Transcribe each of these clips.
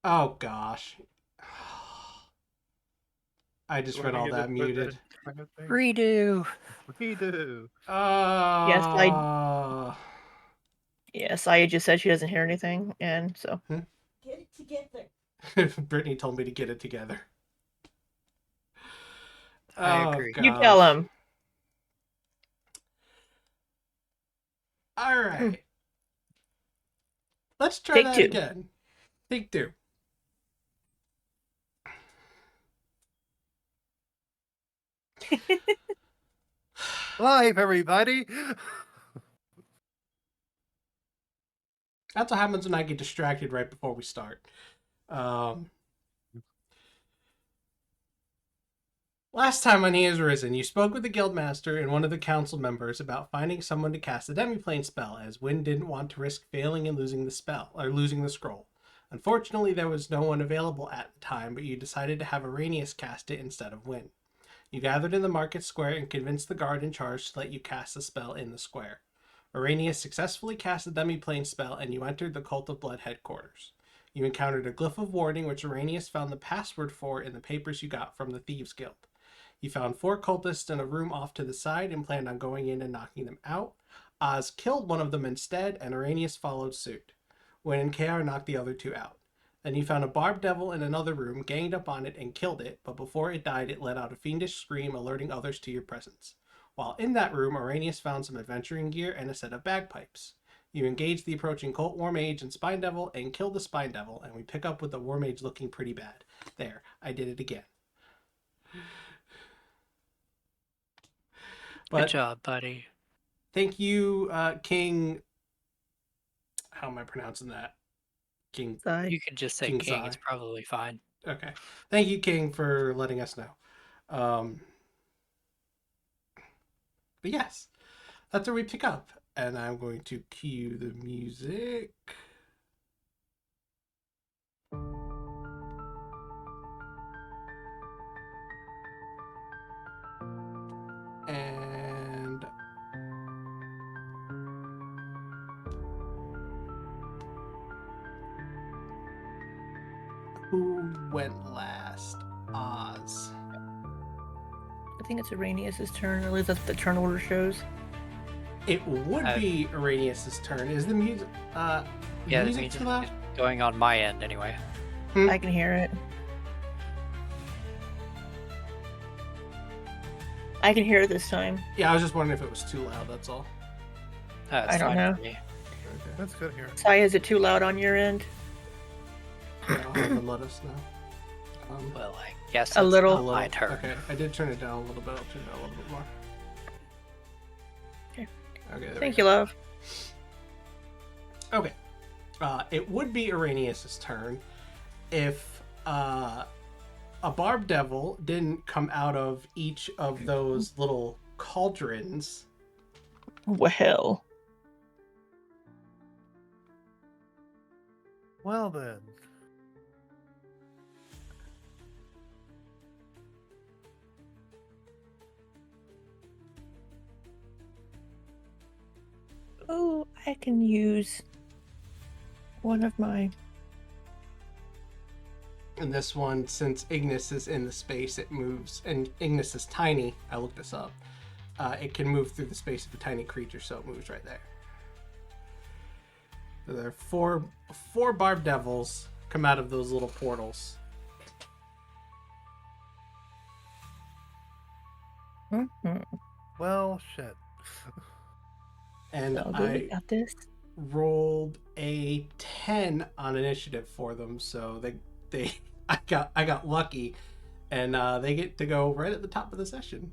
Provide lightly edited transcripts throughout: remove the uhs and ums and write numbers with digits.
Oh gosh. I just read all Wanna that get it muted. kind of thing? Redo. We do. Yes, Uh, Yes, I just said she doesn't hear anything, and so. Get it together. Brittany told me to get it together. I Oh agree. You tell gosh. him. All right. Let's try Take that two. again. Take two. Live, everybody. That's what happens when I get distracted right before we start. Last time on He Is Risen, you spoke with the guildmaster and one of the council members about finding someone to cast a demiplane spell, as Wynne didn't want to risk failing and losing the spell, or losing the scroll. Unfortunately, there was no one available at the time, but you decided to have Araneus cast it instead of Wynne. You gathered in the market square and convinced the guard in charge to let you cast the spell in the square. Araneus successfully cast the demiplane spell, and you entered the Cult of Blood headquarters. You encountered a glyph of warding, which Araneus found the password for in the papers you got from the Thieves Guild. He found 4 cultists in a room off to the side and planned on going in and knocking them out. Oz killed one of them instead, and Araneus followed suit. Wynne and KR knocked the other 2 out. Then you found a barbed devil in another room, ganged up on it, and killed it, but before it died, it let out a fiendish scream, alerting others to your presence. While in that room, Araneus found some adventuring gear and a set of bagpipes. You engaged the approaching cult war mage and spine devil and killed the spine devil, and we pick up with the war mage looking pretty bad. There, I did it again. Good job, buddy. Thank you, King. How am I pronouncing that? King. Sorry. You can just say King king. Zai. It's probably fine. Okay. Thank you, King, for letting us know. But yes, that's where we pick up. And I'm going to cue the music. And who went last? Oz. I think it's Araneus' turn, or at least that's what the turn order shows. It would be Araneus' turn. Is the music Yeah, the music music too loud? is going on my end anyway. I can hear it. I can hear it this time. Yeah, I was just wondering if it was too loud, that's all. It's I don't fine know. for me. Okay, that's good here. Sai, is it too loud on your end? Yeah, I'll have them let us know. Well, I guess A it's little. not my turn. Okay, I did turn it down a little bit. I'll turn it down a little bit more. Okay. Okay, there Thank we you, go. love. Okay. It would be Araneus' turn if a barb devil didn't come out of each of those little cauldrons. Well. Well then. Oh, I can use one of my... And this one, since Ignis is in the space, it moves. And Ignis is tiny. I looked this up. It can move through the space of a tiny creature, so it moves right there. So there are four barb devils come out of those little portals. Mm-hmm. Well, shit. And So good, we got this. rolled a 10 on initiative for them, so I got lucky, and they get to go right at the top of the session.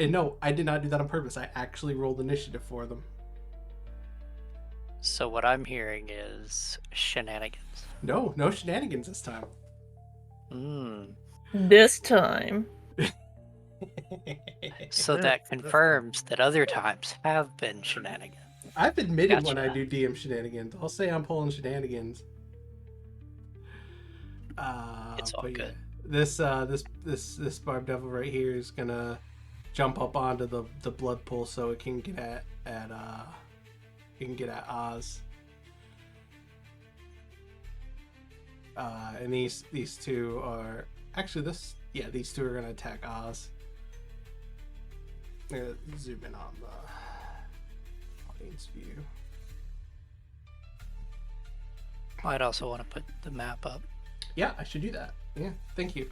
And no, I did not do that on purpose. I actually rolled initiative for them. So what I'm hearing is shenanigans. No shenanigans this time. This time. So that confirms that other times have been shenanigans. I've admitted when Gotcha. I do DM shenanigans. I'll say I'm pulling shenanigans. It's all but good. Yeah, this barb devil right here is gonna jump up onto the blood pool so it can get at Oz. And these two are actually these two are gonna attack Oz. I'm gonna zoom in on the audience view. I'd also want to put the map up. Yeah, I should do that. Yeah, thank you.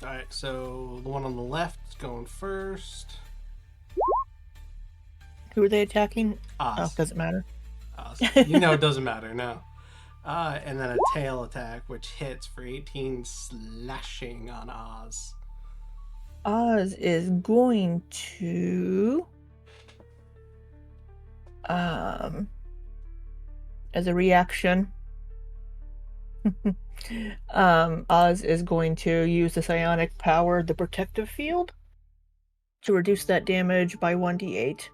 All right, so the one on the left is going first. Who are they attacking? Oh, Oz. doesn't matter. Oz. You know it doesn't matter, no. And then a tail attack, which hits for 18 slashing on Oz. Oz is going to as a reaction Oz is going to use the psionic power, the protective field, to reduce that damage by 1d8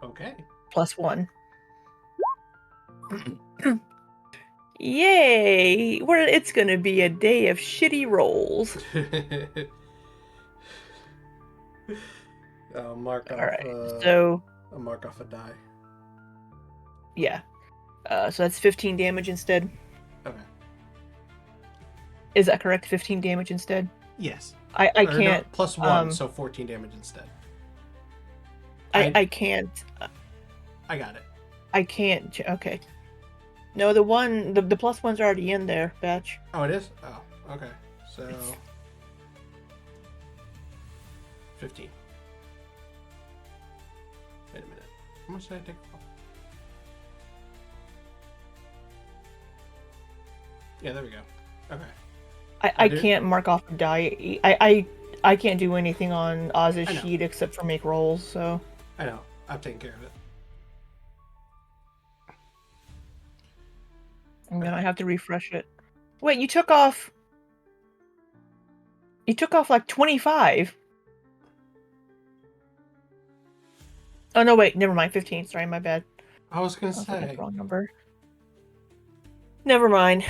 Okay. plus 1. Yay! It's gonna be a day of shitty rolls. I'll mark off. Alright, so I'll mark off a die. yeah. So that's 15 damage instead. Okay. Is that correct? 15 damage instead? Yes. I Or no, can't. plus 1, so 14 damage instead. I can't. I got it. I can't. Okay. No, the plus one's already in there, Batch. Oh, it is? Oh, okay. So 15. Wait a minute. How much did I take off? Yeah, there we go. Okay. I can't mark off a die. I can't do anything on Oz's I know. sheet except for make rolls, so. I know. I'm taking care of it. And then I have to refresh it. Wait, you took off. You took off like 25. Oh no, wait, never mind. 15. Sorry, my bad. I was going I to was looking at say. the wrong number. Never mind.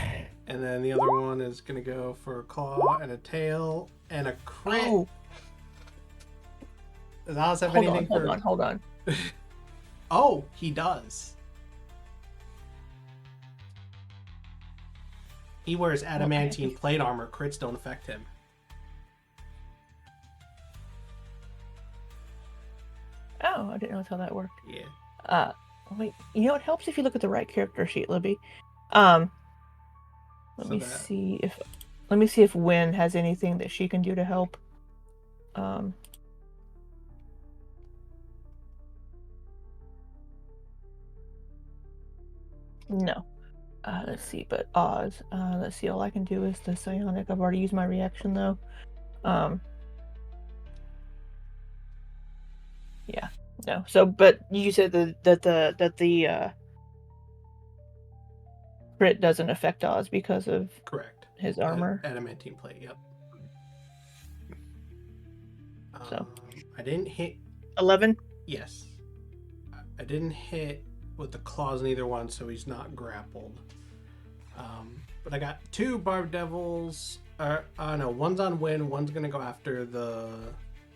And then the other one is going to go for a claw and a tail and a crit. Oh, Does Oz have hold anything on, hold on. Oh, he does. He wears adamantine plate armor. Crits don't affect him. Oh, I didn't know that's how that worked. Yeah. Wait, you know it helps if you look at the right character sheet, Libby. Let me see if Wynne has anything that she can do to help. No. Let's see, but Oz. Let's see, all I can do is the psionic. I've already used my reaction though. Yeah. No. So, but you said that the crit doesn't affect Oz because of Correct. his armor. Adamantine plate, yep. So. I didn't hit. 11? Yes. I didn't hit with the claws in either one, so he's not grappled. But I got 2 Barb Devils. No, one's on Wynne, one's gonna go after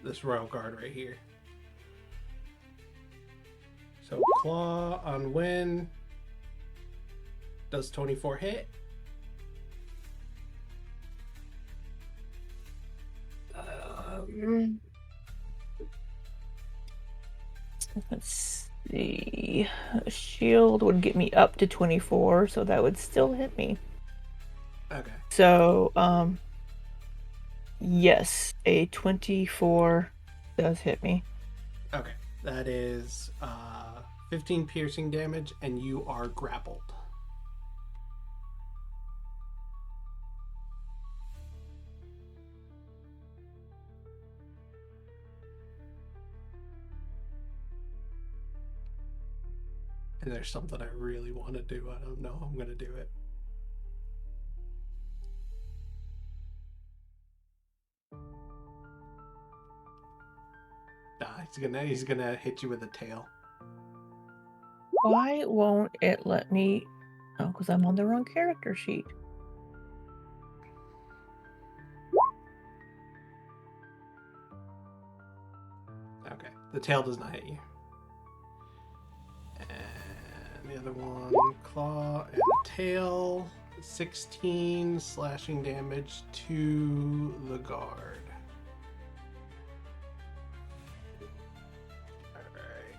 this Royal Guard right here. So claw on Wynne. Does 24 hit? Let's see. A shield would get me up to 24, so that would still hit me. Okay. So, yes, a 24 does hit me. Okay. That is 15 piercing damage, and you are grappled. And there's something I really want to do. I don't know how I'm going to do it. Nah, he's gonna hit you with a tail. Why won't it let me? Oh, because I'm on the wrong character sheet. Okay. The tail does not hit you. And The other one, claw and a tail. 16 slashing damage to the guard. Alright.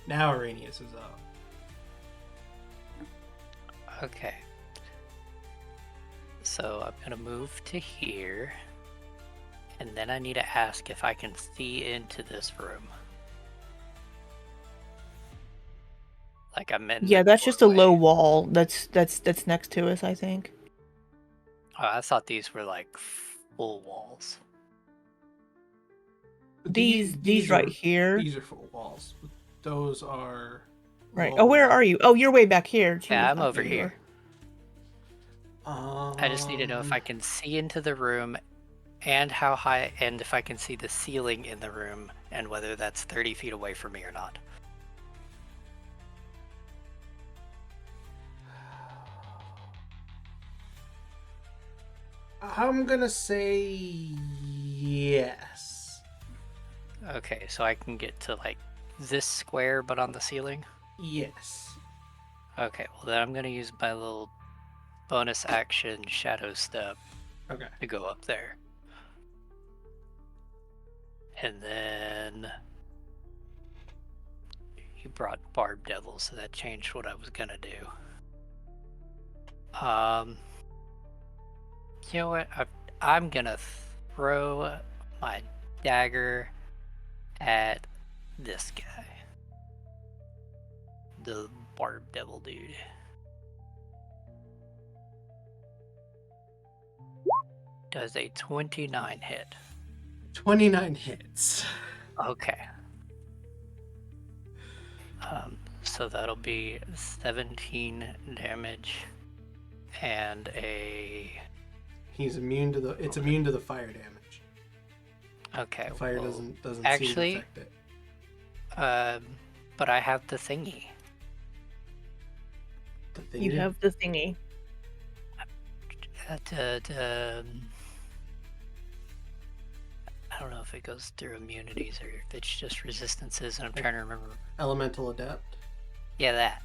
Now Araneus is up. Okay. So I'm gonna move to here, and then I need to ask if I can see into this room. Like I'm in. Yeah, the that's just a low doorway. wall. That's next to us, I think. Oh, I thought these were like full walls. These right here. These are full walls. Those are Right. low Oh, where walls. are you? Oh, you're way back here. Yeah, Jeez, I'm I over thought you were- here. I just need to know if I can see into the room and how high, and if I can see the ceiling in the room, and whether that's 30 feet away from me or not. I'm gonna say yes. Okay, so I can get to like this square, but on the ceiling? Yes. Okay, well then I'm gonna use my little bonus action shadow step Okay. to go up there. And then you brought Barb Devil, so that changed what I was gonna do. You know what? I'm gonna throw my dagger at this guy. The Barb Devil dude. Does a 29 hit? 29 hits. Okay. So that'll be 17 damage and a... He's immune to the. It's immune to the fire damage. Okay. The fire well, doesn't seem actually, to affect it. but I have the thingy. The thing You have the thingy. I don't know if it goes through immunities or if it's just resistances, and I'm trying to remember. Elemental adept. Yeah, that.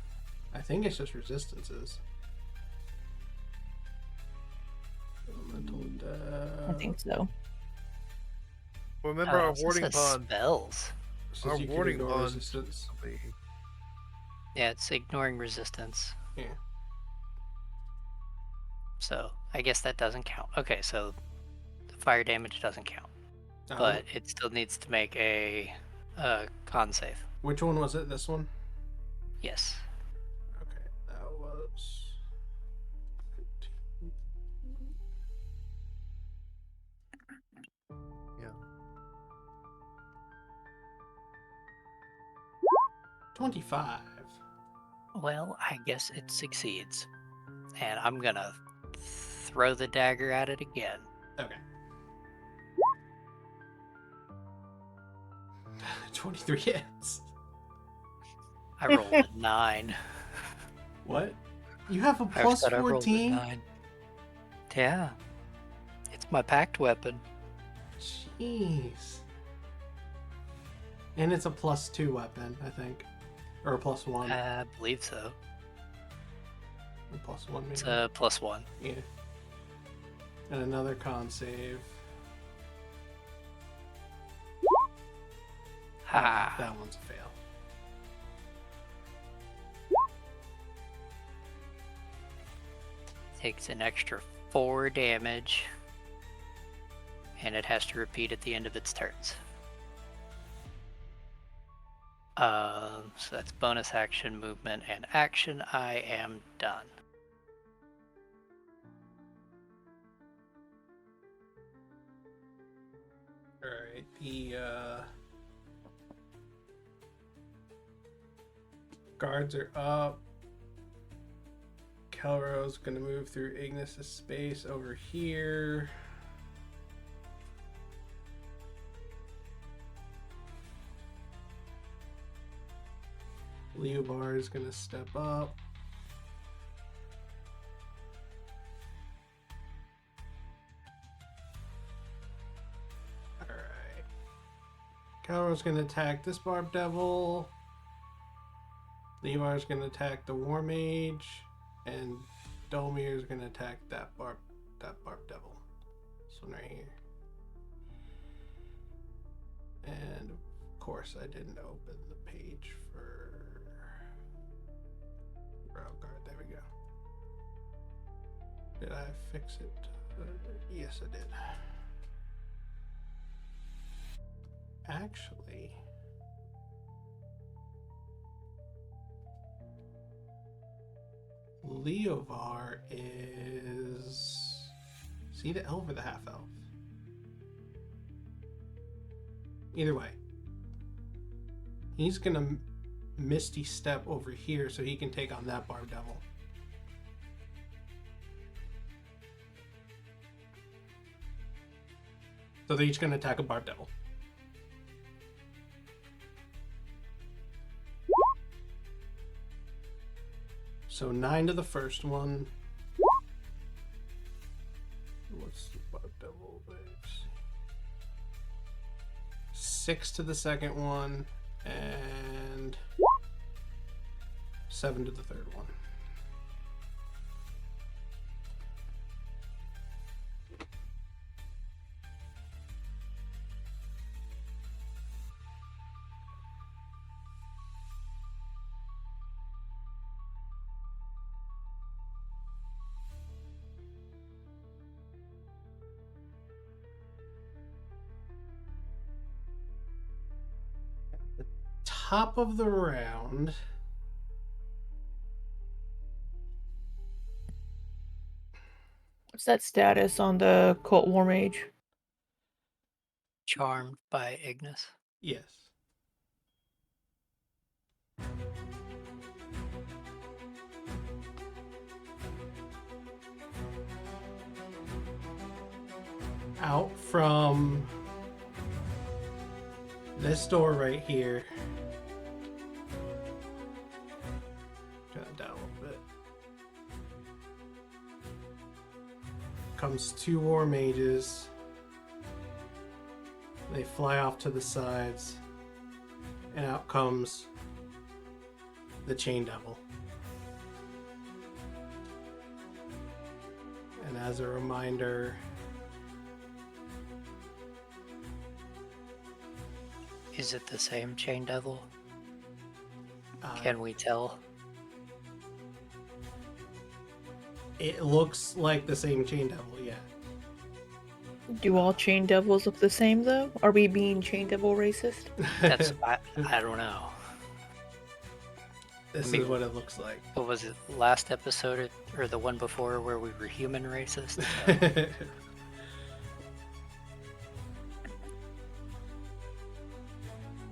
I think it's just resistances. Elemental adept. I think so. Remember our This warding says bond. spells. Says Our you can warding ignore bond. resistance. Yeah, it's ignoring resistance. Yeah. So I guess that doesn't count. Okay, so the fire damage doesn't count, but it still needs to make a con save. Which one was it? This one? Yes. Okay, that was. Yeah. 25. Well, I guess it succeeds, and I'm gonna throw the dagger at it again. Okay. 23 hits. I rolled a 9. What? You have a I plus said I rolled a 14? 9. Yeah. It's my packed weapon. Jeez. And it's a plus 2 weapon, I think. Or a plus 1. I believe so. A plus 1 maybe. It's a +1. Yeah. And another con save. Ha! That one's a fail. Takes an extra 4 damage. And it has to repeat at the end of its turns. So that's bonus action, movement, and action. I am done. Alright, the guards are up. Kelro's gonna move through Ignis' space over here. Leobar is gonna step up. Calor's gonna attack this Barb Devil. Levar's gonna attack the War Mage. And Dolmir's gonna attack that Barb Devil. This one right here. And of course I didn't open the page for Railguard. There we go. Did I fix it? Yes, I did. Actually, Leovar is he the elf or the half elf? Either way, he's gonna Misty Step over here so he can take on that Barb Devil. So they're each gonna attack a Barb Devil. So 9 to the first one. What's the Barb Devil? 6 to the second one, and 7 to the third one. Top of the round. What's that status on the Cult War Mage? Charmed by Ignis. Yes. Out from this door right here. Turn that down a little bit. Comes 2 War Mages. They fly off to the sides. And out comes the Chain Devil. And as a reminder, Is it the same Chain Devil? Can we tell? It looks like the same Chain Devil, yeah. Do all Chain Devils look the same, though? Are we being Chain Devil racist? That's I don't know. This I mean, is what it looks like. What was it? Last episode or the one before where we were human racist?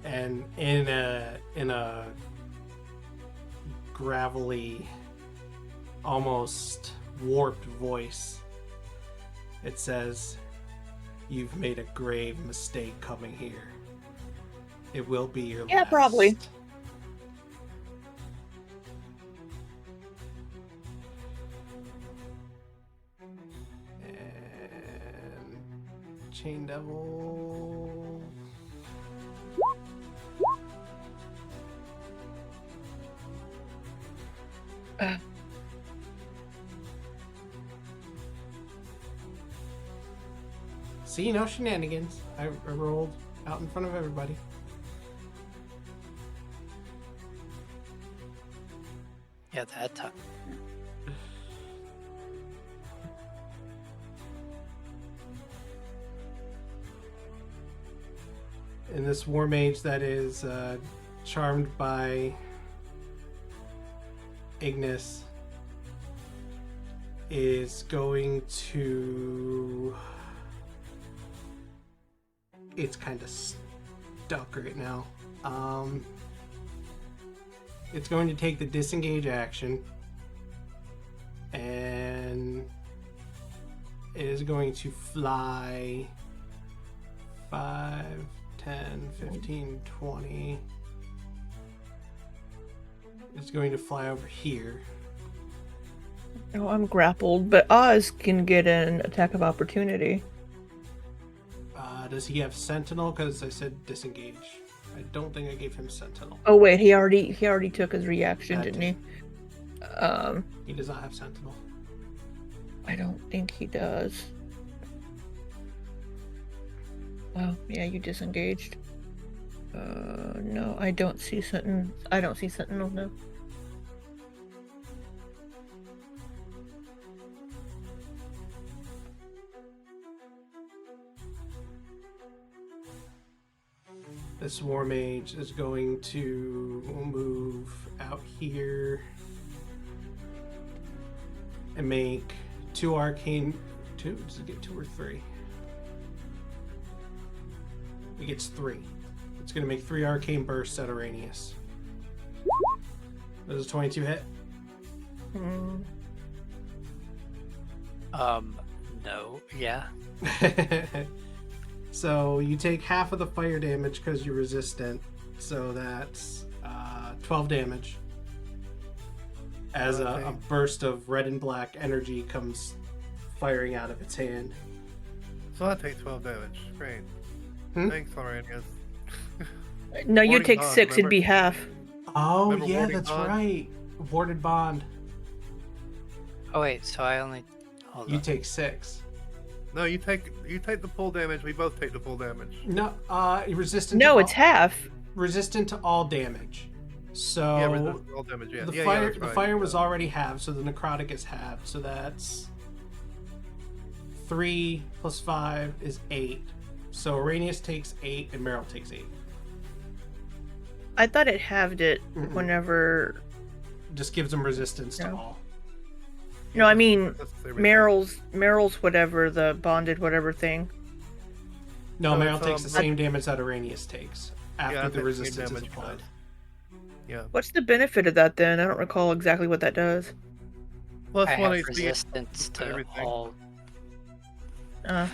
And in a gravelly, almost warped voice, it says, "You've made a grave mistake coming here. It will be your Yeah, last." probably. And Chain Devil. See, no shenanigans. I rolled out in front of everybody. Yeah, that time. And this War Mage that is charmed by Ignis is going to... It's kind of stuck right now. It's going to take the disengage action, and it is going to fly 5, 10, 15, 20. It's going to fly over here. Oh, I'm grappled, but Oz can get an attack of opportunity. Does he have Sentinel? Because I said disengage. I don't think I gave him Sentinel. Oh wait, he already took his reaction, That didn't he? He does not have Sentinel. I don't think he does. Oh, yeah, you disengaged. No, I don't see Sentinel. I don't see Sentinel, no. This War Mage is going to move out here and make 2 arcane. 2? Does it get 2 or 3? It gets 3. It's going to make 3 arcane bursts at Araneus. Does a 22 hit? No. Yeah. So you take half of the fire damage because you're resistant. So that's 12 damage. As a burst of red and black energy comes firing out of its hand. So I take 12 damage. Great. Thanks, Araneus. No, you Warding take bond, 6, it'd be remember? half. Oh, Remember yeah, warding that's bond? right. Warded bond. Oh wait, so I only. Hold You on. take 6. No, you take the full damage. We both take the full damage. No, resistant. No, to it's half. resistant to all damage. So Yeah, resist all damage. Yeah, the yeah, fire that's the right. fire was already halved, so the necrotic is halved. So that's 3 plus 5 is 8. So Araneus takes 8 and Meryl takes 8. I thought it halved it Mm-mm. whenever. Just gives them resistance to No. all. No, I mean That's everything. Meryl's whatever the bonded whatever thing. No, No, Meryl it's, takes the I- same damage that Araneus takes after Yeah, I the take the same resistance is damage, applied. Yeah. What's the benefit of that then? I don't recall exactly what that does. Plus I 1 have AC. resistance to everything. all, Uh,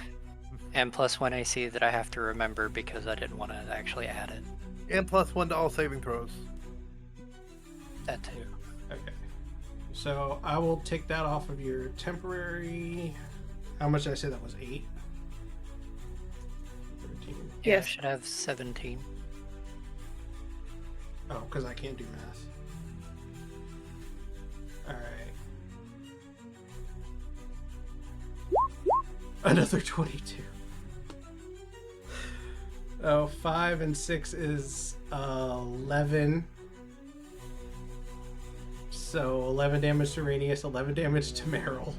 and plus 1 AC that I have to remember because I didn't want to actually add it. And plus 1 to all saving throws. That too. Okay. So I will take that off of your temporary. How much did I say that was? 8? 13. Yeah, Yes. I should have 17. Oh, because I can't do math. Alright. Another 22. Oh, 5 and 6 is 11. So 11 damage to Araneus, 11 damage to Meryl.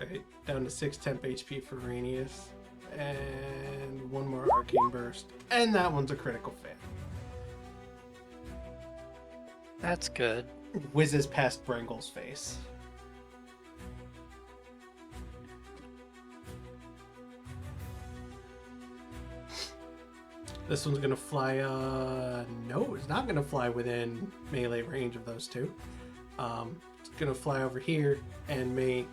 Alright, down to 6 temp HP for Araneus. And 1 more arcane burst. And that one's a critical fail. That's good. Whizzes past Brangle's face. This one's gonna fly, no, it's not gonna fly within melee range of those two. It's gonna fly over here and make,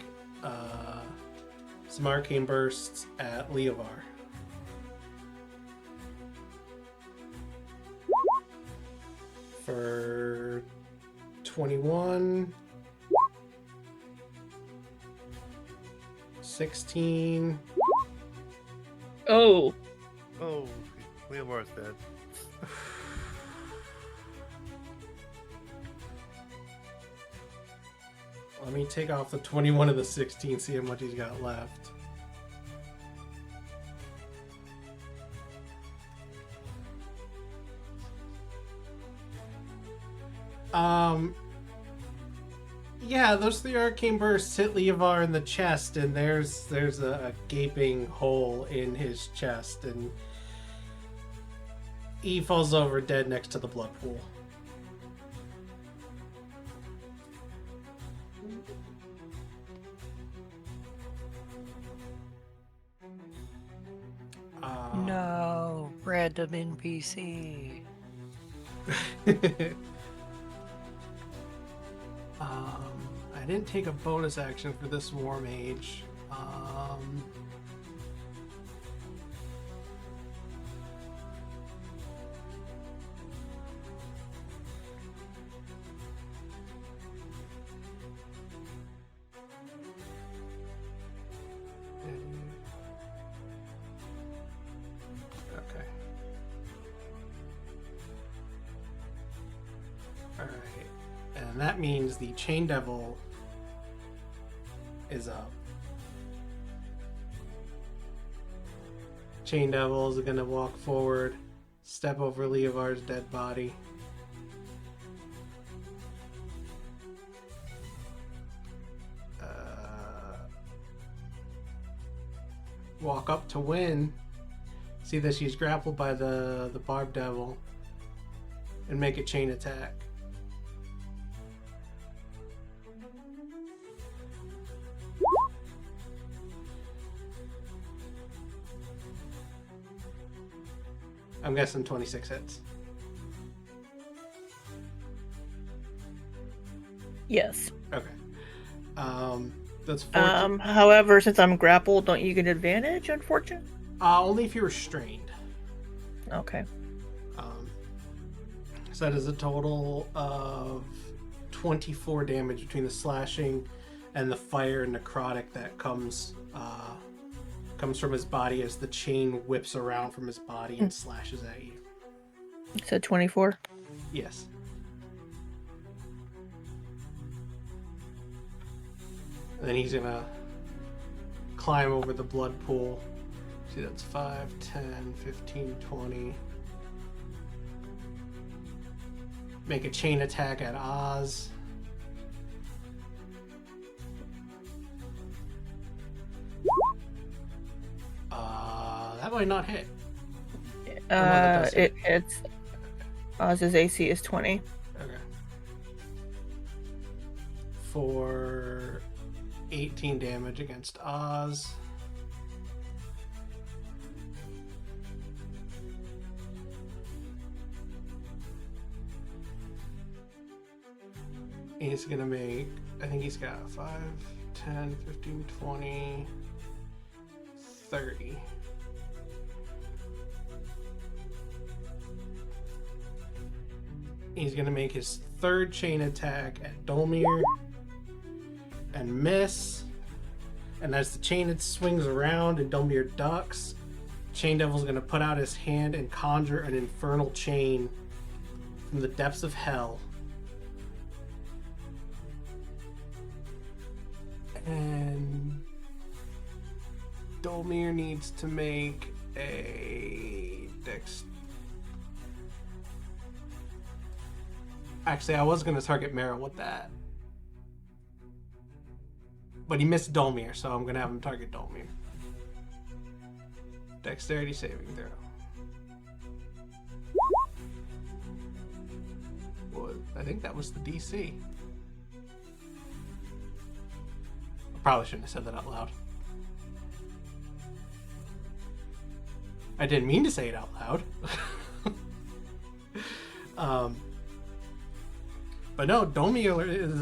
some arcane bursts at Leovar. For 21, 16, oh, Oh, Leomar's dead. let me take off the 21 of the 16, see how much he's got left. Yeah, those 3 arcane bursts hit Leovar in the chest, and there's a gaping hole in his chest, and he falls over dead next to the blood pool. No, random NPC. I didn't take a bonus action for this War Mage. And that means the Chain Devil is up. Chain Devil is going to walk forward, step over Leovar's dead body. Walk up to Wynne, see that she's grappled by the Barb Devil, and make a chain attack. I'm guessing 26 hits. Yes. Okay. That's 14. However, since I'm grappled, don't you get advantage, unfortunately? Only if you're restrained. Okay. So that is a total of 24 damage between the slashing and the fire and necrotic that comes from his body as the chain whips around from his body and slashes at you. So 24? Yes. And then he's gonna climb over the blood pool. See, that's 5, 10, 15, 20. Make a chain attack at Oz. That might not hit. It hits. Oz's AC is 20. Okay. For 18 damage against Oz. He's gonna make, I think he's got 5, 10, 15, 20, 30. He's gonna make his third chain attack at Dolmir and miss. And as the chain swings around and Dolmir ducks, Chain Devil's gonna put out his hand and conjure an infernal chain from the depths of hell. And Dolmir needs to make a dex. Actually, I was going to target Meryl with that. But he missed Dolmir, so I'm going to have him target Dolmir. Dexterity saving throw. Well, I think that was the DC. I probably shouldn't have said that out loud. I didn't mean to say it out loud. But no, Dolmir is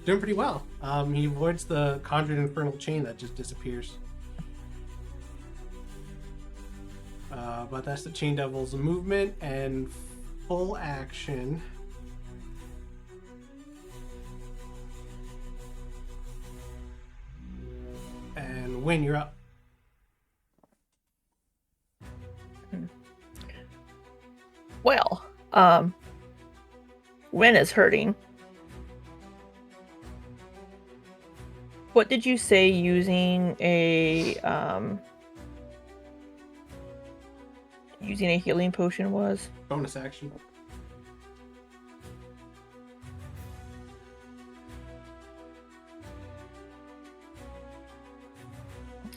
doing pretty well. He avoids the conjured infernal chain that just disappears. But that's the Chain Devil's movement and full action. And Wynne, you're up. Well, Wynne is hurting. What did you say using a healing potion was? Bonus action.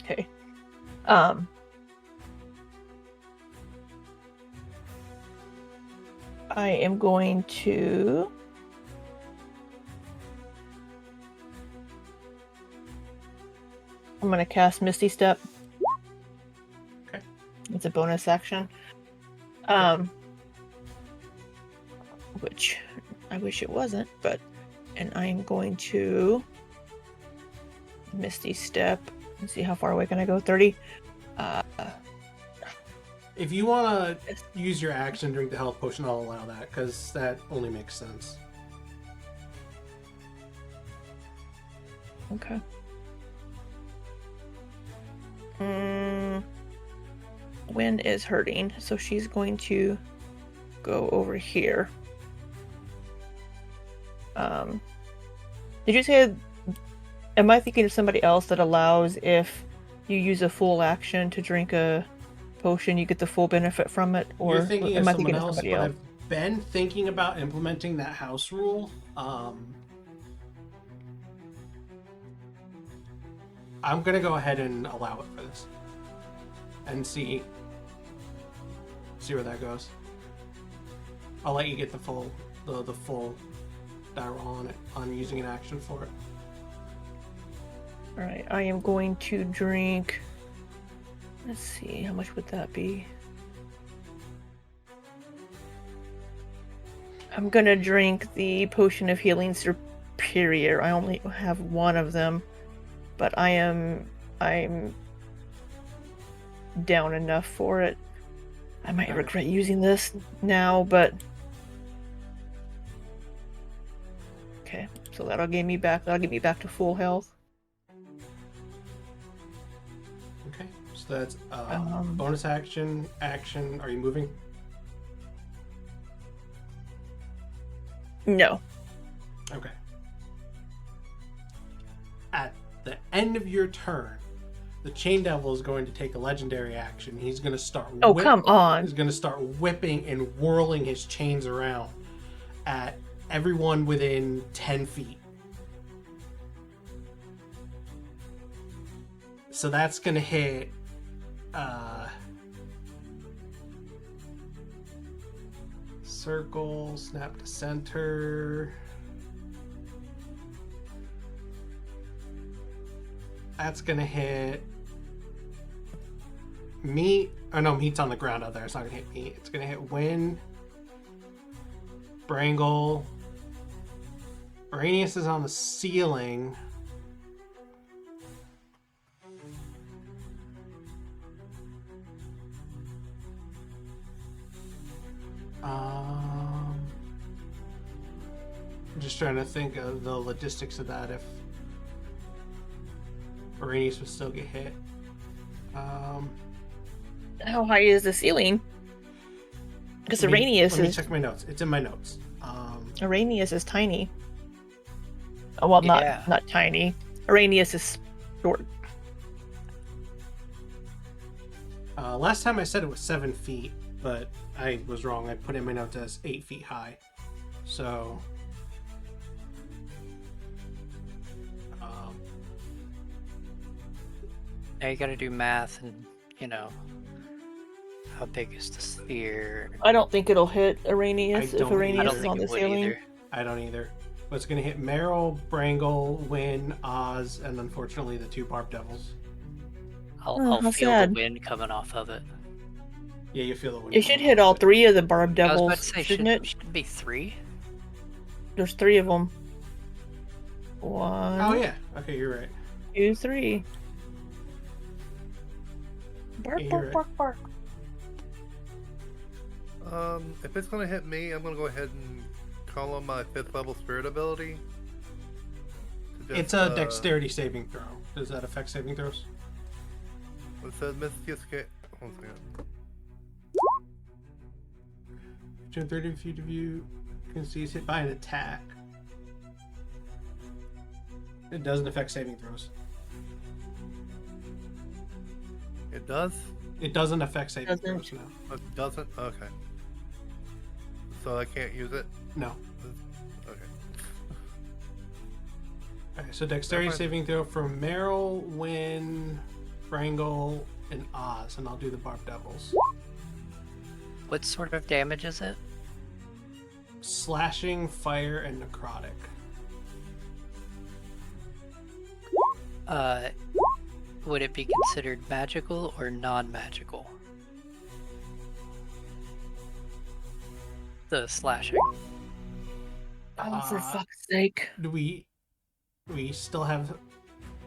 Okay. I am going to cast Misty Step. Okay. It's a bonus action. Which I wish it wasn't, but and I'm going to Misty Step and see how far away can I go. 30. If you want to use your action to drink the health potion, I'll allow that, because that only makes sense. Okay. Wynne is hurting, so she's going to go over here. Did you say? Am I thinking of somebody else that allows if you use a full action to drink a potion, you get the full benefit from it? Or You're thinking am of I someone thinking of else, somebody but else? I've been thinking about implementing that house rule. I'm gonna go ahead and allow it for this, and see where that goes. I'll let you get the full die roll on it, on using an action for it. Alright, I am going to drink. Let's see, how much would that be? I'm gonna drink the Potion of Healing Superior. I only have one of them, but I'm down enough for it. I might regret using this now, but okay. So that'll get me back to full health. Okay, so that's bonus action. Are you moving? No. Okay. At the end of your turn, the Chain Devil is going to take a legendary action. He's going to start. Oh, come on! He's going to start whipping and whirling his chains around at everyone within 10 feet. So that's going to hit. Circle, snap to center. That's gonna hit me. Oh no, meat's on the ground out there. It's not gonna hit me. It's gonna hit Wynne, Brangle. Araneus is on the ceiling. I'm just trying to think of the logistics of that if Araneus would still get hit. How high is the ceiling? Because Araneus is. Let me check my notes. It's in my notes. Araneus is tiny. Oh, well, not tiny. Araneus is short. Last time I said it was 7 feet, but I was wrong. I put in my notes as 8 feet high. So. Now you gotta do math and, how big is the sphere? I don't think it'll hit Araneus if Araneus is on the ceiling. Either. I don't either. But it's going to hit Meryl, Brangle, Wynne, Oz, and unfortunately the 2 Barb Devils. I'll feel sad. the wind coming off of it. Yeah, you feel the wind. It should hit all 3 of the Barb Devils, I was about to say, shouldn't it? Should be 3? There's 3 of them. 1. Oh yeah. Okay, you're right. 2, 3. Bark, Yeah, bark, you're bark, bark. If it's gonna hit me, I'm gonna go ahead and call on my 5th level spirit ability. It's a dexterity saving throw. Does that affect saving throws? It says Misty Escape. 1 second. Within 30 feet of you can see is hit by an attack. It doesn't affect saving throws. It does? It doesn't affect saving throws, no. It doesn't? Okay. So I can't use it? No. Okay. Okay, so dexterity Never mind. saving throw from Meryl, Wynne, Brangle, and Oz, and I'll do the Barb Devils. What sort of damage is it? Slashing, fire, and necrotic. Would it be considered magical or non-magical? The slashing. Oh, for fuck's sake. Do we still have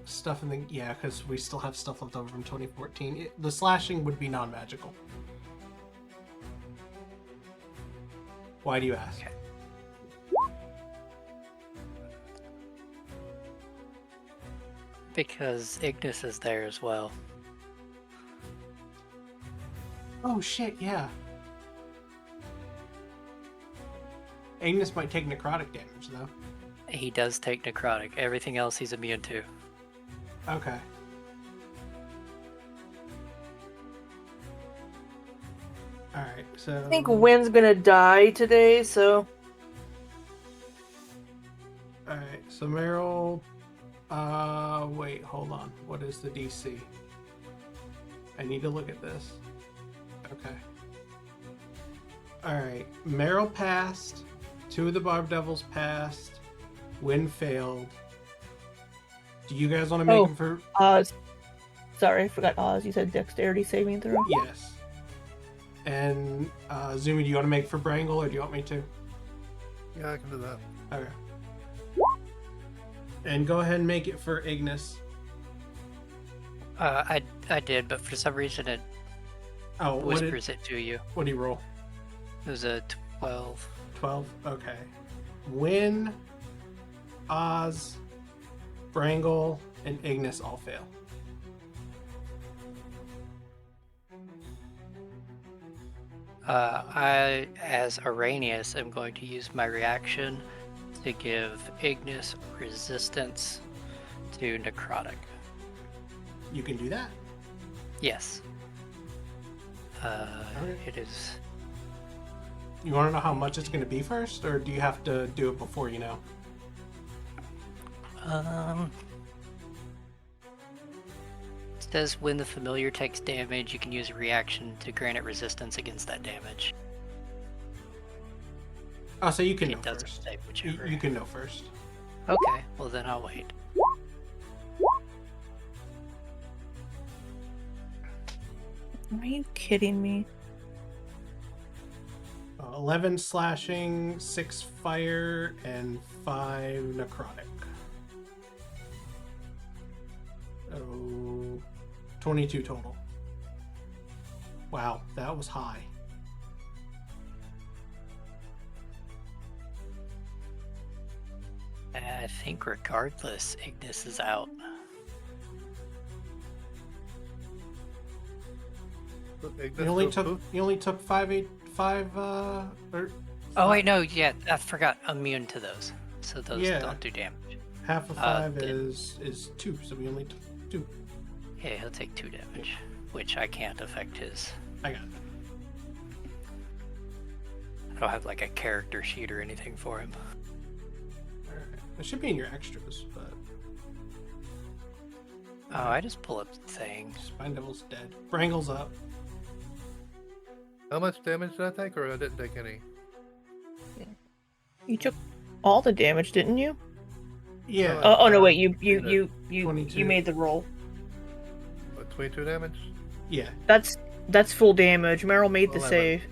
stuff in the... Yeah, because we still have stuff left over from 2014. The slashing would be non-magical. Why do you ask? Okay. Because Ignis is there as well. Oh shit, yeah. Ignis might take necrotic damage though. He does take necrotic. Everything else he's immune to. Okay. Alright, so... I think Wynne's gonna die today, so... Alright, so Meryl... wait, hold on. What is the DC? I need to look at this. Okay. Alright, Meryl passed. 2 of the Barb Devils passed. Wynne failed. Do you guys want to make him for... Oz. Sorry, I forgot Oz. You said dexterity saving throw? Yes. And, Zoomy, do you want to make for Brangle, or do you want me to? Yeah, I can do that. Okay. And go ahead and make it for Ignis. I did, but for some reason it Oh, whispers it to you. What do you roll? It was a 12. 12? Okay. Wynne, Oz, Brangle, and Ignis all fail. I, as Araneus, am going to use my reaction to give Ignis resistance to necrotic. You can do that. Yes. Okay. It is. You want to know how much it's going to be first, or do you have to do it before you know? It says when the familiar takes damage, you can use a reaction to grant it resistance against that damage. Oh, so you can It know doesn't first. say whichever. You can know first. Okay, well then I'll wait. Are you kidding me? 11 slashing, 6 fire, and 5 necrotic. Oh, 22 total. Wow, that was high. I think regardless, Ignis is out. You only took 5 or Oh wait, no, yeah, I forgot. Immune to those, so those Yeah. don't do damage. half of 5 did- is 2, so we only took 2. Yeah, he'll take 2 damage, which I can't affect his. I got it. I don't have like a character sheet or anything for him. Alright. It should be in your extras, but Oh, I just pull up the thing. Spine Devil's dead. Brangle's up. How much damage did I take, or I didn't take any? You took all the damage, didn't you? Yeah. Oh no, wait, you 22. made the roll. What, 22 damage? Yeah. That's full damage. Meryl made the 11. save.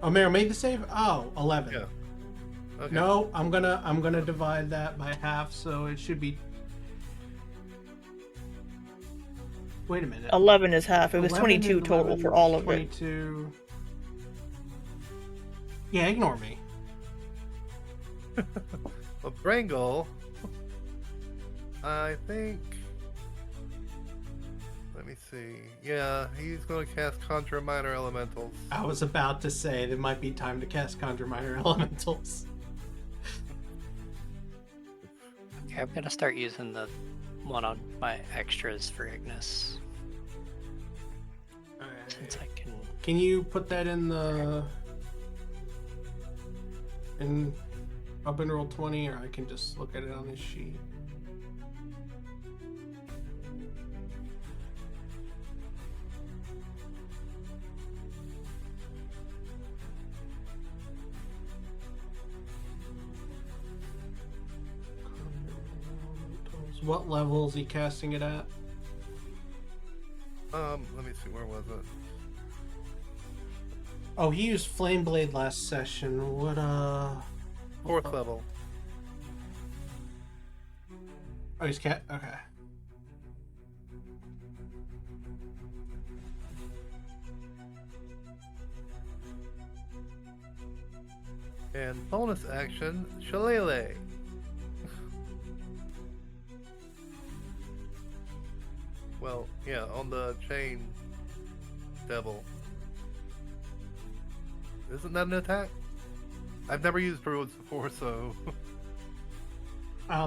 Oh, Meryl made the save? Oh, 11. Yeah. Okay. No, I'm gonna divide that by half, so it should be. Wait a minute. 11 is half. It was 11 22 and total 11, for all of it. 22. Yeah, ignore me. Well, Brangle, I think. Let me see. Yeah, he's going to cast Conjure Minor Elementals. I was about to say there might be time to cast Conjure Minor Elementals. Okay, I'm gonna start using the one on my extras for Ignis, Alright. since I can. Can you put that in up in roll 20, or I can just look at it on this sheet? What level is he casting it at? Let me see, where was it? Oh, he used Flame Blade last session. What, 4th level. Oh, he's cat. Okay. And bonus action, Shillelagh. Well, yeah, on the chain devil. Isn't that an attack? I've never used druids before, so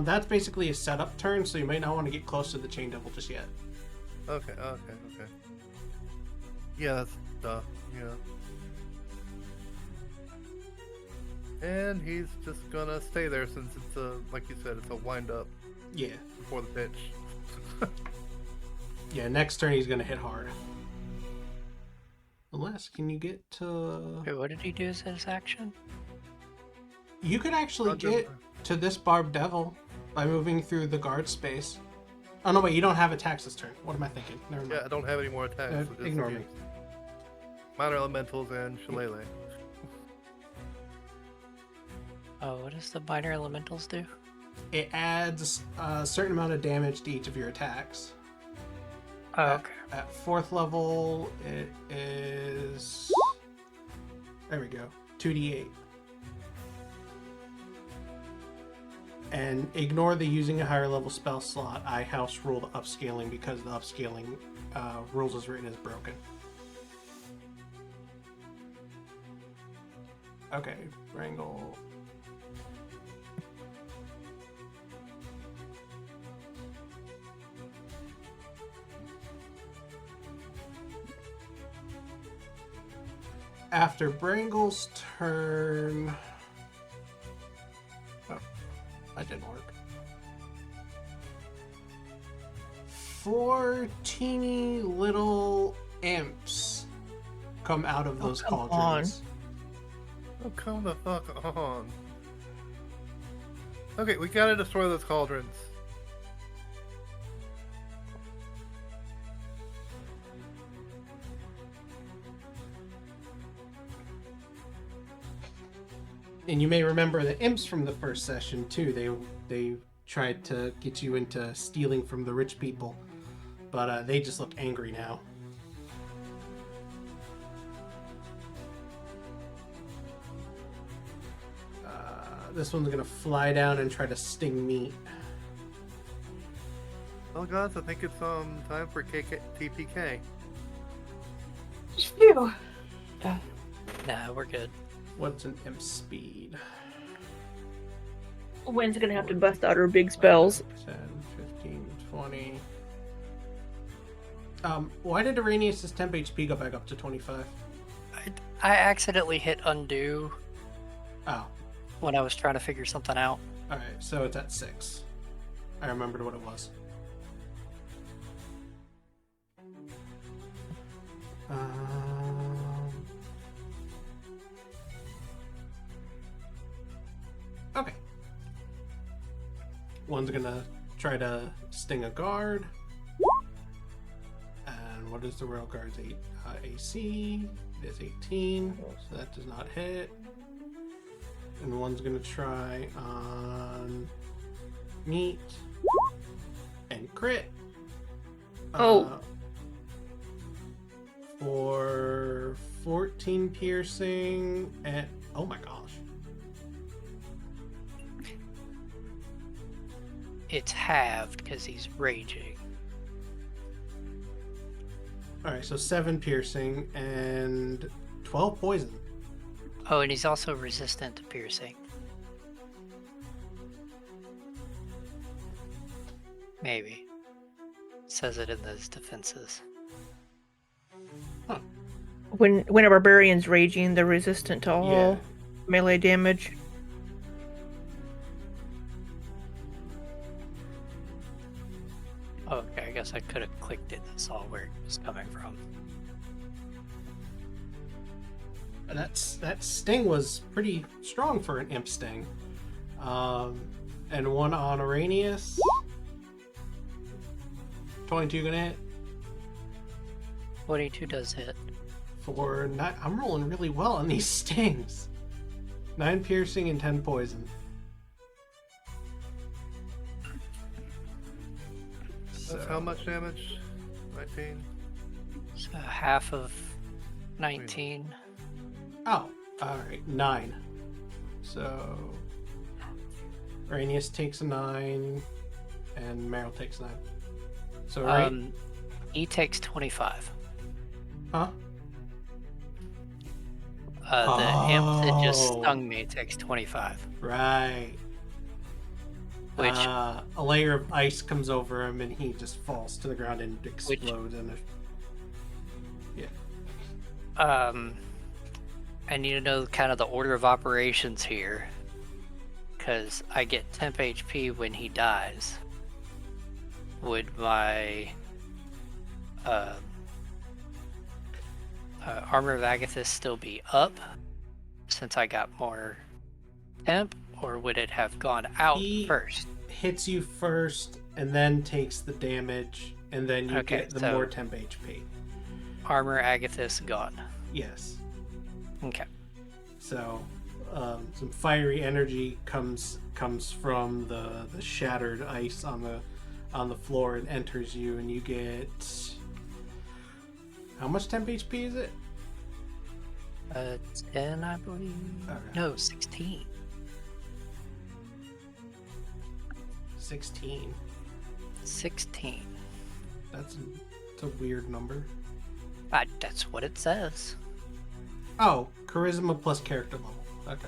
That's basically a setup turn, so you might not want to get close to the Chain Devil just yet. okay. Yeah, that's tough. Yeah. And he's just gonna stay there since it's a, like you said, it's a wind up Yeah. before the pitch. Yeah, next turn he's gonna hit hard. Unless, can you get to... Wait, what did he do as his action? You could actually get to this Barbed Devil by moving through the guard space. Oh no, wait, you don't have attacks this turn. What am I thinking? Never mind. Yeah, I don't have any more attacks. So just Ignore me. Minor elementals and shillelagh. Oh, what does the minor elementals do? It adds a certain amount of damage to each of your attacks. Oh, okay. At 4th level, it is... There we go. 2d8. And ignore the using a higher level spell slot. I house rule the upscaling because the upscaling rules as written is broken. Okay, Wrangle. After Brangle's turn... Oh, that didn't work. 4 teeny little imps come out of those come cauldrons. Oh, come the fuck on. Okay, we gotta destroy those cauldrons. And you may remember the imps from the first session too. They tried to get you into stealing from the rich people, but they just look angry now. This one's gonna fly down and try to sting meat. Well, guys, I think it's time for TPK. Phew. Nah, we're good. What's an imp speed? Wynne's gonna have to bust out her big spells. 10, 15, 20. Why did Araneus' temp HP go back up to 25? I accidentally hit undo Oh, when I was trying to figure something out. alright, so it's at 6. I remembered what it was. Okay. One's gonna try to sting a guard. And what is the rail guard's AC? It is 18, so that does not hit. And one's gonna try on meat and crit. Oh. For 14 piercing and oh my gosh. It's halved because he's raging. Alright, so 7 piercing and 12 poison. Oh, and he's also resistant to piercing. Maybe. It says it in those defenses. Huh. When a barbarian's raging, they're resistant to all Yeah. melee damage. Okay, I guess I could have clicked it and saw where it was coming from. That sting was pretty strong for an imp sting. And one on Araneus. 22 gonna hit. 22 does hit. For not, I'm rolling really well on these stings. 9 piercing and 10 poison. That's how much damage? 19? So half of 19. Oh, alright, 9. So Araneus takes a 9 and Meryl takes 9. So right, He takes 25. huh? The imp that just Oh. stung me takes 25. Right. Which A layer of ice comes over him and he just falls to the ground and explodes. I need to know kind of the order of operations here, because I get temp HP when he dies. Would my Armor of Agathis still be up since I got more temp, or would it have gone out He first? hits you first and then takes the damage, and then you Okay, get the so- more temp HP. Armor Agathis gone. Yes. Okay. So some fiery energy comes from the shattered ice on the floor and enters you, and you get how much temp HP is it? 10, I believe. Okay. No, 16. 16. 16. That's a weird number. That's what it says. Oh, charisma plus character level. Okay.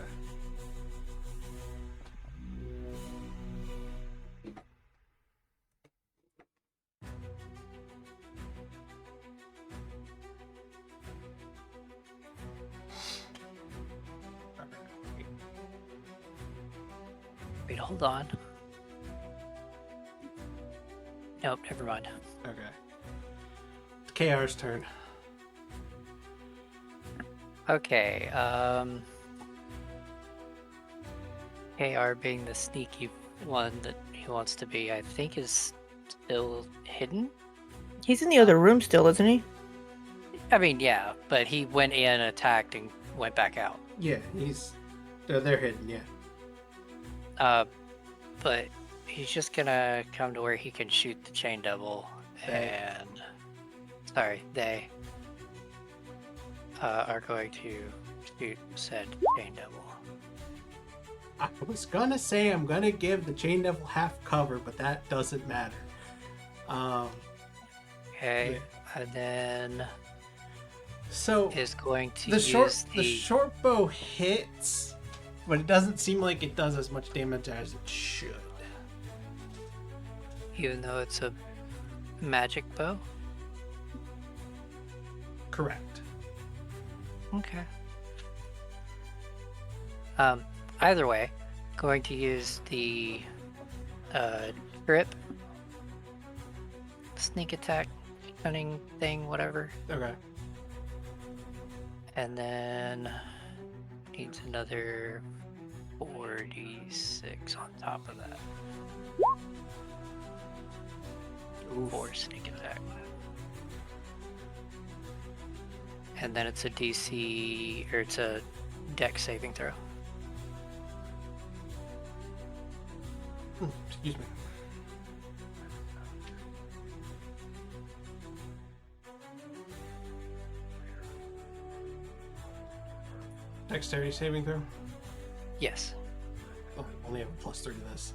Wait, hold on. Nope, never mind. Okay. It's KR's turn. Okay, KR being the sneaky one that he wants to be, I think is still hidden. He's in the other room still, isn't he? I mean, yeah, but he went in, attacked, and went back out. Yeah, they're hidden. Yeah. But he's just gonna come to where he can shoot the chain devil, and they are going to shoot said chain devil. I was gonna say I'm gonna give the chain devil half cover, but that doesn't matter. Okay, and then So is going to the use short bow hits, but it doesn't seem like it does as much damage as it should. even though it's a magic bow. Correct. Okay. Either way, going to use the trip, sneak attack, cunning thing, whatever, Okay. and then needs another 46 on top of that. Oof. 4 sneak attack. And then it's a DC, or it's a dex saving throw. Excuse me. Dexterity saving throw. Yes. Oh, I only have a +3 to this.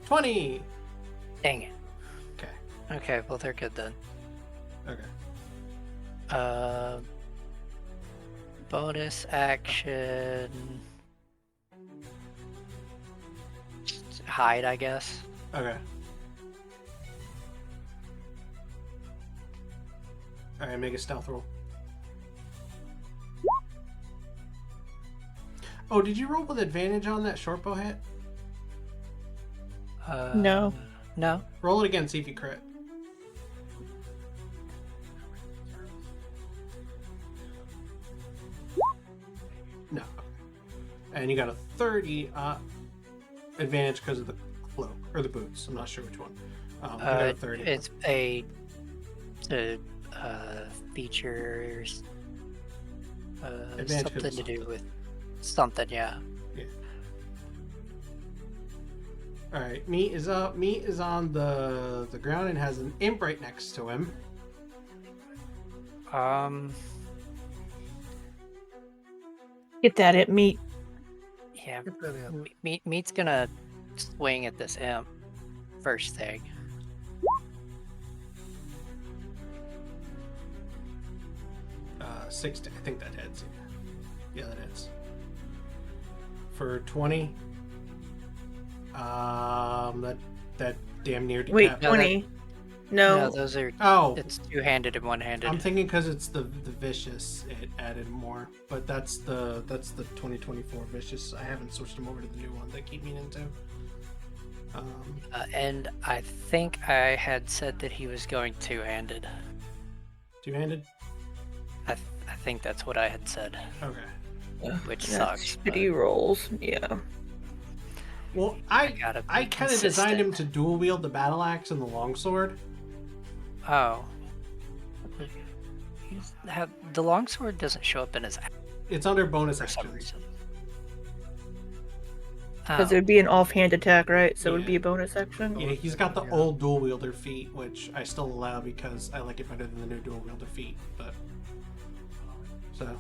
20. Dang it. Okay. Okay, well they're good then. Okay. Bonus action. Hide, I guess. Okay. All right, make a stealth roll. Oh, did you roll with advantage on that short bow hit? No. No. Roll it again, see if you crit. No. And you got a 30 advantage because of the cloak or the boots. I'm not sure which one. I got a 30. It's features. Advantage 'cause Something of to do with something, yeah. All right, Meat is up. Meat is on the ground and has an imp right next to him. Get that at meat. Yeah. Get that in. Meat's gonna swing at this imp first thing. 60. I think that hits. Yeah, that hits. For 20. That damn near Wait, decap. 20. No, No. those are. Oh, It's two-handed and one-handed. I'm thinking because it's the vicious, it added more. But that's the 2024 vicious. I haven't switched them over to the new one. They keep meaning to. And I think I had said that he was going two-handed. Two-handed. I think that's what I had said, Okay. which That's sucks. but shitty rolls. Yeah. Well, gotta I be kind of designed him consistent. to dual wield the battle axe and the longsword. Oh. The longsword doesn't show up in his It's under bonus for some actions. reason. Because Oh, it would be an offhand attack, right? So it would Yeah. be a bonus action. Yeah, he's got the Yeah. old dual wielder feat, which I still allow because I like it better than the new dual wielder feat. But so,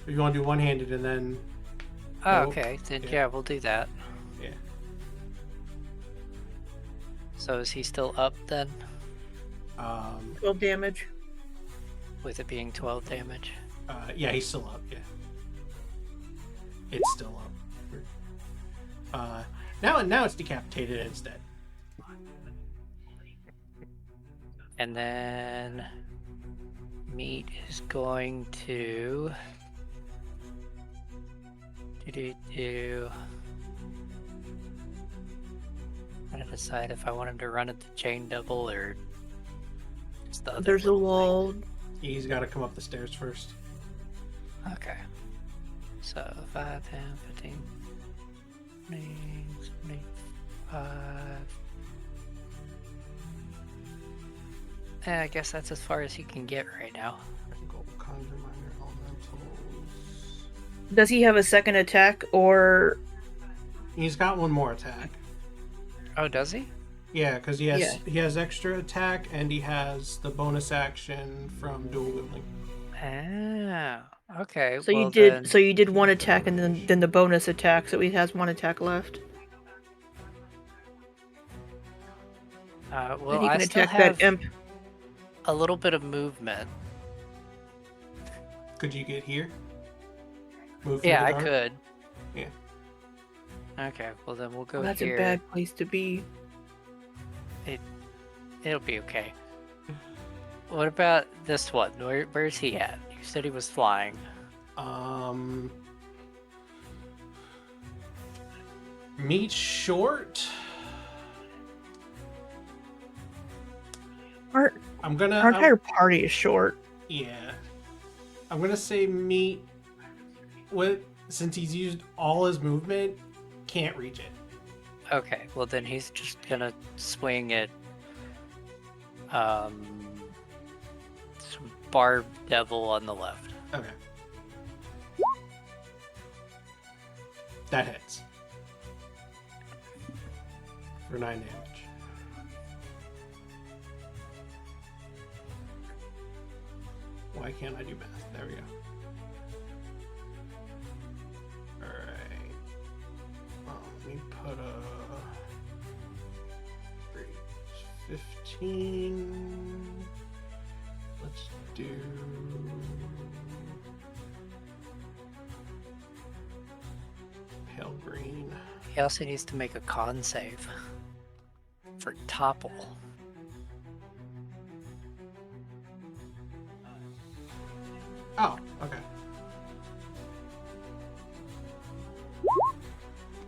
if you want to do one handed and then oh, Nope. okay. Then Yeah. yeah, we'll do that. yeah, So is he still up then, 12 damage. with it being 12 damage? yeah, he's still up. Yeah, it's still up. Now it's decapitated instead. And then Meat is going to do. I'm gonna decide if I want him to run at the chain double or just the other There's a little wall. He's got to come up the stairs first. thing. Okay. So 5, 10, 15, 20, 25. I guess that's as far as he can get right now. Gold conjure minor elementals. Does he have a second attack or? He's got one more attack. Oh, does he? Yeah, because he has extra attack and he has the bonus action from dual wielding. Oh, okay. So well, you did. then- So you did one attack and then the bonus attack. So he has one attack left. well, and he I can still attack have that imp. a little bit of movement. Could you get here? Move through Yeah, the I dark? could. Yeah. Okay, well then we'll go That's here. a bad place to be. It'll be okay. What about this one? Where's he at? You said he was flying. Meat short. Our I'm gonna. our entire party is short. Yeah. I'm gonna say meat. Since he's used all his movement, can't reach it. Okay, well then he's just gonna swing at Barb Devil on the left. Okay. That hits. For 9 damage. Why can't I do math? There we go. Alright. Let me put a 15. Let's do pale green. He also needs to make a con save for topple. Oh, okay.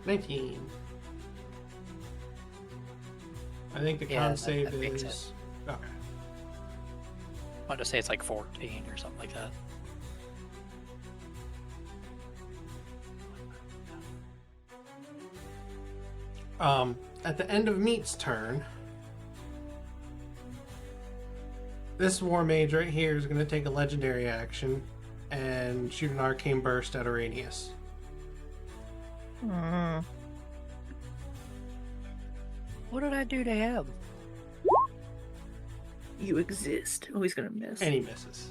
19. I think the Yeah, con that save makes is okay. I want to say it's like 14 or something like that. At the end of Meat's turn, this War Mage right here is going to take a legendary action and shoot an arcane burst at Araneus. What did I do to him? You exist. Oh, he's gonna miss. And he misses.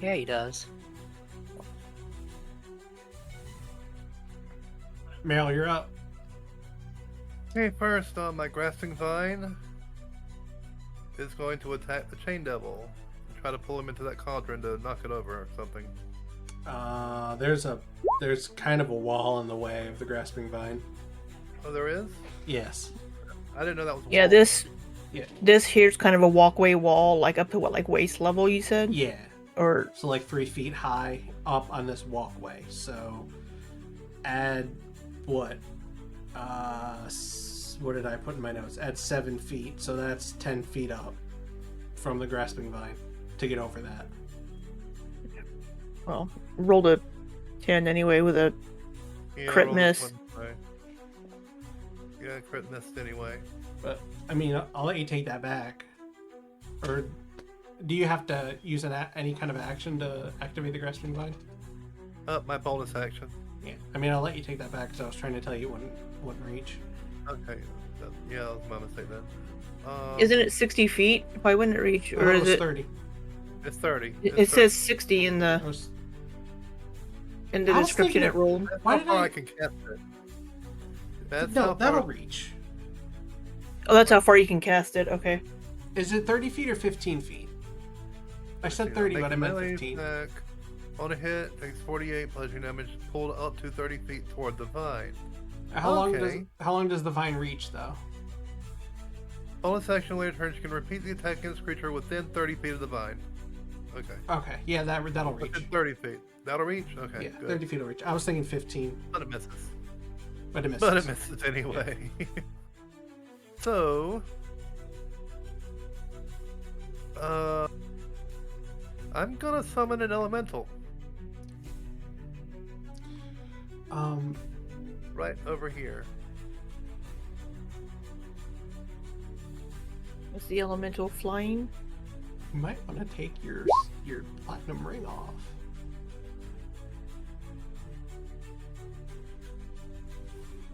Yeah, he does. Meryl, you're up. Okay, first, my grasping vine is going to attack the chain devil. try to pull him into that cauldron to knock it over or something. There's kind of a wall in the way of the grasping vine. Oh, there is? Yes. I didn't know that was a Yeah, wall. this here's kind of a walkway wall, like up to what, like waist level, you said? Yeah. Or So like 3 feet high up on this walkway. So add what? What did I put in my notes? Add 7 feet. So that's 10 feet up from the grasping vine to get over that. well, rolled a 10 anyway with a Yeah, crit roll miss. this one way. Yeah, crit missed anyway. But I mean, I'll let you take that back. Or do you have to use any kind of action to activate the grasping vine? My bonus action. Yeah. I mean, I'll let you take that back because I was trying to tell you it wouldn't reach. Okay. Yeah, that was my mistake then. Isn't it 60 feet? Why wouldn't it reach? Or it is was it? 30. It's 30. It It's says 60 in the It was, in the I was description thinking it rolled. That's Why how did far I- I can cast it. That's no, how that'll far... reach. Oh, that's how far you can cast it. Okay. Is it 30 feet or 15 feet? I said 30, but I meant Melee 15. attack. On a hit, takes 48 bludgeoning damage, pulled up to 30 feet toward the vine. How long Okay. does the vine reach though? Bonus action later turns, you can repeat the attack against creature within 30 feet of the vine. Okay. Okay, yeah, that'll reach. Within 30 feet. That'll reach? Okay, Yeah, good. 30 feet will reach. I was thinking 15, But it misses. but it missed. But it misses anyway. So... I'm gonna summon an elemental. Right over here. Is the elemental flying? You might want to take your platinum ring off.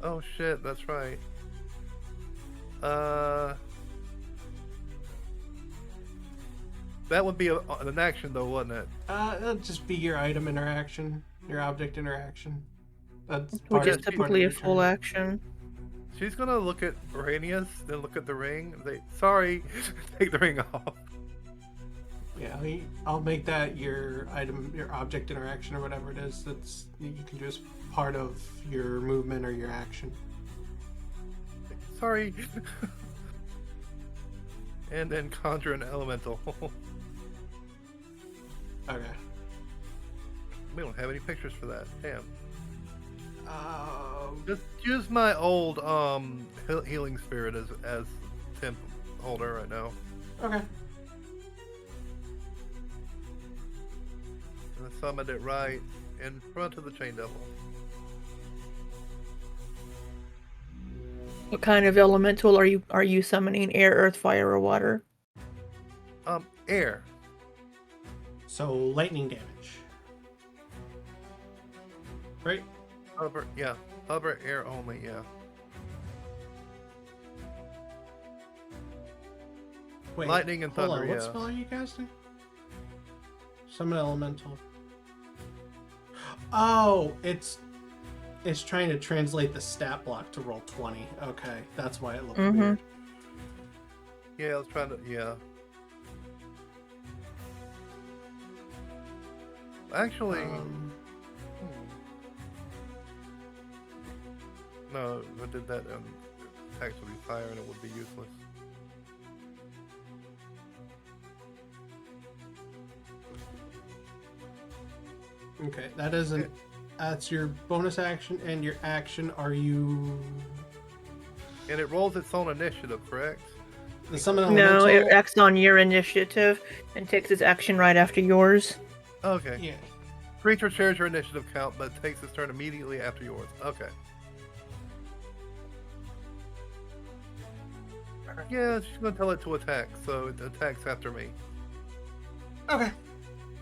Oh shit, that's right. That would be an action though, wouldn't it? That'll just be your item interaction, your object interaction. That's Which part is of- typically part a of your full turn. action. She's gonna look at Araneus, then look at the ring, and say, "Sorry, take the ring off." Yeah, I'll make that your item, your object interaction, or whatever it is. That's you can do as part of your movement or your action. Sorry. And then conjure an elemental. Okay. We don't have any pictures for that. Damn. Um, Just use my old healing spirit as temp holder right now. okay. And I summoned it right in front of the chain devil. What kind of elemental are you summoning? Air, earth, fire, or water? Air. So lightning damage. Right? Hover, yeah. Hover air only, yeah. Wait, Lightning and hold thunder, on. What yeah. spell are you casting? Summon elemental. Oh, it's trying to translate the stat block to roll 20. Okay, that's why it looked Mhm. weird. Yeah, I was trying to, yeah. Actually, no, if I did that, attacks would be fire and it would be useless. Okay, that isn't. That's your bonus action and your action. Are you And it rolls its own initiative, correct? the summon No, elemental? it acts on your initiative and takes its action right after yours. Okay. Yeah. Creature shares your initiative count, but takes its turn immediately after yours. Okay. Yeah, she's gonna tell it to attack, so it attacks after me. Okay.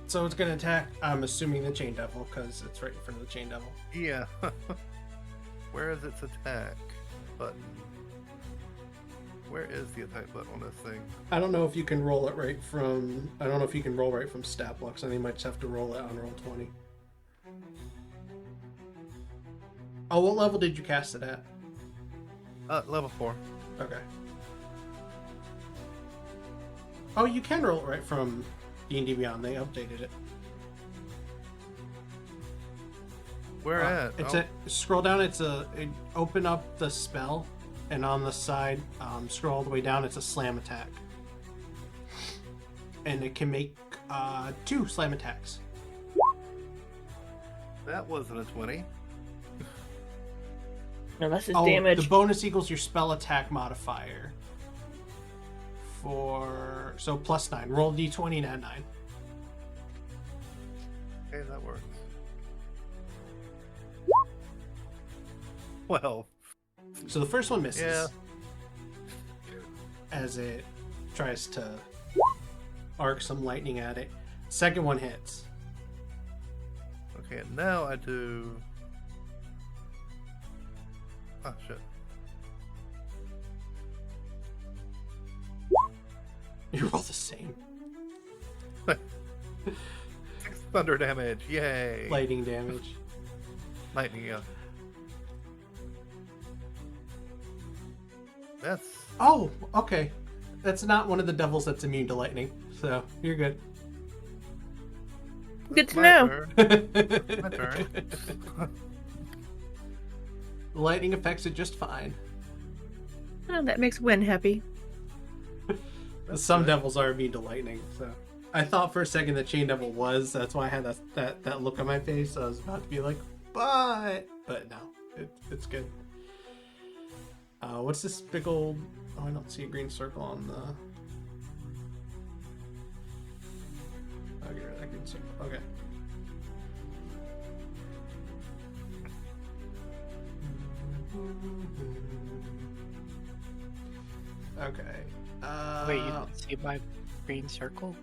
So it's gonna attack. I'm assuming the chain devil because it's right in front of the chain devil. Yeah. Where is its attack button? Where is the attack button on this thing? I don't know if you can roll it right from. I don't know if you can roll right from stat blocks. I think you might just have to roll it on roll 20. Oh, what level did you cast it at? Level 4. Okay. Oh, you can roll it right from D&D Beyond. They updated it. Where at? It's scroll down. Open up the spell, and on the side, scroll all the way down. It's a slam attack, and it can make 2 slam attacks. That wasn't a 20. No, that's his damage. The bonus equals your spell attack modifier. So +9. Roll a d20 and add 9. Okay, that works. 12. So the first one misses. Yeah. As it tries to arc some lightning at it. Second one hits. Okay, and now I do. Oh shit. You roll the same. 6 thunder damage. Yay. Lightning damage. Lightning, yeah. That's. Oh, okay. That's not one of the devils that's immune to lightning, so you're good. Good to my know. turn. My turn. The lightning affects it just fine. Oh, that makes Wynne happy. Some good. devils are immune to lightning, so I thought for a second that Chain Devil was. That's why I had that look on my face. I was about to be like, but no, it's good. What's this big old? Oh, I don't see a green circle on the. I'll get rid of that green circle. Okay. Okay. Wait, you didn't see my green circle?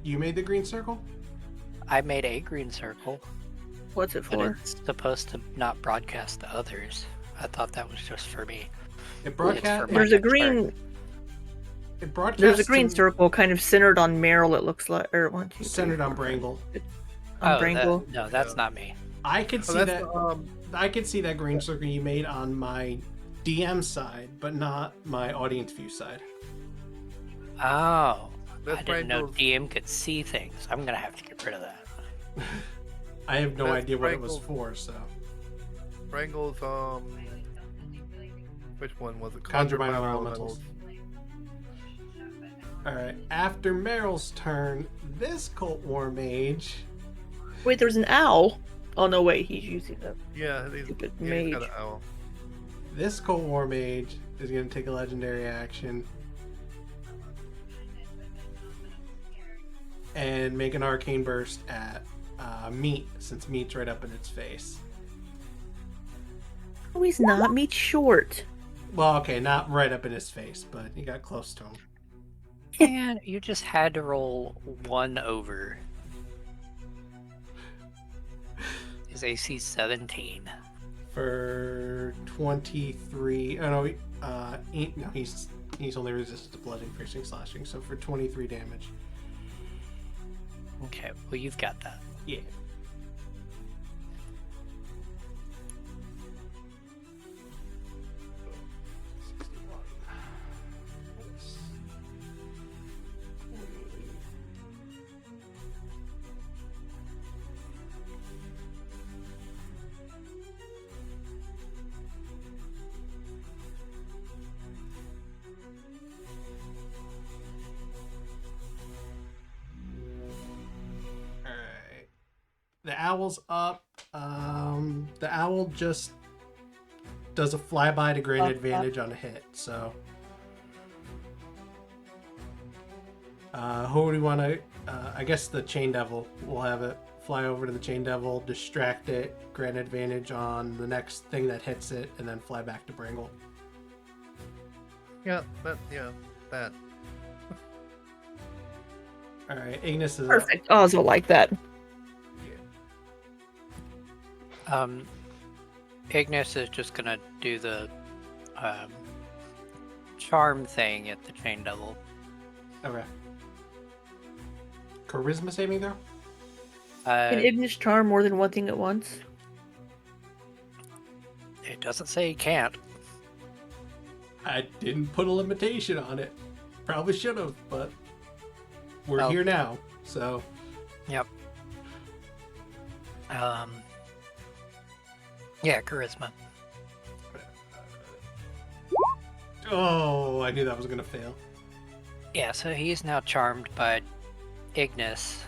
You made the green circle? I made a green circle, What's it but for? it's supposed to not broadcast to others. I thought that was just for me. It broadcast. for There's a next green. It broadcasts. There's a green to- circle kind of centered on Meryl. It looks like, or 1, 2, 3, centered on 4, 5, Brangle. on Oh, Brangle. no, that's Yeah. not me. I could see Oh, that's that. I could see that green circle you made on my DM side, but not my audience view side. Oh, That's I didn't know Brangle's- DM could see things. I'm gonna have to get rid of that. I have no That's idea what it was Brangle's- for, so. Brangle's, which one was it? Conjure by Minor Elementals. Alright, after Meryl's turn, this Cult War Mage. Wait, there's an owl. Oh no, wait, he's using the. Yeah, he's Stupid got mage. an owl. This Cult War Mage is going to take a legendary action and make an arcane burst at Meat, since Meat's right up in its face. Oh, he's not. Meat short. Well, okay, not right up in his face, but you got close to him. And you just had to roll 1 over. His AC 17. For 23. Oh no, he's only resistant to bludgeoning, piercing, slashing. So for 23 damage. Okay, well you've got that. Yeah. Alright. The owl's up. The owl just does a flyby to gain advantage on a hit, so. Who do we want to? I guess the Chain Devil will have it fly over to the Chain Devil, distract it, grant advantage on the next thing that hits it, and then fly back to Brangle. Yeah, that. Alright, Ignis is Perfect. Oz will like that. Ignis is just gonna do the charm thing at the Chain Devil. up. Okay. Charisma saving throw? Can Ignis charm more than one thing at once? It doesn't say he can't. I didn't put a limitation on it. Probably should have, but we're Oh. here now. So Yep. Yeah, charisma. oh, I knew that was gonna fail. Yeah, so he's now charmed by Ignis,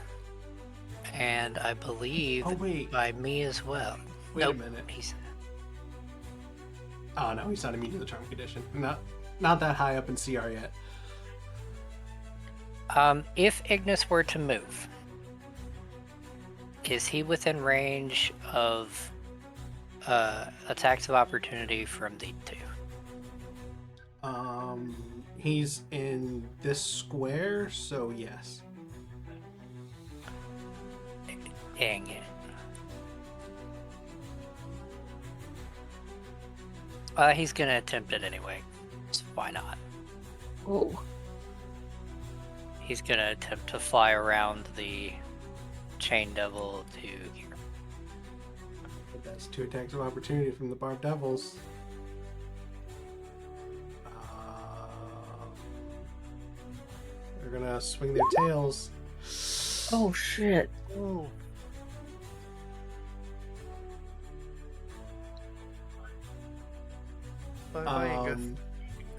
and I believe Oh wait, by me as well. wait Nope, a minute. He's Oh no, he's not immune to the charm condition. Not that high up in CR yet. if Ignis were to move, is he within range of attacks of opportunity from the two? He's in this square, so yes. Dang it. He's gonna attempt it anyway. So why not? Oh. He's gonna attempt to fly around the chain devil to here. But that's 2 attacks of opportunity from the Barbed Devils. They're gonna swing their tails. Oh shit. Oh. Bye, Angus.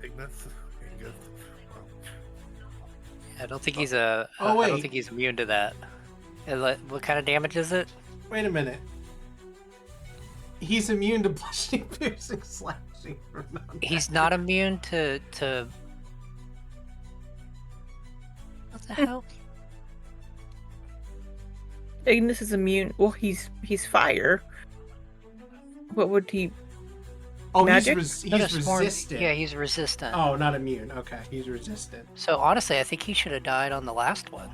Ignis. Angus. Wow. I don't think he's a. Oh, I don't wait. think he's immune to that. What kind of damage is it? Wait a minute. He's immune to bludgeoning, piercing, slashing. He's not immune to. What the hell? Ignis is immune. Well, he's fire. What would he? Oh, Magic? he's Not a swarm- resistant. Yeah, he's resistant. Oh, not immune. Okay, he's resistant. So honestly, I think he should have died on the last one.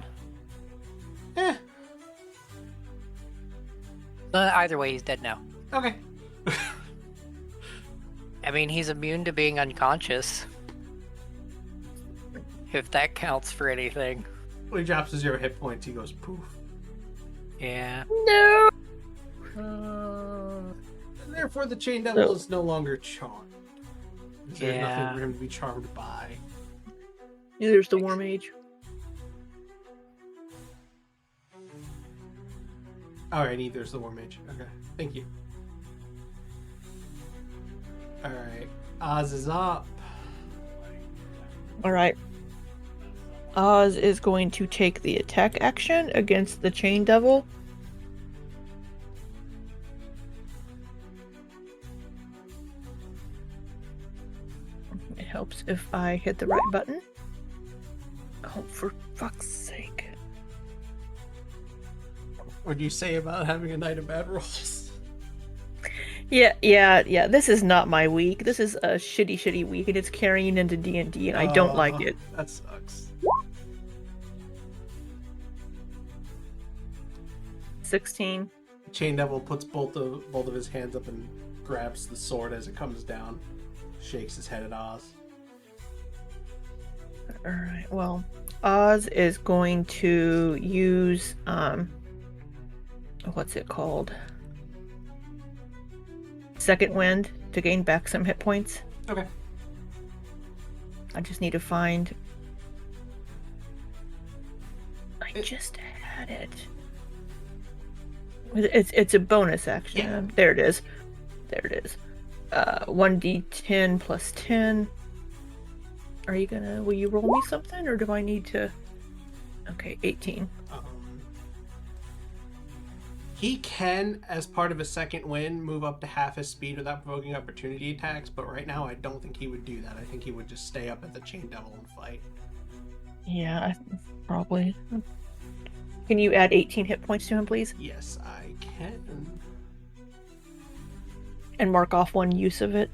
Eh. Either way, he's dead now. Okay. I mean, he's immune to being unconscious. If that counts for anything. When he drops to 0 hit points, he goes poof. Yeah. No. And therefore, the Chain Devil is no longer charmed. There's Yeah. nothing for him to be charmed by. Neither's the War Mage. Alright, neither's the War Mage. Okay, thank you. Alright, Oz is up. All right. Oz is going to take the attack action against the Chain Devil. It helps if I hit the right button. Oh, for fuck's sake. What do you say about having a night of bad rolls? Yeah. This is not my week. This is a shitty week, and it's carrying into D&D, and I don't like it. That sucks. 16. Chain Devil puts both of his hands up and grabs the sword as it comes down. Shakes his head at Oz. Alright, well, Oz is going to use, what's it called? Second Wind to gain back some hit points. Okay. I just need to find... I just had it. It's a bonus action. Yeah. There it is. 1d10 plus 10. Will you roll me something, or do I need to? Okay, 18. He can, as part of a second win, move up to half his speed without provoking opportunity attacks, but right now I don't think he would do that. I think he would just stay up at the Chain Devil and fight. Yeah, probably. Can you add 18 hit points to him, please? Yes, I can. And mark off one use of it.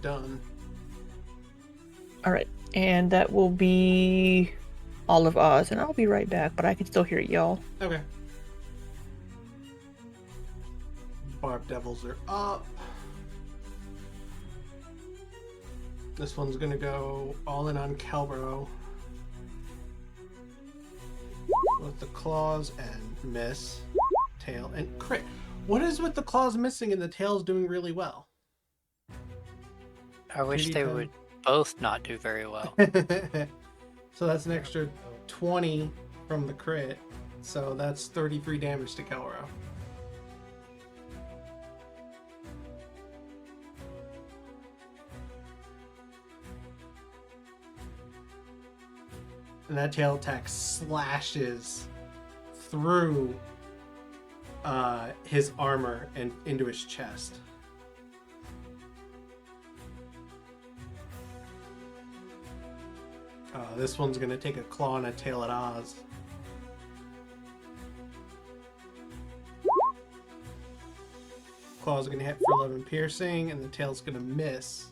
Done. Alright, and that will be all of Oz, and I'll be right back, but I can still hear y'all. Okay. Barbed Devils are up. This one's gonna go all in on Kelbro. With the claws and miss. Tail and crit. What is with the claws missing and the tail's doing really well? I wish they 2d10. would both not do very well. So that's an extra 20 from the crit. So that's 33 damage to Kelro. And that tail attack slashes through his armor and into his chest. This one's going to take a claw and a tail at Oz. Claw's going to hit for 11 piercing, and the tail's going to miss.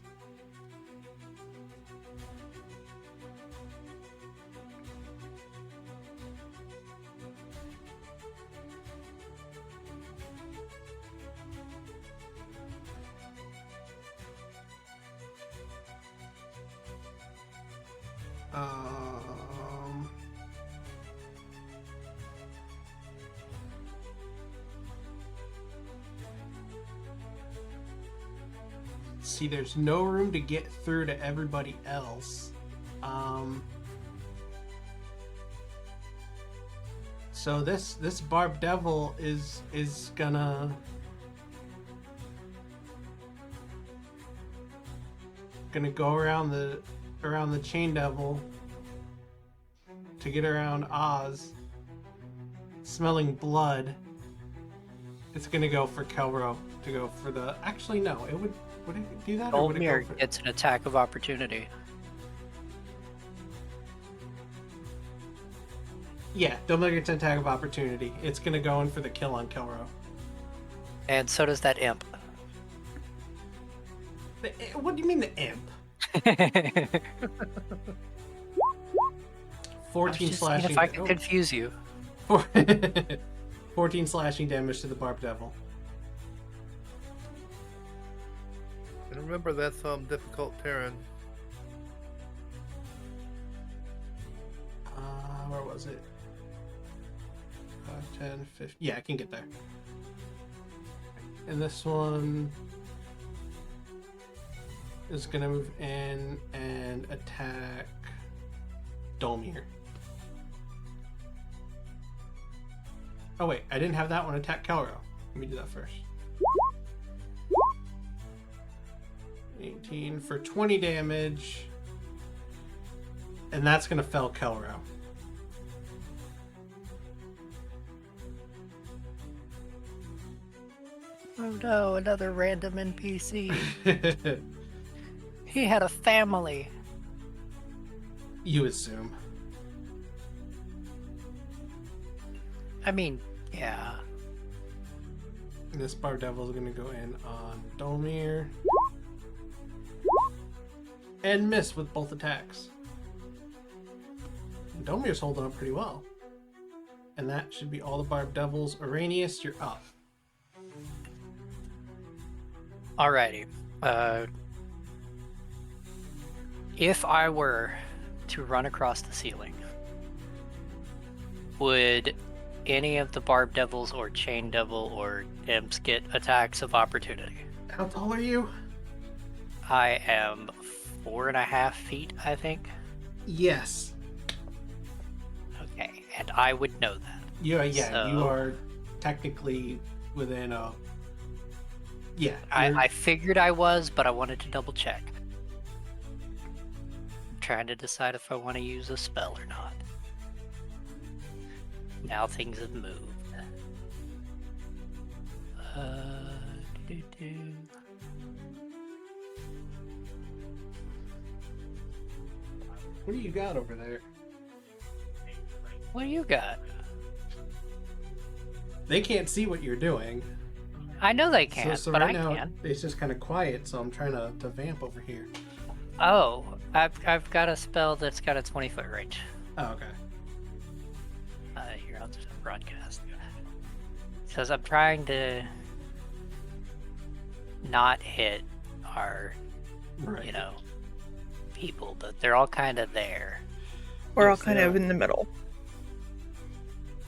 See, there's no room to get through to everybody else. So this Barb Devil is gonna go around the Chain Devil to get around Oz. Smelling blood. It's gonna go for Kelro to go for the. Actually, no. Would it do that? Or would it Olmir go for... gets an attack of opportunity. Yeah, Dominic gets an attack of opportunity. It's gonna go in for the kill on Kelro. And so does that imp. What do you mean the imp? 14 slashing. If I can confuse you. 14 slashing damage to the Barb Devil. And remember, that's difficult terrain. Where was it? 5, 10, 15. Yeah, I can get there. And this one is gonna move in and attack Dolmir. Oh wait, I didn't have that one attack Kelro. Let me do that first. 18 for 20 damage. And that's gonna fell Kelro. Oh no, another random NPC. He had a family. You assume. I mean, yeah. And this Barb Devil is going to go in on Dolmir. And miss with both attacks. And Dolmir's holding up pretty well. And that should be all the Barb Devils. Araneus, you're up. Alrighty. If I were to run across the ceiling, would any of the Barb Devils or Chain Devil or Imps get attacks of opportunity? How tall are you? I am 4.5 feet, I think. Yes. Okay, and I would know that. Yeah, So- you are technically within a... Yeah. I figured I was, but I wanted to double check. I'm trying to decide if I want to use a spell or not. Now things have moved. Do-do-do. What do you got over there? What do you got? They can't see what you're doing. I know they can't, so but right I now, can. it's just kind of quiet, so I'm trying to vamp over here. Oh, I've got a spell that's got a 20-foot range. Oh, okay. Here, I'll just broadcast. Says I'm trying to not hit our, Right. you know, people, but they're all kind of there. We're all Yes, kind they of are. in the middle.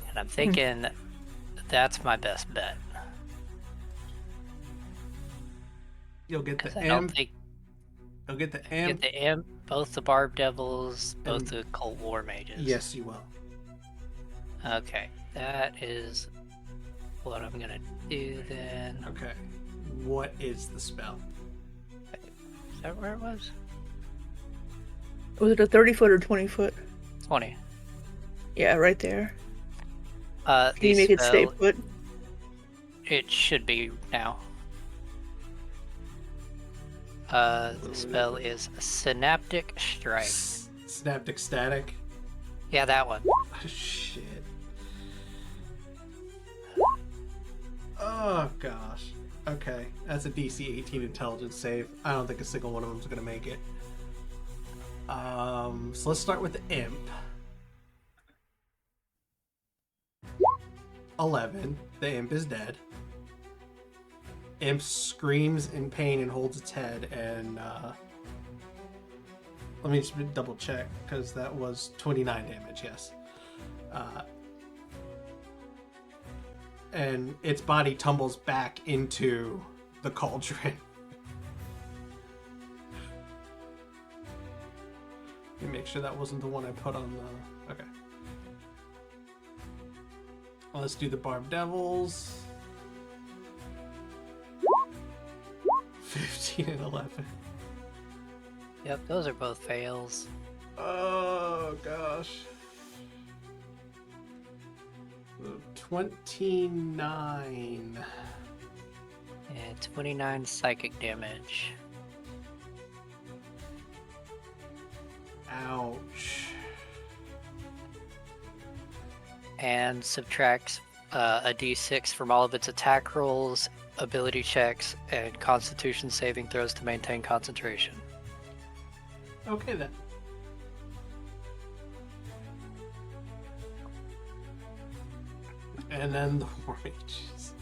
And I'm thinking that's my best bet. You'll get 'Cause the I don't imp. think You'll get the Get imp. the imp, both the barb devils, both And- the cult war mages. Yes, you will. Okay, that is what I'm gonna do then. Okay. What is the spell? Is that where it was? Was it a 30-foot or 20-foot? 20. Yeah, right there. The Can you make it stay spell, put? it should be now. The spell is Synaptic Strike. Synaptic static. Yeah, that one. Oh, shit. Oh gosh. Okay, that's a DC 18 intelligence save. I don't think a single one of them's gonna make it. So let's start with the imp. 11. The imp is dead. Imp screams in pain and holds its head, and let me just double check because that was 29 damage. Yes. And its body tumbles back into the cauldron. Let me make sure that wasn't the one I put on the... Okay. Well, let's do the Barb Devils. 15 and 11. Yep, those are both fails. Oh, gosh. 29. And 29 psychic damage. Ouch. And subtracts a d6 from all of its attack rolls, ability checks, and constitution saving throws to maintain concentration. Okay, then. And then the War Mages.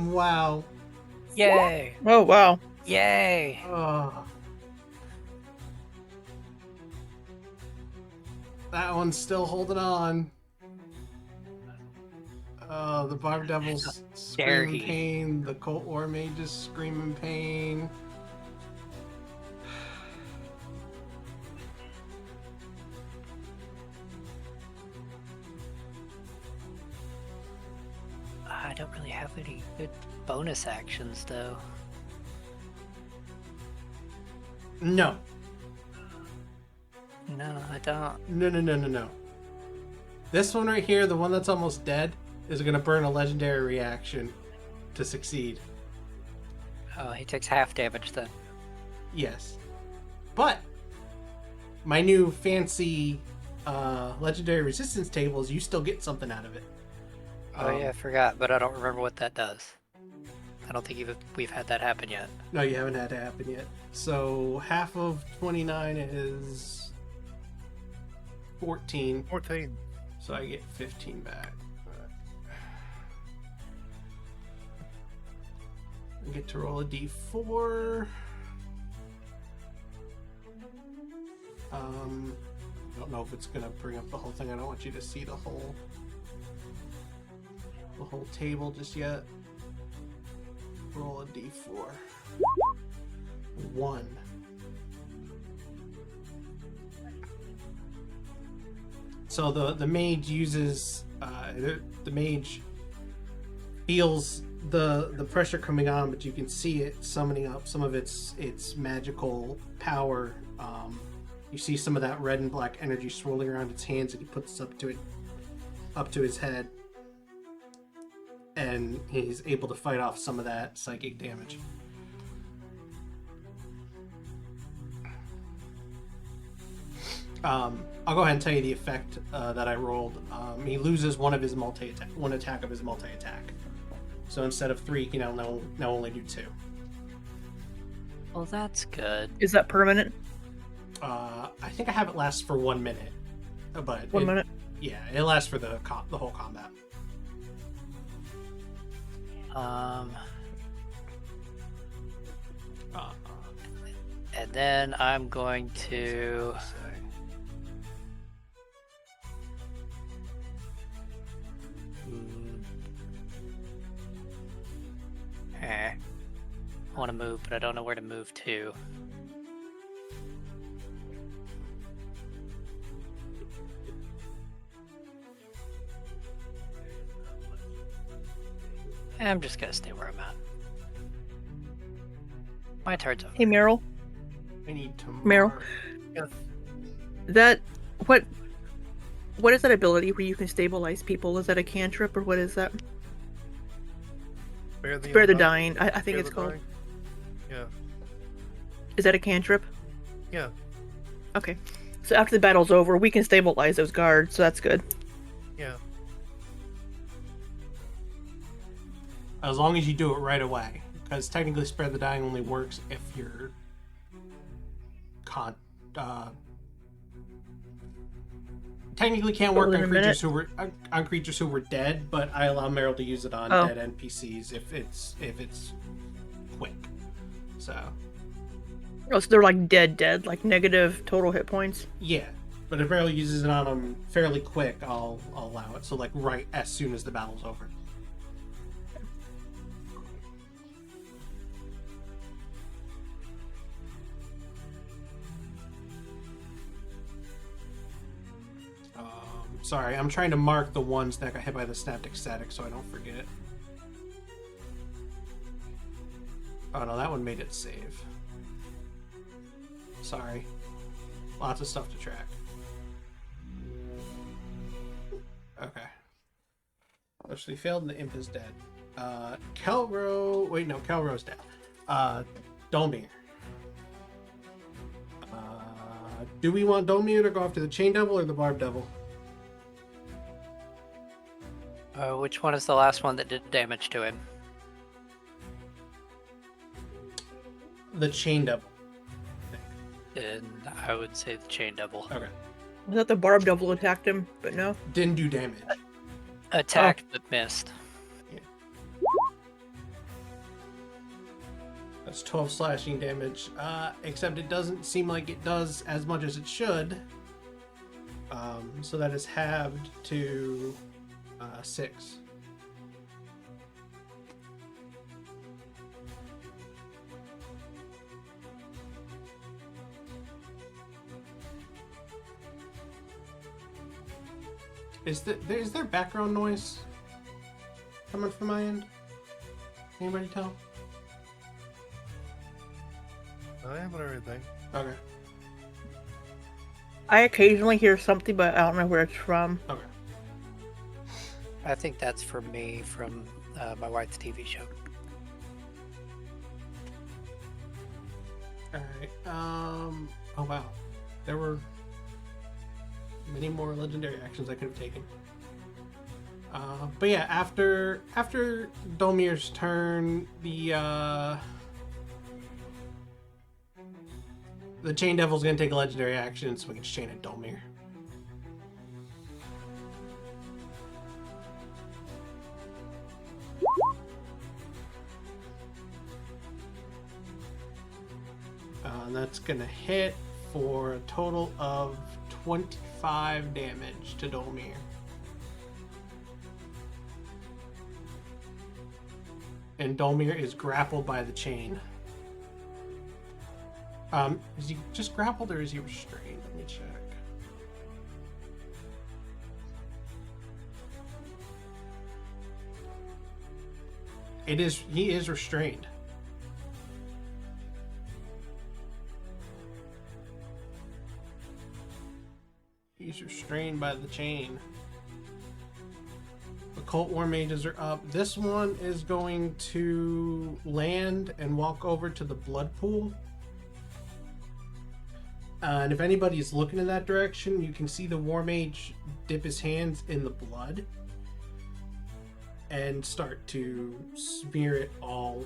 Wow. Yay! Oh, wow. Yay! Oh. That one's still holding on. The Barb Devils dare scream in he. pain. The Cult War Mages scream in pain. I don't really have any good bonus actions, though. No. No, I don't. No. This one right here, the one that's almost dead, is going to burn a legendary reaction to succeed. Oh, he takes half damage then. Yes. But my new fancy legendary resistance tables, you still get something out of it. Oh yeah, I forgot, but I don't remember what that does. I don't think we've had that happen yet. No, you haven't had it happen yet. So half of 29 is 14. 14. So I get 15 back. I get to roll a d4. I don't know if it's gonna bring up the whole thing. I don't want you to see the whole table just yet. Roll a d4. 1. So the mage uses the mage feels the pressure coming on, but you can see it summoning up some of its magical power. You see some of that red and black energy swirling around its hands, and he puts it up to his head, and he's able to fight off some of that psychic damage. I'll go ahead and tell you the effect that I rolled. He loses one attack of his multi-attack. So instead of 3, he can now only do 2. Well, that's good. Is that permanent? I think I have it last for 1 minute, but 1 minute? Yeah, it lasts for the whole combat. And then I'm going to want to move, but I don't know where to move to. I'm just gonna stay where I'm at. My turn's over. Hey, Meryl. I need to. Meryl. mark- Yes. That what is that ability where you can stabilize people? Is that a cantrip or what is that? Spare the, Spare the Undying? dying. I think Spare it's the called. Dying? Yeah. Is that a cantrip? Yeah. Okay. So after the battle's over, we can stabilize those guards, so that's good. Yeah. As long as you do it right away, because technically, spare the dying only works if you're technically can't work Within on a minute? creatures who were dead, but I allow Meryl to use it on Oh. dead NPCs if it's quick. So Oh, so they're like dead, like negative total hit points. yeah, but if Meryl uses it on them fairly quick, I'll allow it. So like right as soon as the battle's over. Sorry, I'm trying to mark the ones that got hit by the synaptic static so I don't forget. Oh no, that one made it save. Sorry. Lots of stuff to track. Okay. Actually failed and the imp is dead. Kelro's dead. Dolmir. Do we want Dolmir to go after the Chain Devil or the Barb Devil? Which one is the last one that did damage to him? The Chain Devil. And I would say the Chain Devil. Okay. I thought the Barb Devil attacked him, but no. Didn't do damage. Attacked but missed. That's 12 slashing damage. Except it doesn't seem like it does as much as it should. So that is halved to 6. Is there background noise coming from my end? Anybody tell? I haven't heard anything. Okay. I occasionally hear something, but I don't know where it's from. Okay. I think that's from me from my wife's TV show. Alright. Oh wow. There were many more legendary actions I could have taken. But yeah, after Dolmir's turn, the Chain Devil's gonna take a legendary action, so we can chain at Dolmir. And that's gonna hit for a total of 25 damage to Dolmir. And Dolmir is grappled by the chain. Is he just grappled or is he restrained? Let me check. He is restrained. He's restrained by the chain. Occult War Mages are up. This one is going to land and walk over to the blood pool. And if anybody's looking in that direction, you can see the War Mage dip his hands in the blood and start to smear it all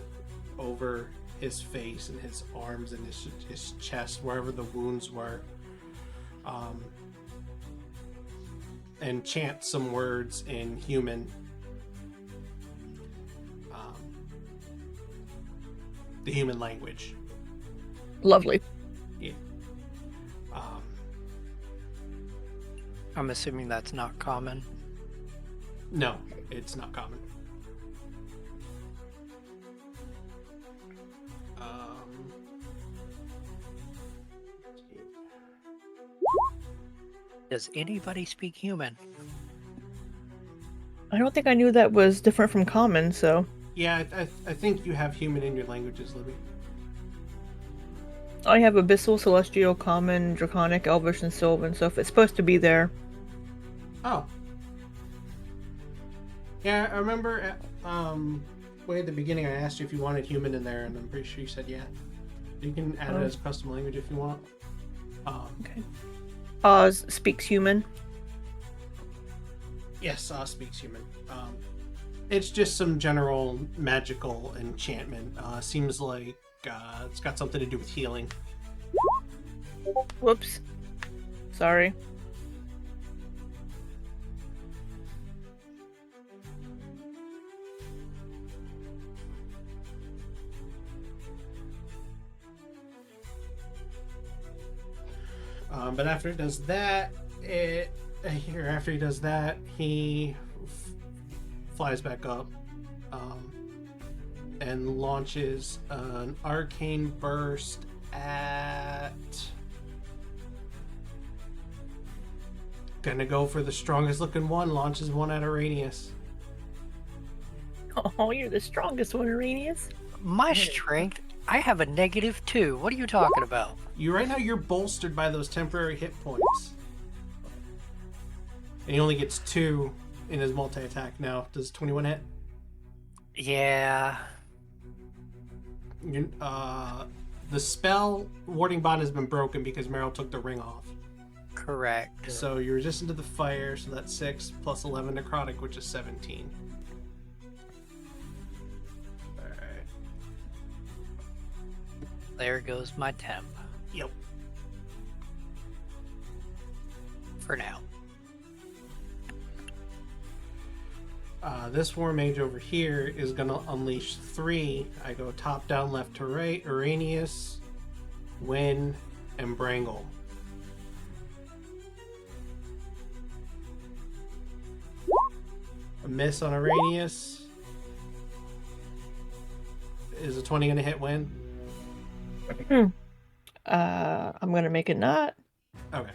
over his face and his arms and his chest, wherever the wounds were. And chant some words in human. The human language. Lovely. Yeah. I'm assuming that's not common. No, it's not common. Does anybody speak human? I don't think I knew that was different from common, so Yeah, I think you have human in your languages, Libby. I have Abyssal, Celestial, Common, Draconic, Elvish, and Sylvan, so if it's supposed to be there. Oh. Yeah, I remember way at the beginning I asked you if you wanted human in there, and I'm pretty sure you said yeah. You can add it as custom language if you want. Okay. Oz speaks human. Yes, speaks human. It's just some general magical enchantment. Seems like it's got something to do with healing. Whoops. Sorry. But after it does that, after he does that, he flies back up and launches an arcane burst at. Gonna go for the strongest looking one. Launches one at Araneus. Oh, you're the strongest one, Araneus. My strength? I have a -2. What are you talking about? You right now you're bolstered by those temporary hit points. And he only gets 2 in his multi-attack now. Does 21 hit? Yeah. The spell Warding Bond has been broken because Meryl took the ring off. Correct. So you're resistant to the fire, so that's 6 plus 11 necrotic, which is 17. Alright. There goes my temp. Yep. For now. This War Mage over here is going to unleash 3. I go top, down, left to right. Araneus, Wynne, and Brangle. A miss on Araneus. Is a 20 going to hit Wynne? I'm gonna make it not. Okay.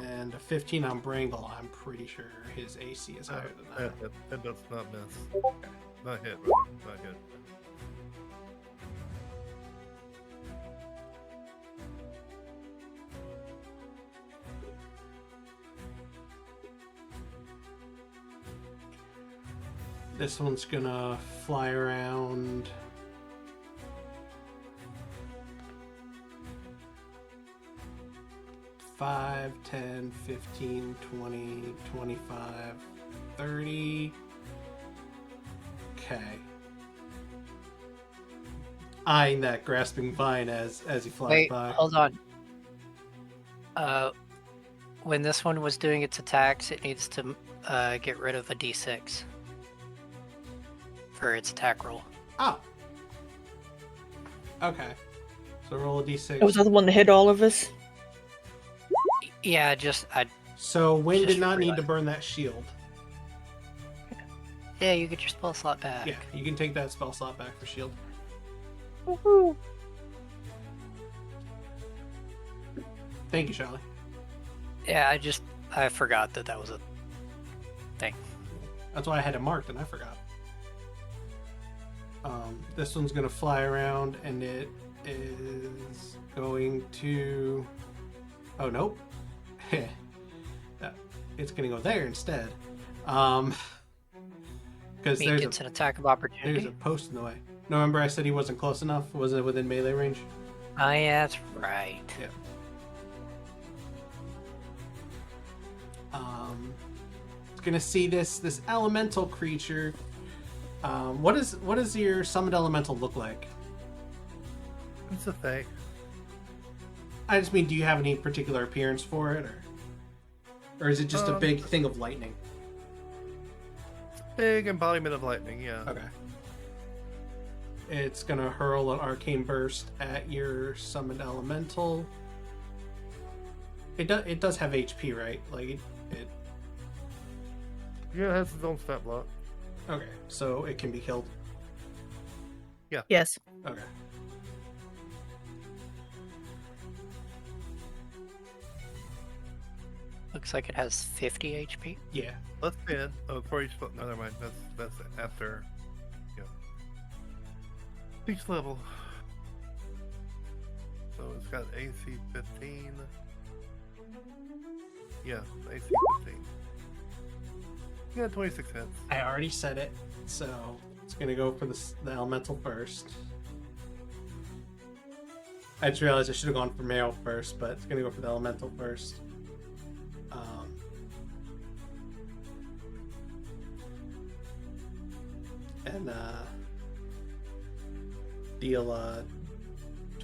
And a 15 on Brangle. I'm pretty sure his AC is higher than that. That does not miss. Not hit, right? Not hit. This one's gonna fly around. Five, 10, 15, 20, 25, 30. Okay. Eyeing that grasping vine as he flies Wait, by. hold on. When this one was doing its attacks, it needs to get rid of a d6 for its attack roll. Oh. Okay. So roll a d6. That was the one that hit all of us. Yeah, So Wynne did just not need to realized. burn that shield. yeah, you get your spell slot back. Yeah, you can take that spell slot back for shield. Woohoo! Thank you, Sholly. Yeah, I forgot that was a thing. That's why I had it marked and I forgot. This one's gonna fly around and it is going to. Oh nope. It's gonna go there instead. Because there's It's an attack of there's opportunity. a post in the way. No, remember I said he wasn't close enough? Wasn't within melee range? Oh, yeah, that's right. Yeah. It's gonna see this elemental creature. What does your summoned elemental look like? It's a thing. I just mean, do you have any particular appearance for it, or is it just a big thing of lightning? Big embodiment of lightning, yeah. Okay. It's gonna hurl an arcane burst at your summoned elemental. It does have HP, right? Like it. Yeah, it has its own stat block. Okay, so it can be killed. Yes. Okay. Looks like it has 50 HP. Yeah. Let's spin. Oh, before you split. No, never mind. That's after. Yeah. Each level. So it's got AC 15. Yeah, AC 15. Yeah, 26 hits. I already said it, so it's gonna go for the elemental first. I just realized I should have gone for Meryl first, but it's gonna go for the elemental first. And deal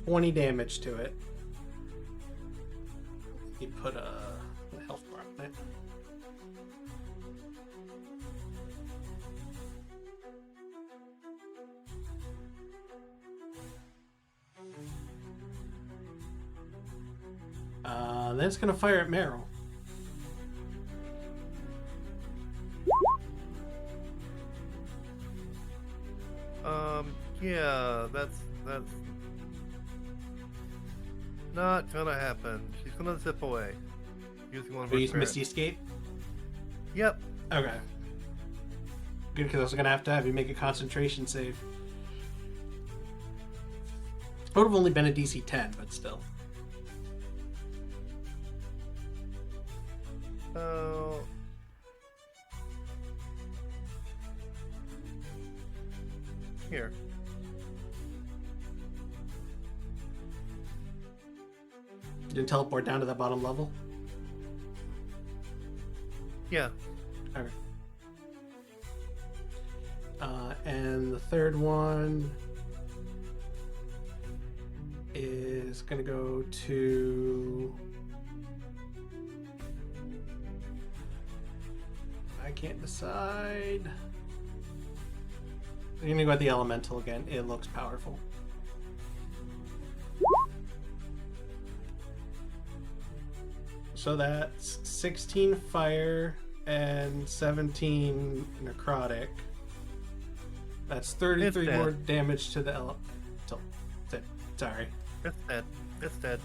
20 damage to it. You put a health bar on it. Then it's gonna fire at Meryl. Yeah, that's not gonna happen. She's gonna zip away. Using one of her Use spirits. Misty Escape? Yep. Okay. Good, because I was gonna have you make a concentration save. It would have only been a DC 10, but still. So here. You didn't teleport down to that bottom level? Yeah. Okay. And the third one is gonna go to... I can't decide. I'm gonna go with the elemental again. It looks powerful. So that's 16 fire and 17 necrotic. That's 33 It's more dead. damage to the elemental. Sorry. It's dead. It's dead.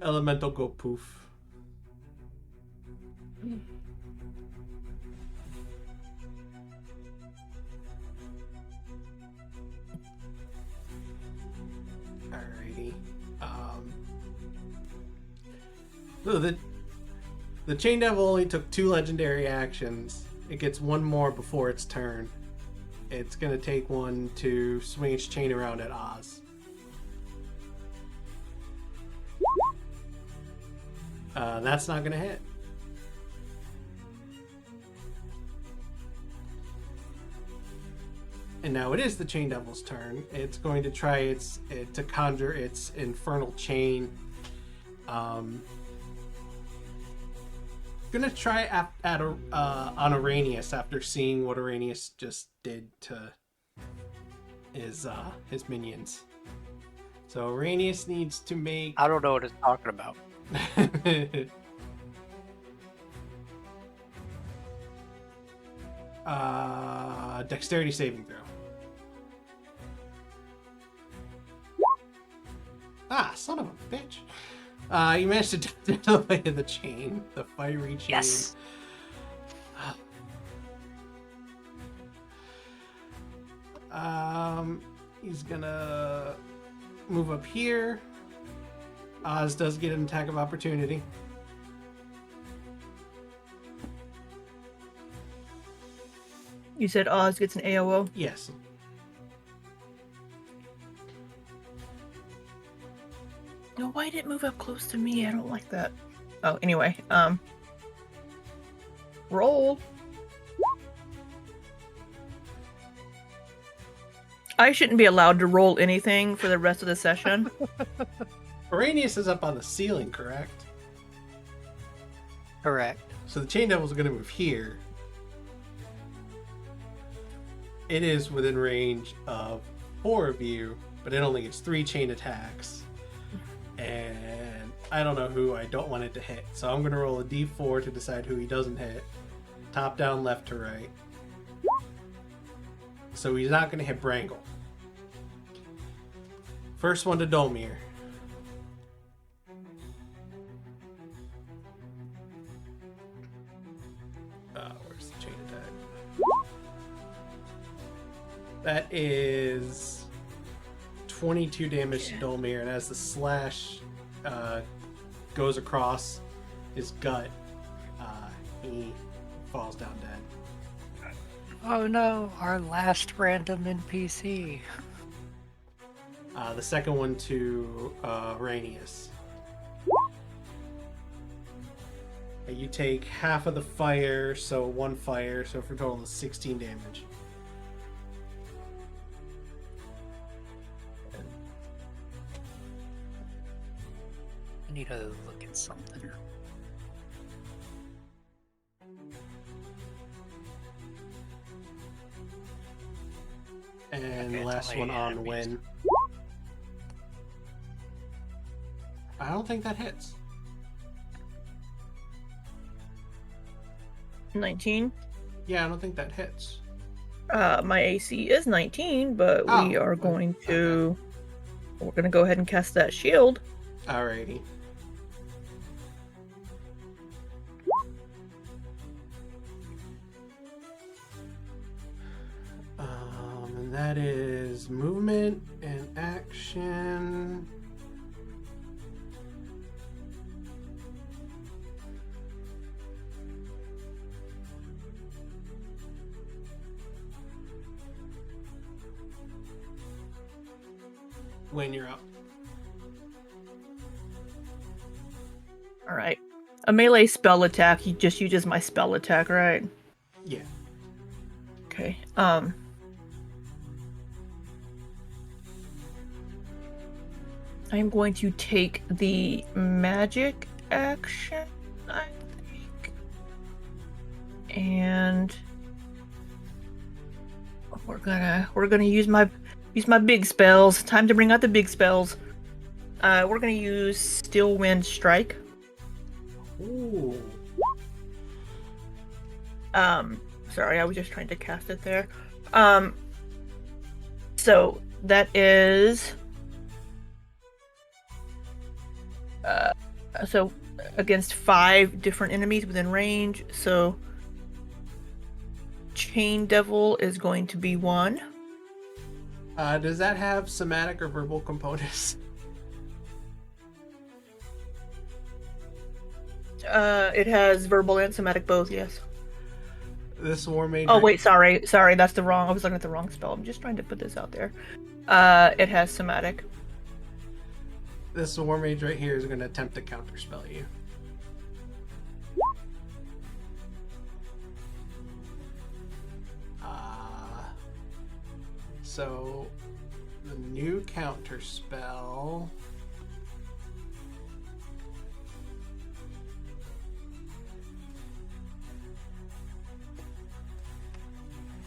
Elemental go poof. Alrighty. So the Chain Devil only took 2 legendary actions. It gets one more before its turn. It's gonna take one to swing its chain around at Oz. That's not gonna hit. And now it is the Chain Devil's turn. It's going to try to conjure its infernal chain. Gonna try on Araneus after seeing what Araneus just did to his minions. So Araneus needs to make. I don't know what it's talking about. Dexterity saving throw. Ah, son of a bitch. You managed to get away the chain, the fiery chain. Yes. He's gonna move up here. Oz does get an attack of opportunity. You said Oz gets an AOO? Yes. No, why did it move up close to me? I don't like that. Oh, anyway, roll. I shouldn't be allowed to roll anything for the rest of the session. Araneus is up on the ceiling, correct? Correct. So the Chain Devil's going to move here. It is within range of 4 of you, but it only gets 3 chain attacks. And I don't know who I don't want it to hit. So I'm going to roll a d4 to decide who he doesn't hit. Top down, left to right. So he's not going to hit Brangle. First one to Domir. That is 22 damage to Dolmir, and as the slash goes across his gut, he falls down dead. Oh no, our last random NPC. The second one to Araneus. You take half of the fire, so 1 fire, so for a total of 16 damage. I need to look at something. And Okay, the last delay one on enemies. Wynne. I don't think that hits. 19. Yeah, I don't think that hits. My AC is 19, but we Oh, are going to. We're going to go ahead and cast that shield. Alrighty. And that is movement and action. When you're up. All right. A melee spell attack. He just uses my spell attack, right? Yeah. Okay. I'm going to take the magic action, I think. And we're gonna use my big spells. Time to bring out the big spells. We're gonna use Still Wind Strike. Ooh. Sorry, I was just trying to cast it there. So that is so against 5 different enemies within range. So Chain Devil is going to be 1. Does that have somatic or verbal components? It has verbal and somatic both, yes. This War Mage. Oh wait, sorry, that's the wrong. I was looking at the wrong spell. I'm just trying to put this out there. It has somatic. This War Mage right here is going to attempt to counterspell you. So the new counterspell.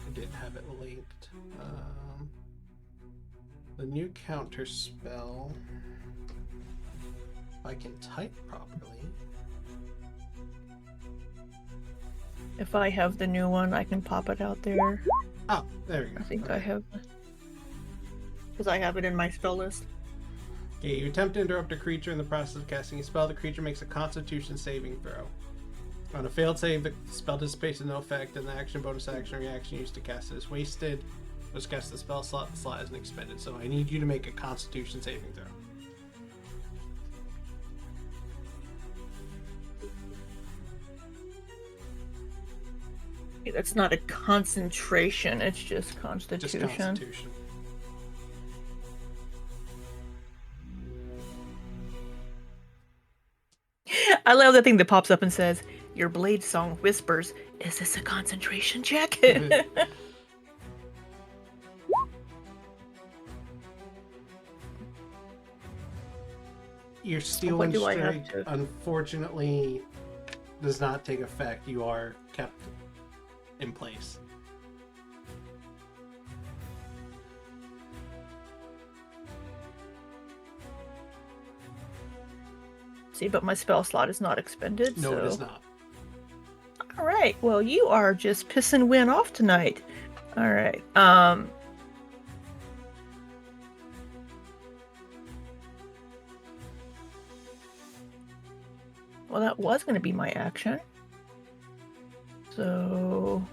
I didn't have it linked. The new counterspell. If I can type properly. If I have the new one, I can pop it out there. Oh, there we go. I think Okay. I have, because I have it in my spell list. Okay, you attempt to interrupt a creature in the process of casting a spell. The creature makes a Constitution saving throw. On a failed save, the spell dissipates with no effect, and the action, bonus action, or reaction used to cast it is wasted. Was cast the spell slot, the slot isn't expended. So I need you to make a Constitution saving throw. Okay, that's not a concentration, it's just constitution. Just Constitution. I love that thing that pops up and says, "Your blade song whispers, is this a concentration check?" Your Steel What and do I have Strike, to- unfortunately, does not take effect. You are kept in place. See, but my spell slot is not expended, No, so... it is not. Alright, well, you are just pissing Wynne off tonight. Alright, well, that was going to be my action. So...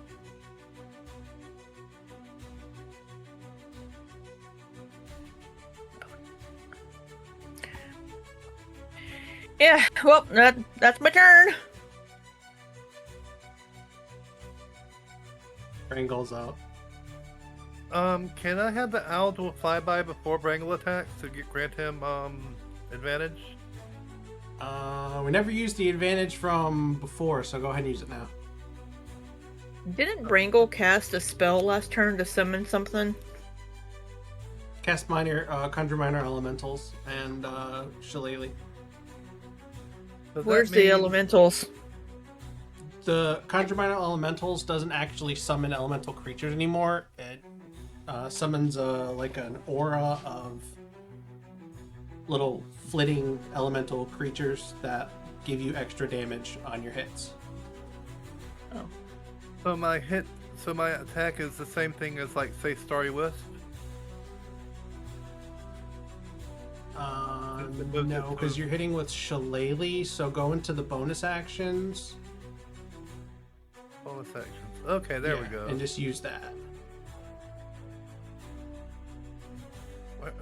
Yeah, well, that's my turn. Brangle's out. Can I have the owl do a flyby before Brangle attacks to grant him advantage? We never used the advantage from before, so go ahead and use it now. Didn't Brangle cast a spell last turn to summon something? Cast conjure minor elementals and shillelagh. Does that Where's the mean- elementals? The conjure minor elementals doesn't actually summon elemental creatures anymore. It summons like an aura of little flitting elemental creatures that give you extra damage on your hits. Oh. So my attack is the same thing as, like, say, Starry Wisp? No, because you're hitting with shillelagh, so go into the bonus actions. Bonus actions. Okay, there we Yeah, go. and just use that. What?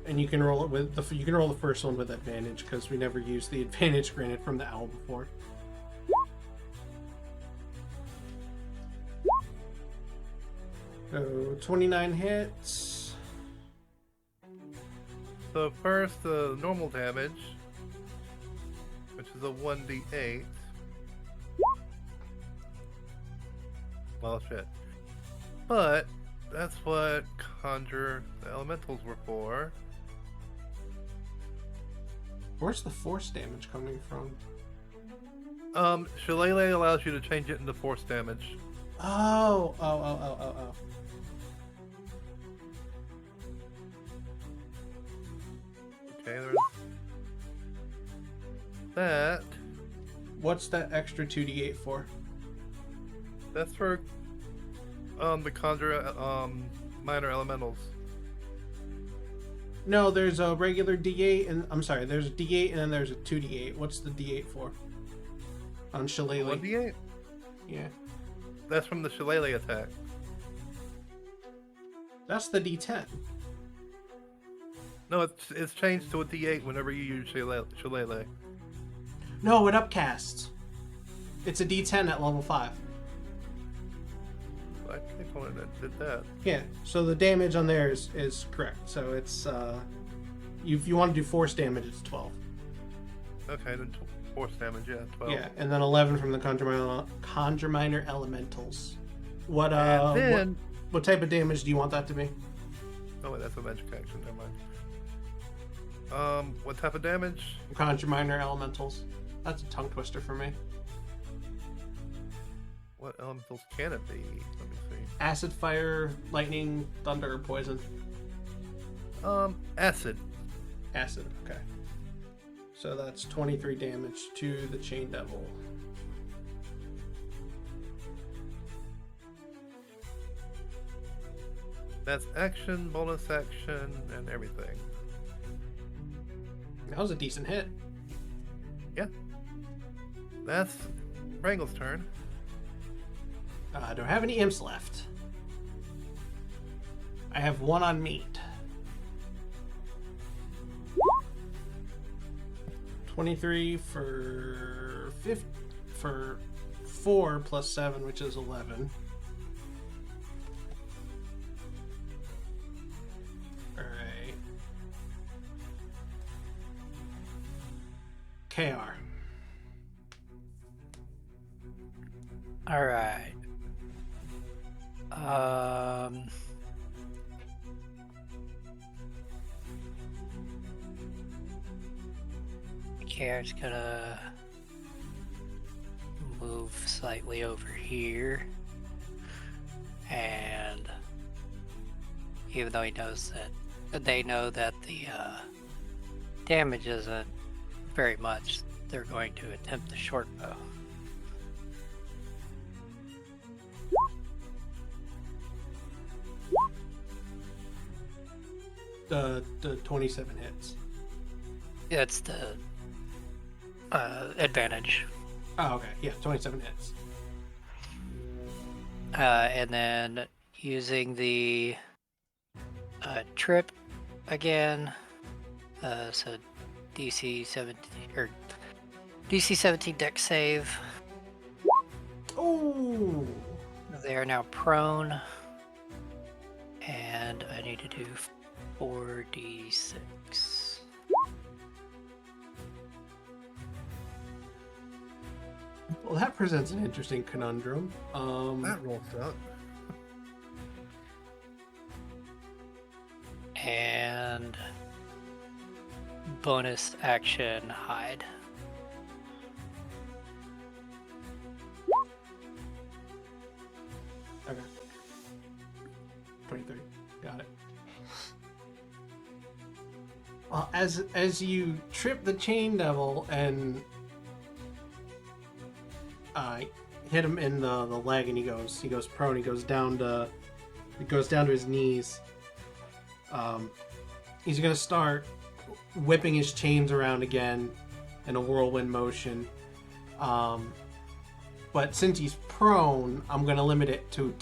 And you can roll it with you can roll the first one with advantage because we never used the advantage granted from the owl before. So 29 hits. So first, the normal damage, which is a 1d8. Well, shit. But that's what conjure the elementals were for. Where's the force damage coming from? Shillelagh allows you to change it into force damage. Oh. Okay, there's that. What's that extra 2d8 for? That's for the conjure minor elementals. No, there's a regular d8 and I'm sorry, there's a d8 and then there's a 2d8. What's the d8 for? On shillelagh. 1d8. Yeah. That's from the shillelagh attack. That's the d10. No, it's changed to a d8 whenever you use shillelagh. No, it upcasts. It's a d10 at level 5. I think one that did that. Yeah, so the damage on there is correct. So it's if you want to do force damage, it's 12. Okay, then force damage, yeah, 12. Yeah, and then 11 from the conjure minor elementals. What And then... what type of damage do you want that to be? Oh wait, that's a magic action, never mind. What type of damage? Conjure minor elementals. That's a tongue twister for me. What elementals can it be? Let me see. Acid, fire, lightning, thunder, or poison. Acid. Acid, okay. So that's 23 damage to the Chain Devil. That's action, bonus action, and everything. That was a decent hit. Yeah. That's Brangle's turn. I don't have any imps left. I have one on meat. 23 for 4 plus 7, which is 11. Alright. KR. Alright. Karen's gonna move slightly over here, and even though he knows that they know that the damage isn't very much, they're going to attempt the short bow. The 27 hits. It's the advantage. Oh, okay. Yeah, 27 hits. And then using the trip again. So DC 17 or DC 17 deck save. Oh, They are now prone, and I need to do 4d6. well, that presents an interesting conundrum. That rolls out. And bonus action hide. Okay. 23. Got it. Well, as you trip the chain devil and hit him in the leg, and he goes prone. He goes down to his knees. He's gonna start whipping his chains around again in a whirlwind motion. But since he's prone, I'm gonna limit it to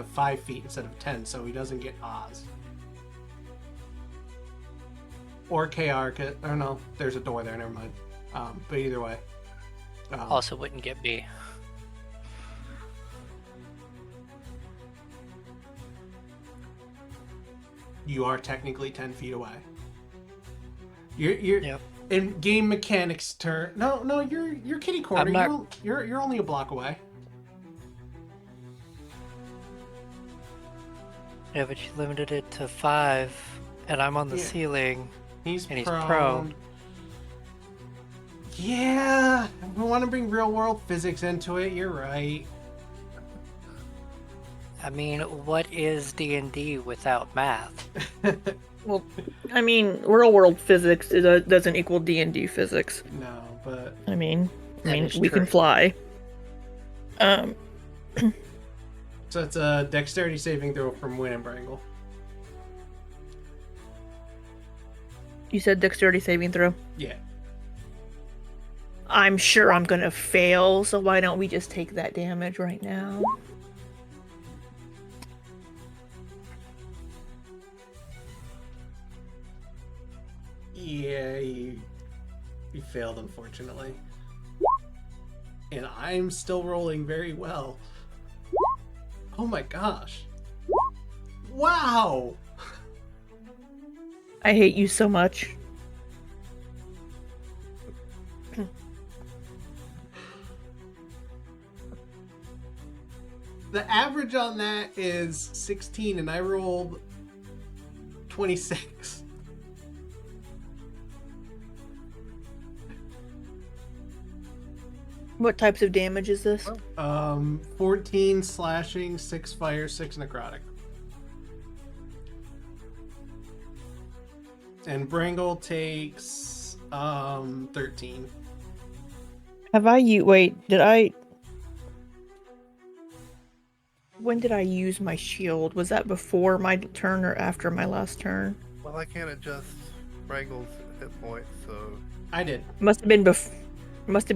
5 feet instead of 10, so he doesn't get Oz. Or KR, or no, there's a door there, never mind. But either way. Also wouldn't get B. You are technically 10 feet away. You're Yep. in game mechanics turn. No, you're kitty corner. I'm not- You're only a block away. Yeah, but you limited it to 5, and I'm on the Yeah. ceiling. He's And he's prone. prone. Yeah, we want to bring real world physics into it. You're right. I mean, what is D&D without math? Well, I mean, real world physics doesn't equal D&D physics. No, but I mean, That is we can true. fly. so it's a dexterity saving throw from Wynne and Brangle. You said dexterity saving throw. Yeah. I'm sure I'm gonna fail, so why don't we just take that damage right now? Yeah, you failed, unfortunately. And I'm still rolling very well. Oh my gosh. Wow! I hate you so much. The average on that is 16, and I rolled 26. What types of damage is this? 14 slashing, 6 fire, 6 necrotic. And Brangle takes 13. When did I use my shield? Was that before my turn or after my last turn? Well, I can't adjust Wrangle's hit points, so I did. Must have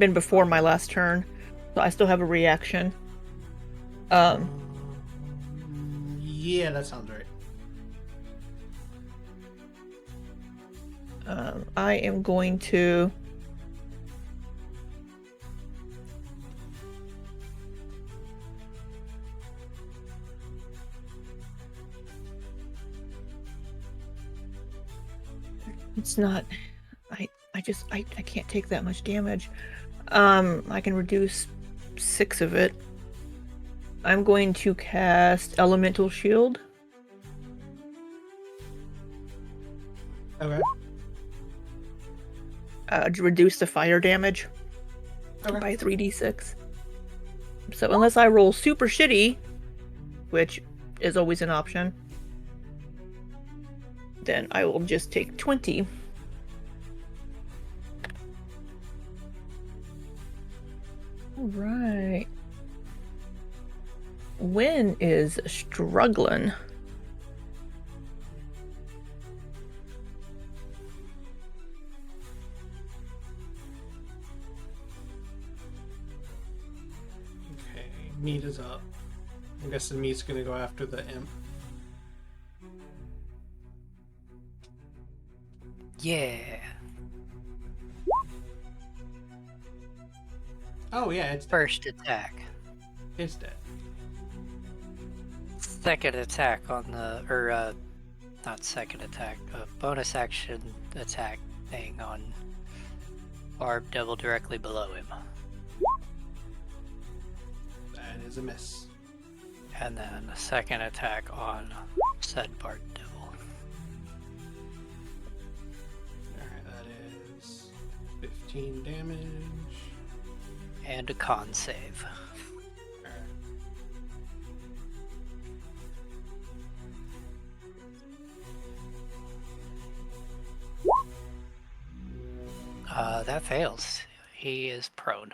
been before my last turn. So I still have a reaction. Yeah, that sounds right. I am going to It's not. I can't take that much damage. I can reduce 6 of it. I'm going to cast Elemental Shield. Okay. To reduce the fire damage Okay. by 3d6. So unless I roll super shitty, which is always an option, then I will just take 20. Alright. Wynne is struggling. Okay, Meat is up. I'm guessing Meat's gonna go after the imp. Yeah. Oh yeah, it's dead. First attack. It's dead. Second attack on the, or not second attack, bonus action attack thing on Barb Devil directly below him. That is a miss. And then a second attack on said Barb Devil. Alright, that is 15 damage. And a con save. That fails. He is prone.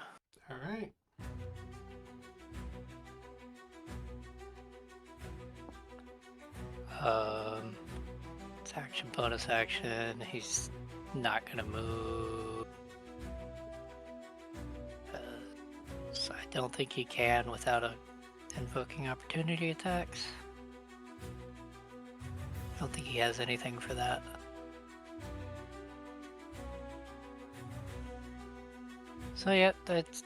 Alright. It's action, bonus action. He's not gonna move. So I don't think he can without invoking opportunity attacks. I don't think he has anything for that. So yeah, that's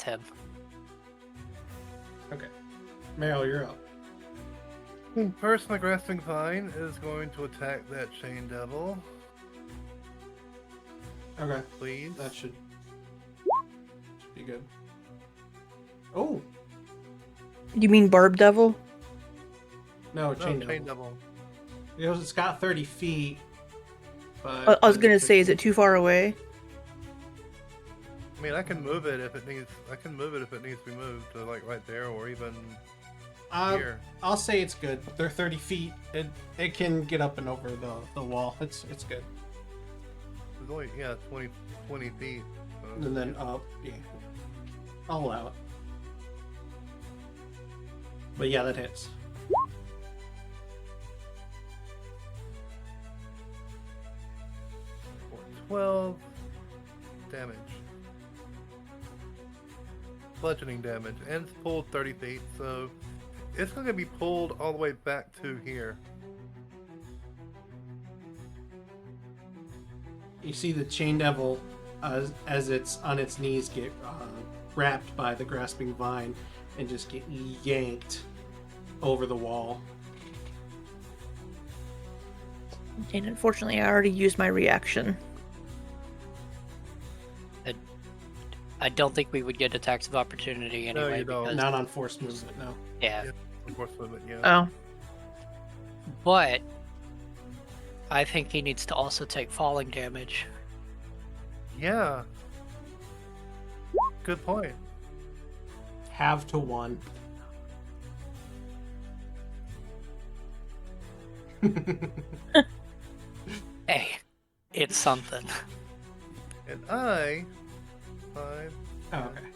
him. Okay. Meryl, you're up. First, my grasping vine is going to attack that chain devil. Okay. Please. That should be good. Oh! You mean Barb Devil? No, No, chain chain devil. devil. Because it's got 30 feet. But I was gonna say, is it too far away? I mean, I can move it if it needs. I can move it if it needs to be moved to like right there or even here. I'll say it's good. They're 30 feet. It can get up and over the wall. It's good. It's only 20 feet. So, And then up, yeah. I'll allow it. But yeah, that hits. for 12 damage. Bludgeoning damage, and it's pulled 30 feet, so it's going to be pulled all the way back to here. You see the chain devil, as it's on its knees, get wrapped by the grasping vine and just get yanked over the wall. And unfortunately, I already used my reaction. I don't think we would get attacks of opportunity No, anyway. you don't. because- Not on forced movement, no. Yeah. Yeah. Of course, movement, yeah. Oh, But I think he needs to also take falling damage. Yeah. Good point. Have to one. Hey, it's something. And I. 5. Oh, okay.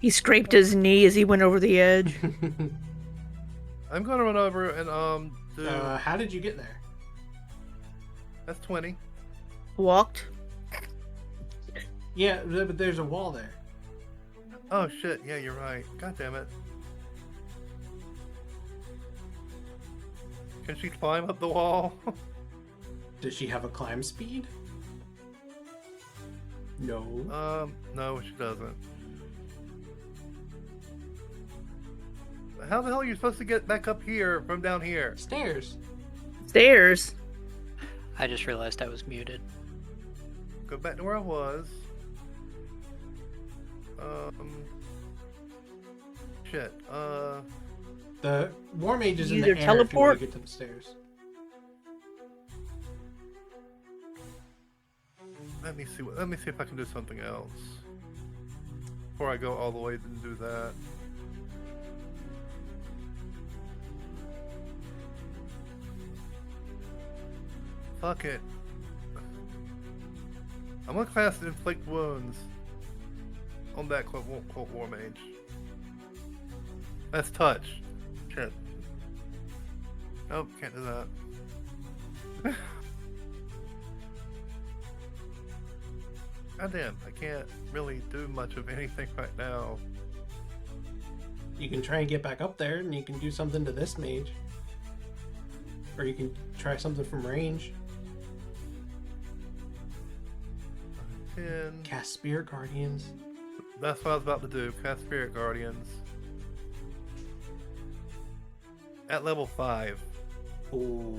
he scraped his knee as he went over the edge. I'm going to run over and do. How did you get there? That's 20. Walked. Yeah, but there's a wall there. Oh shit! Yeah, you're right. God damn it. Can she climb up the wall? Does she have a climb speed? No. No, she doesn't. How the hell are you supposed to get back up here from down here? Stairs. Stairs. I just realized I was muted. Go back to where I was. Shit. The war mage is in Use the your air if you want teleport? to get to the stairs. Let me see. Let me see if I can do something else before I go all the way and do that. Fuck it. I'm gonna cast Inflict Wounds on that quote war mage. That's touch. Shit. Nope, can't do that. Goddamn, I can't really do much of anything right now. You can try and get back up there, and you can do something to this mage. Or you can try something from range. 10. Cast Spirit Guardians. That's what I was about to do. Cast Spirit Guardians. At level 5. Ooh.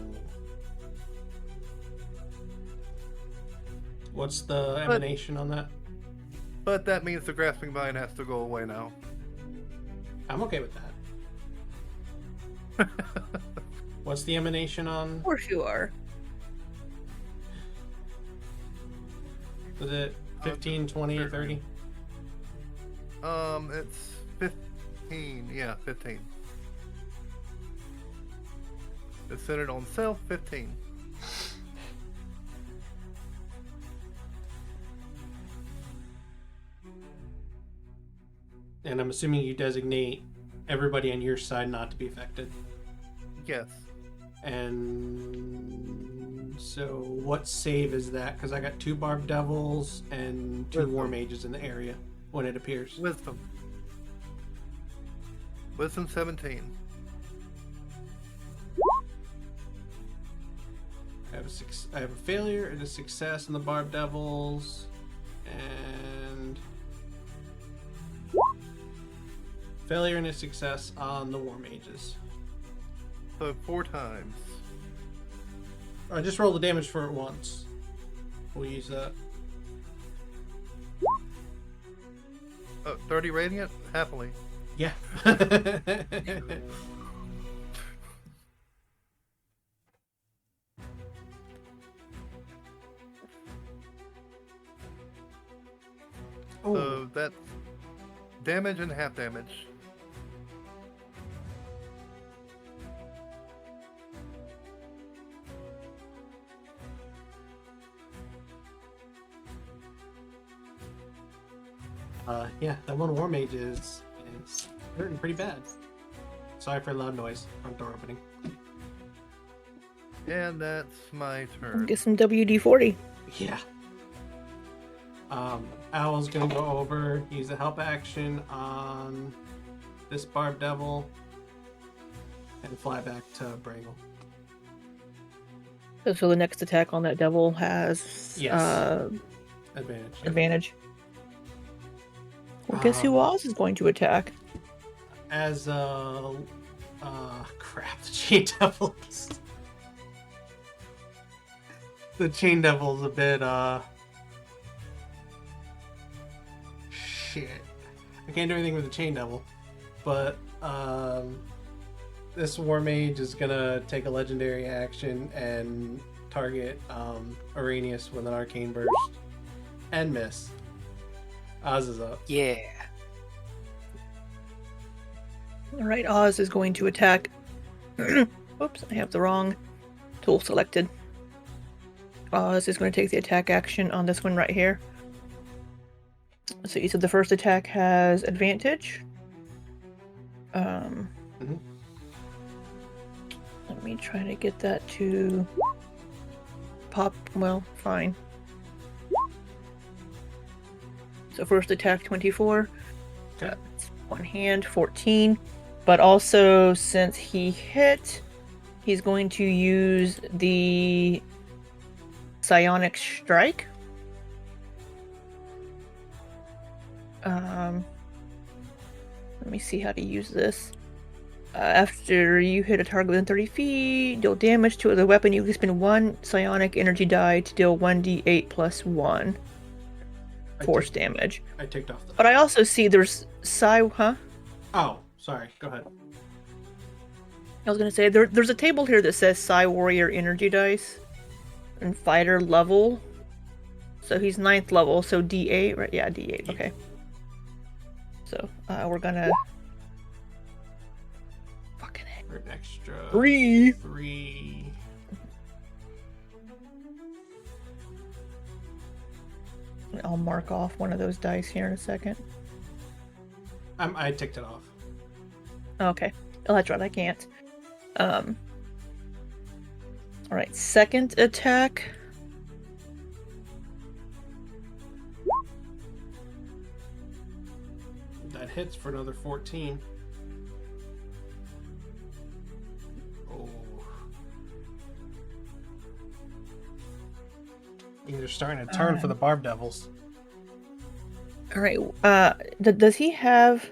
What's the emanation on that? But that means the Grasping Vine has to go away now. I'm okay with that. What's the emanation on? Of course you are. Was it 15, 20, or 30? It's 15. Yeah, 15. It's centered on self, 15. And I'm assuming you designate everybody on your side not to be affected. Yes. And so what save is that? Because I got 2 Barbed Devils and 2 War Mages in the area when it appears. Wisdom. Wisdom 17. I have a failure and a success in the Barbed Devils, and failure and a success on the War Mages. So 4 times. I just roll the damage for it once. We'll use that. 30 radiant? Happily. Yeah. Oh, So that's damage and half damage. yeah, that one War Mage is hurting pretty bad. Sorry for loud noise. Front door opening. And that's my turn. Get some WD-40. Yeah. Owl's gonna go over, use a help action on this Barbed Devil, and fly back to Brangle. So the next attack on that devil has Yes. Advantage. Yep. advantage. Well, guess who else is going to attack? As crap, the Chain Devils. The Chain Devil's a bit shit. I can't do anything with the Chain Devil, but this War Mage is gonna take a legendary action and target Araneus with an Arcane Burst and miss. Oz is up. Yeah. Alright, Oz is going to attack. Oops, I have the wrong tool selected. Oz is going to take the attack action on this one right here. So you said the first attack has advantage. Let me try to get that to pop. Well, fine. So first attack 24. Okay. That's one hand 14. But also, since he hit, he's going to use the Psionic Strike. Let me see how to use this. After you hit a target within 30 feet, deal damage to the weapon. You can spend 1 psionic energy die to deal 1d8 plus 1 force damage. I ticked off the. But I also see there's huh? Oh, sorry. Go ahead. I was gonna say there's a table here that says Psi Warrior energy dice and fighter level. So he's 9th level, so D8, right? Yeah, D8. Okay. So we're gonna fucking heck. For an extra 3. 3. I'll mark off one of those dice here in a second. I ticked it off. Okay. Oh, that's right. I can't. All right. Second attack. That hits for another 14. Oh. They're starting to turn for the Barb Devils. All right. Does he have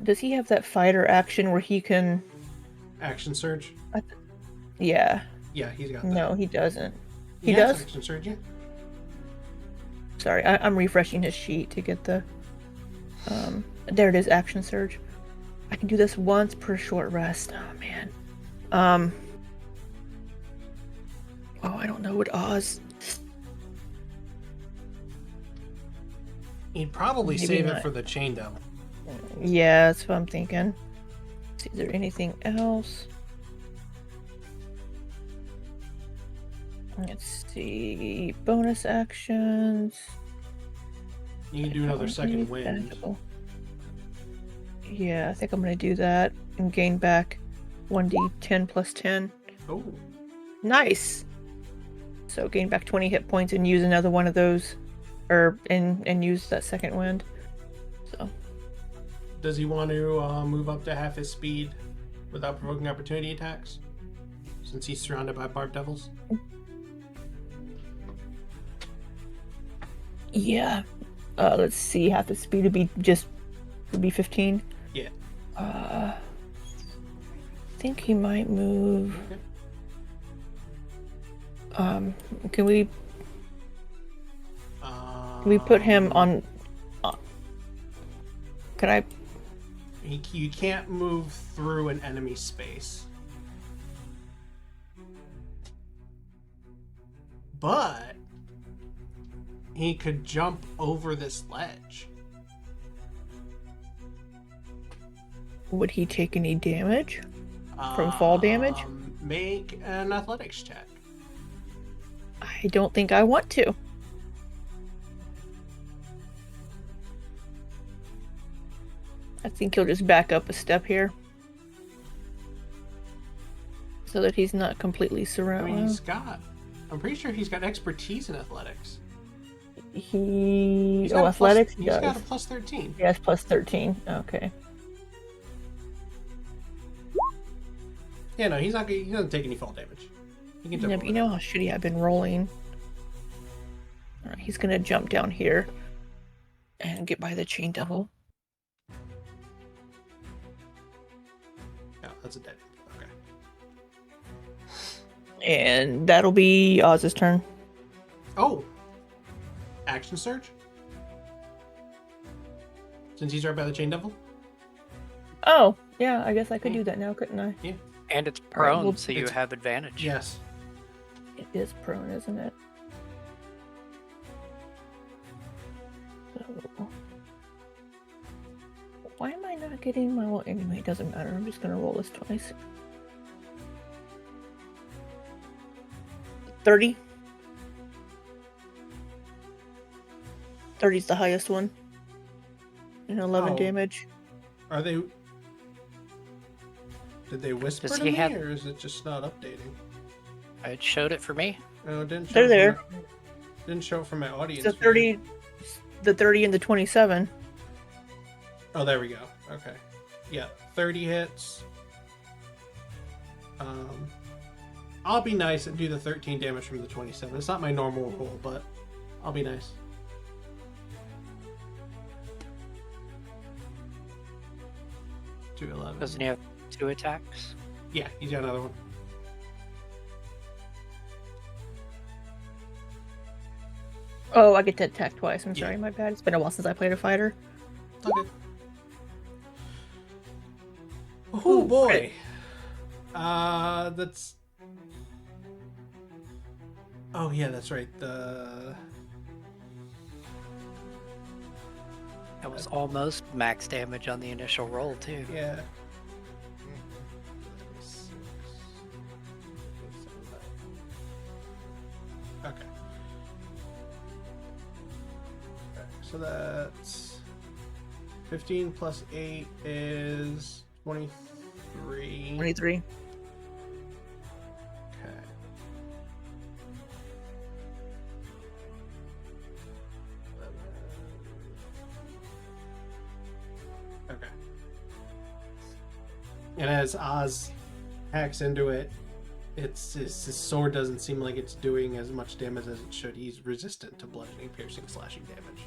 that fighter action where he can? Action Surge? Yeah. Yeah, he's got that. No, he doesn't. He has does. Action Surge, yeah. Sorry, I'm refreshing his sheet to get the. There it is, Action Surge. I can do this once per short rest. Oh man. Oh, I don't know what Oz. He'd probably Maybe save it not. for the Chain Devil. Yeah, that's what I'm thinking. Let's see, is there anything else? Let's see. Bonus actions. You can do another second wind. Tactical. Yeah, I think I'm gonna do that and gain back 1d10 plus 10. Oh, Nice. So gain back 20 hit points and use another one of those, and use that second wind. So does he want to move up to half his speed without provoking opportunity attacks? Since he's surrounded by Barb Devils? yeah. Let's see. Half the speed would be 15. Yeah. I think he might move. Okay. Can we put him on? Can I? You can't move through an enemy space. But he could jump over this ledge. Would he take any damage from fall damage? Make an athletics check. I don't think I want to. I think he'll just back up a step here. So that he's not completely I surrounded. mean, I'm pretty sure he's got expertise in athletics. He... got a athletics? He's got a plus 13. Yes, plus 13. Okay. Yeah, no, he doesn't take any fall damage. He can jump Yeah, over but you know how shitty I've been rolling. Alright, he's gonna jump down here and get by the chain devil. that. Oh, that's a dead. Okay. And that'll be Oz's turn. Oh! Action Surge? Since he's right by the Chain Devil? Oh, yeah, I guess I could do that now, couldn't I? Yeah. And it's All right, prone, well, so you it's- have advantage. Yes. It is prone, isn't it? So... Why am I not getting my... Well, anyway, it doesn't matter. I'm just gonna roll this twice. 30. 30's the highest one. And 11 Oh. damage. Are they... Did they whisper Does to he me, have- or is it just not updating? It showed it for me. No, it didn't show They're it there. from didn't show it from my audience. The view. 30... The 30 and the 27. Oh, there we go. Okay. Yeah, 30 hits. I'll be nice and do the 13 damage from the 27. It's not my normal roll, but I'll be nice. To 11. Doesn't he have 2 attacks? Yeah, he's got another one. Oh, I get to attack twice. I'm Yeah. sorry, my bad. It's been a while since I played a fighter. It's all good. Oh boy. That's. Oh yeah, that's right. That was almost max damage on the initial roll, too. Yeah. Okay. So that's 15 plus 8 is 23. 23. Okay. Okay. And as Oz hacks into it, His sword doesn't seem like it's doing as much damage as it should. He's resistant to bludgeoning, piercing, slashing damage.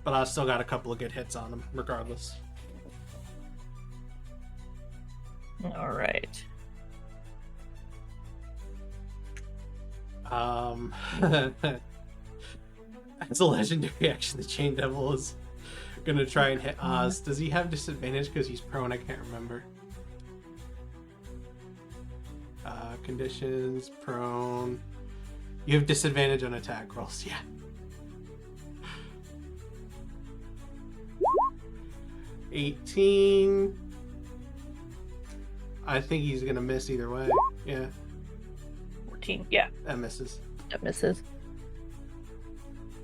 But I still got a couple of good hits on him, regardless. All right. As a legendary action, the Chain Devil is gonna try and hit Oz. Does he have disadvantage because he's prone? I can't remember. Conditions, prone. You have disadvantage on attack rolls, yeah. $18. I think he's gonna miss either way. Yeah, 14. Yeah, that misses. that misses.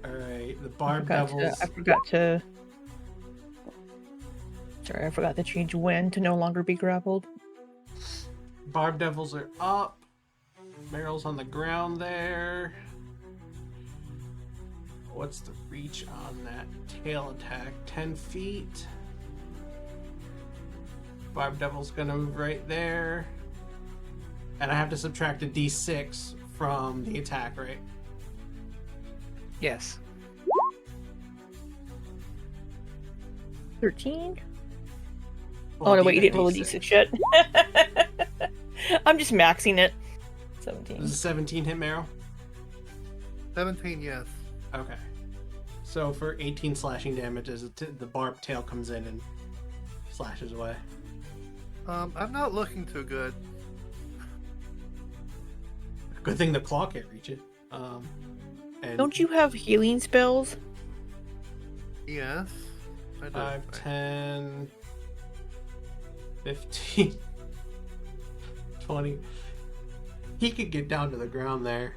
Alright, the Barb Devils. I forgot to. Sorry, I forgot to change Wynne to no longer be grappled. Barb Devils are up. Meryl's on the ground there. What's the reach on that tail attack? 10 feet. Barb Devil's gonna move right there. And I have to subtract a d6 from the attack, right? Yes. 13? Well, Oh no, wait, you D- didn't roll a d6 yet. I'm just maxing it. 17. Does a 17 hit Meryl? 17, yes. Okay. So for 18 slashing damage, as the barb tail comes in and slashes away. I'm not looking too good. Good thing the claw can't reach it. And Don't you have healing spells? Yes. I do. 5, 10, 15, 20. He could get down to the ground there.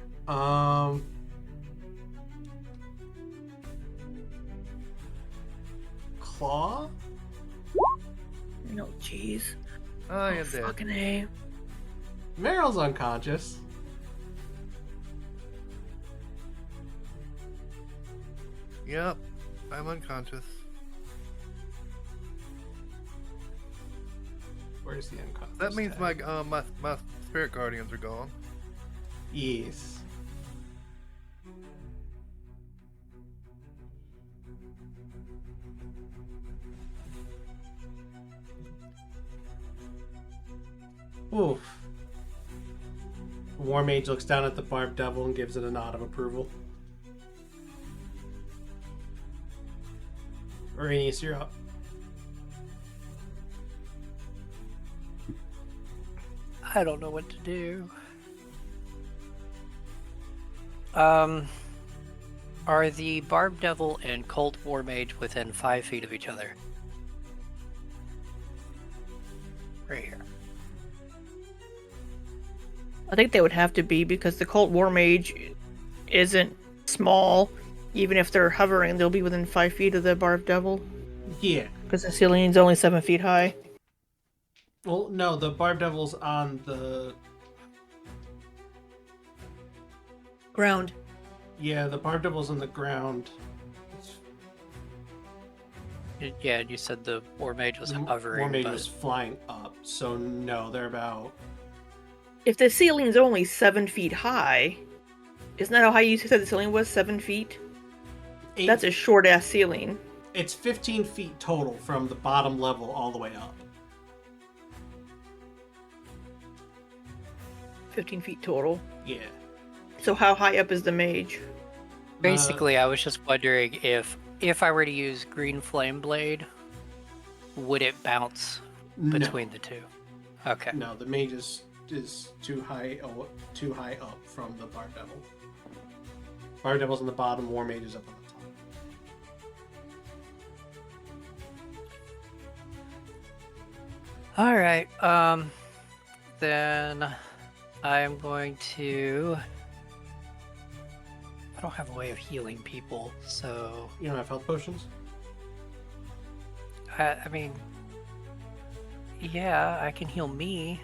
Claw? No, jeez. I am dead. Fucking A. Meryl's unconscious. Yep. I'm unconscious. Where's the unconscious? That means tag? my spirit guardians are gone. Yes. Oof. War Mage looks down at the Barb Devil and gives it a nod of approval. Araneus, you're up. I don't know what to do. Are the Barb Devil and Colt War Mage within 5 feet of each other? Right here. I think they would have to be because the Cult War Mage isn't small. Even if they're hovering, they'll be within 5 feet of the Barb Devil. Yeah. Because the ceiling's only 7 feet high. Well, no, the Barb Devil's on the... Ground. Yeah, the Barb Devil's on the ground. Yeah, and you said the War Mage was hovering. War Mage but... was flying up, so no, they're about... If the ceiling's only 7 feet high, isn't that how high you said the ceiling was? 7 feet? That's a short ass ceiling. It's 15 feet total from the bottom level all the way up. 15 feet total. Yeah. So how high up is the mage? Basically, I was just wondering if I were to use Green Flame Blade, would it bounce between the two? Okay. No, the mage is too high up from the Barb Devil. Barb Devil's on the bottom, War Mage is up on the top. All right. Then I am going to. I don't have a way of healing people, so You don't have health potions? I mean, yeah, I can heal me.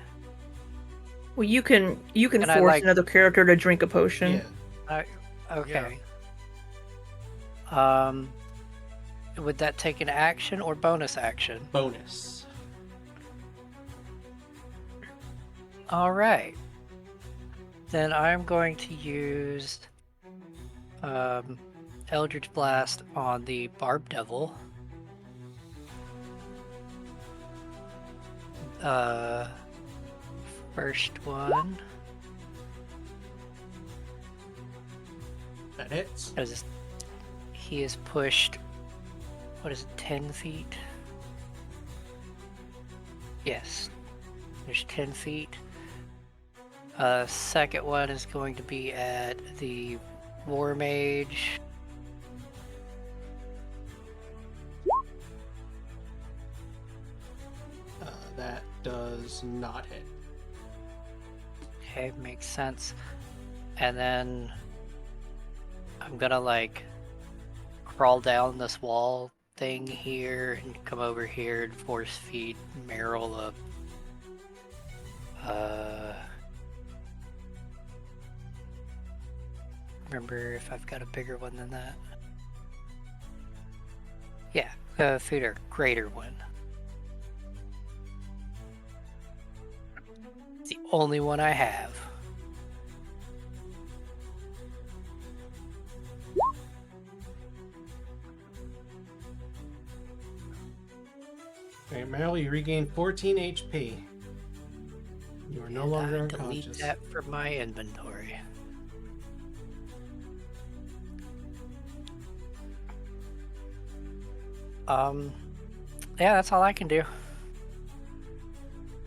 Well, you can And force I like- another character to drink a potion. Yeah. Okay. Would that take an action or bonus action? Bonus. All right. Then I'm going to use Eldritch Blast on the Barb Devil. First one. That hits. He is pushed, what is it, 10 feet? Yes. There's 10 feet. Second one is going to be at the War Mage. That does not hit. Okay, makes sense. And then I'm gonna like crawl down this wall thing here and come over here and force feed Meryl up. Remember if I've got a bigger one than that. Yeah, feed her greater one. It's the only one I have. Okay, Meryl, you regain 14 HP. You are no longer Delete unconscious. that from my inventory. Yeah, that's all I can do.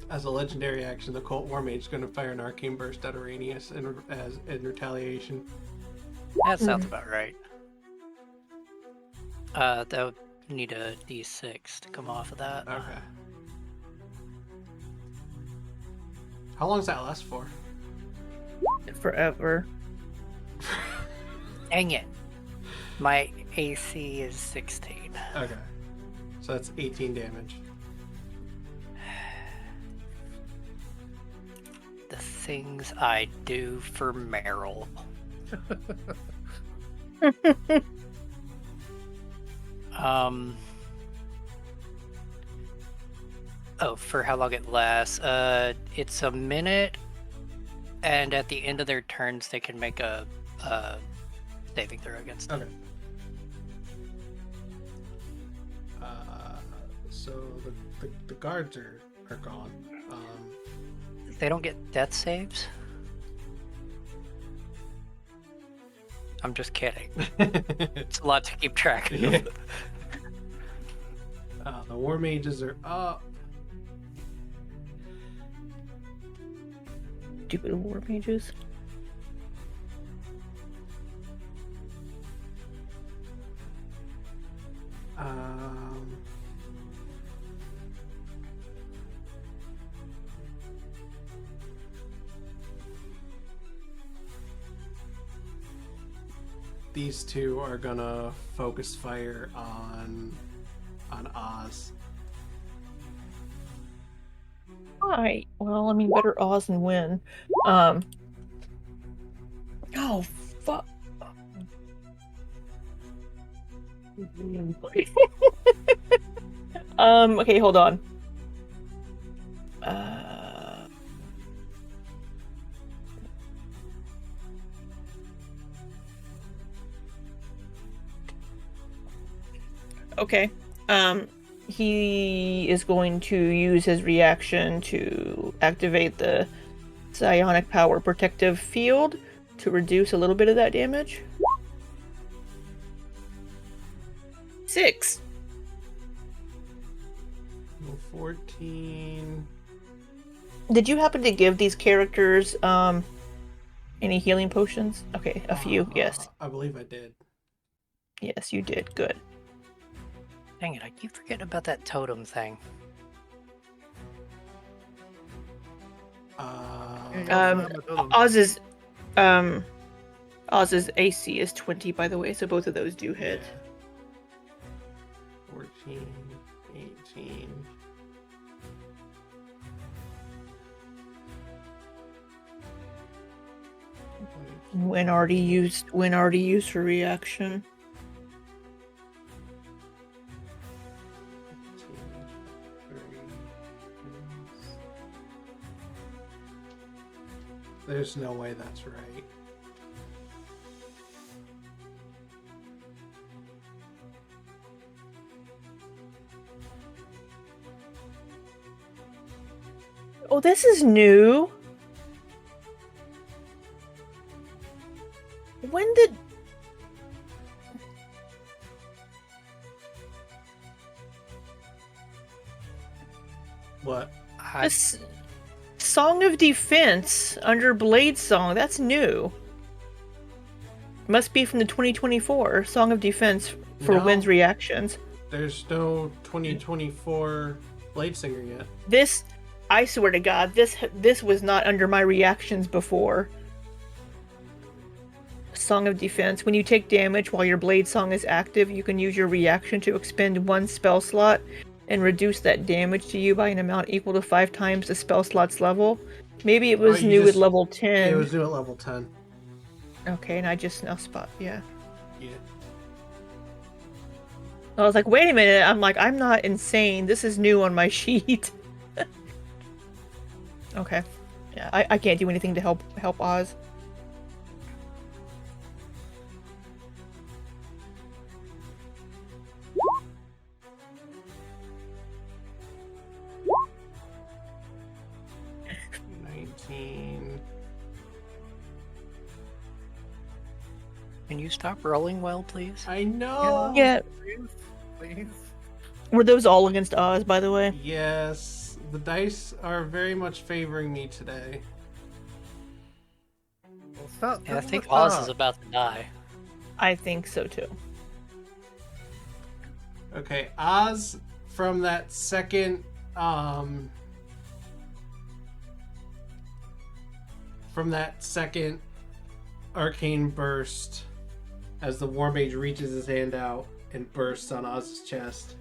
As a legendary action, the Cult War Mage is going to fire an Arcane Burst at Araneus in retaliation. That sounds about right. That would need a d6 to come off of that. Okay. How long does that last for? Forever. Dang it. My AC is 16. Okay. So that's 18 damage. The things I do for Meryl. Oh, for how long it lasts? It's a minute, and at the end of their turns, they can make a saving throw against it. Okay. So the guards are gone. They don't get death saves? I'm just kidding. It's a lot to keep track of. Yeah. The War Mages are up. Stupid war mages. These two are gonna focus fire on Oz. Alright. Well, I mean, better Oz than Wynne. Oh, fuck. Okay, hold on. Okay. He is going to use his reaction to activate the psionic power protective field to reduce a little bit of that damage. 6. 14. Did you happen to give these characters any healing potions? Okay, a few, yes. I believe I did. Yes, you did. Good. Dang it, I keep forgetting about that totem thing. Oz's AC is 20, by the way, so both of those do hit. 14, 18. Wynne already used her reaction. There's no way that's right. Oh, this is new. When did... What? This Song of Defense under Blade Song, that's new. Must be from the 2024 Song of Defense for No. Wynn's reactions. There's no 2024 Blade Singer yet. This, I swear to God, this was not under my reactions before. Song of Defense. When you take damage while your Blade Song is active, you can use your reaction to expend 1 spell slot and reduce that damage to you by an amount equal to 5 times the spell slot's level. Maybe it was you new just- at level 10. It was new at level 10. Okay, and I just now spot, yeah. Yeah. I was like, wait a minute, I'm not insane. This is new on my sheet. Okay. Yeah, I can't do anything to help Oz. Can you stop rolling well, please? I know. Yeah. Please. Were those all against Oz, by the way? Yes, the dice are very much favoring me today. Well, stop. Yeah, I fiddling think with Oz Oz. is about to die. I think so too. Okay, Oz from that second arcane burst, as the War Mage reaches his hand out and bursts on Oz's chest.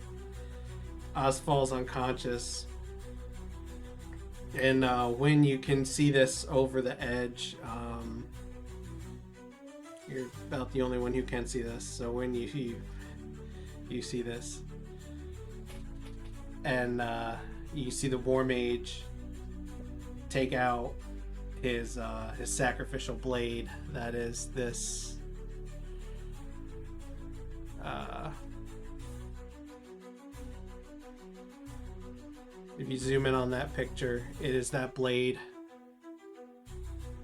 Oz falls unconscious. And when you can see this over the edge, you're about the only one who can see this. So when you see this, and you see the War Mage take out his sacrificial blade. That is this. If you zoom in on that picture, it is that blade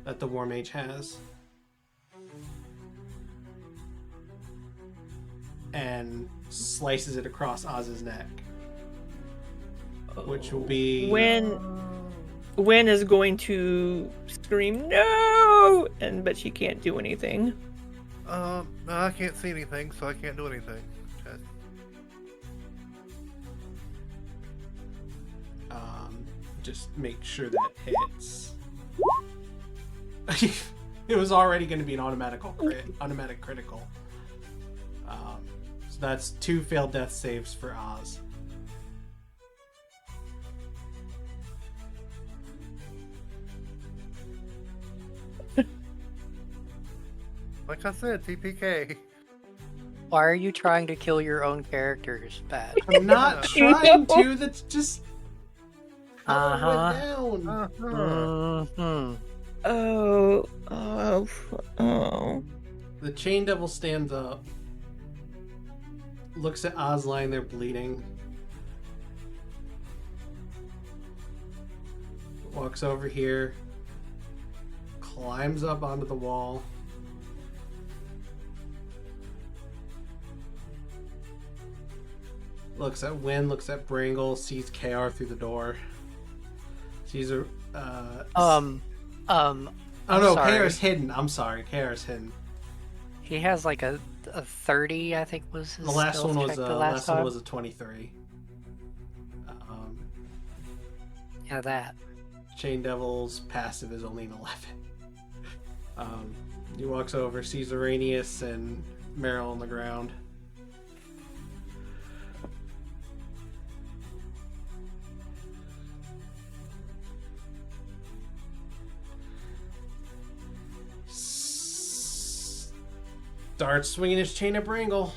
that the War Mage has. And slices it across Oz's neck. Which will be... Wynne is going to scream, no! But she can't do anything. No, I can't see anything, so I can't do anything. Okay. Just make sure that hits. It was already going to be an automatic critical. So that's 2 failed death saves for Oz. Like I said, TPK. Why are you trying to kill your own characters, Pat? I'm not trying to. That's just how it went down. Uh-huh. Oh. The Chain Devil stands up, looks at Oz lying there bleeding, walks over here, climbs up onto the wall, looks at Wynne, looks at Bringle, sees KR through the door, sees a oh no, sorry. KR's hidden. I'm sorry, KR's hidden. He has like a 30, I think was his The last stealth one check was the last time. a 23. Yeah, that. Chain Devil's passive is only an 11. He walks over, sees Araneus and Meryl on the ground. Starts swinging his chain at Bringle.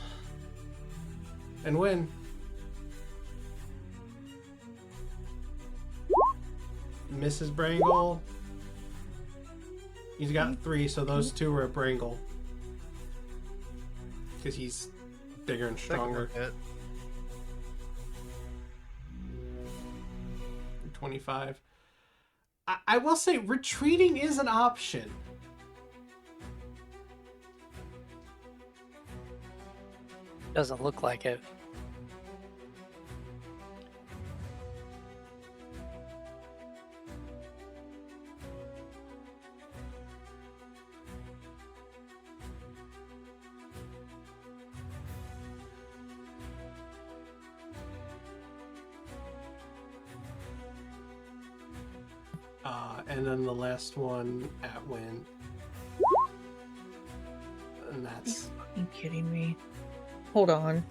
And Wynne. Misses Bringle. He's got 3, so those 2 are a Brangle. Because he's bigger and Second one stronger. hit. 25. I will say retreating is an option. Doesn't look like it. And then the last one at Wynne. And that's... Are you kidding me? Hold on.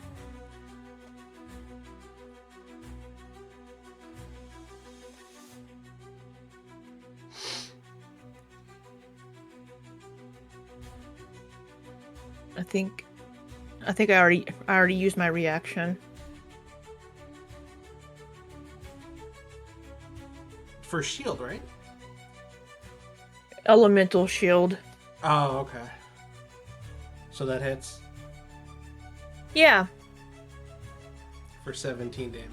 I think I already used my reaction. For shield, right? Elemental shield. Oh, okay. So that hits Yeah. for 17 damage.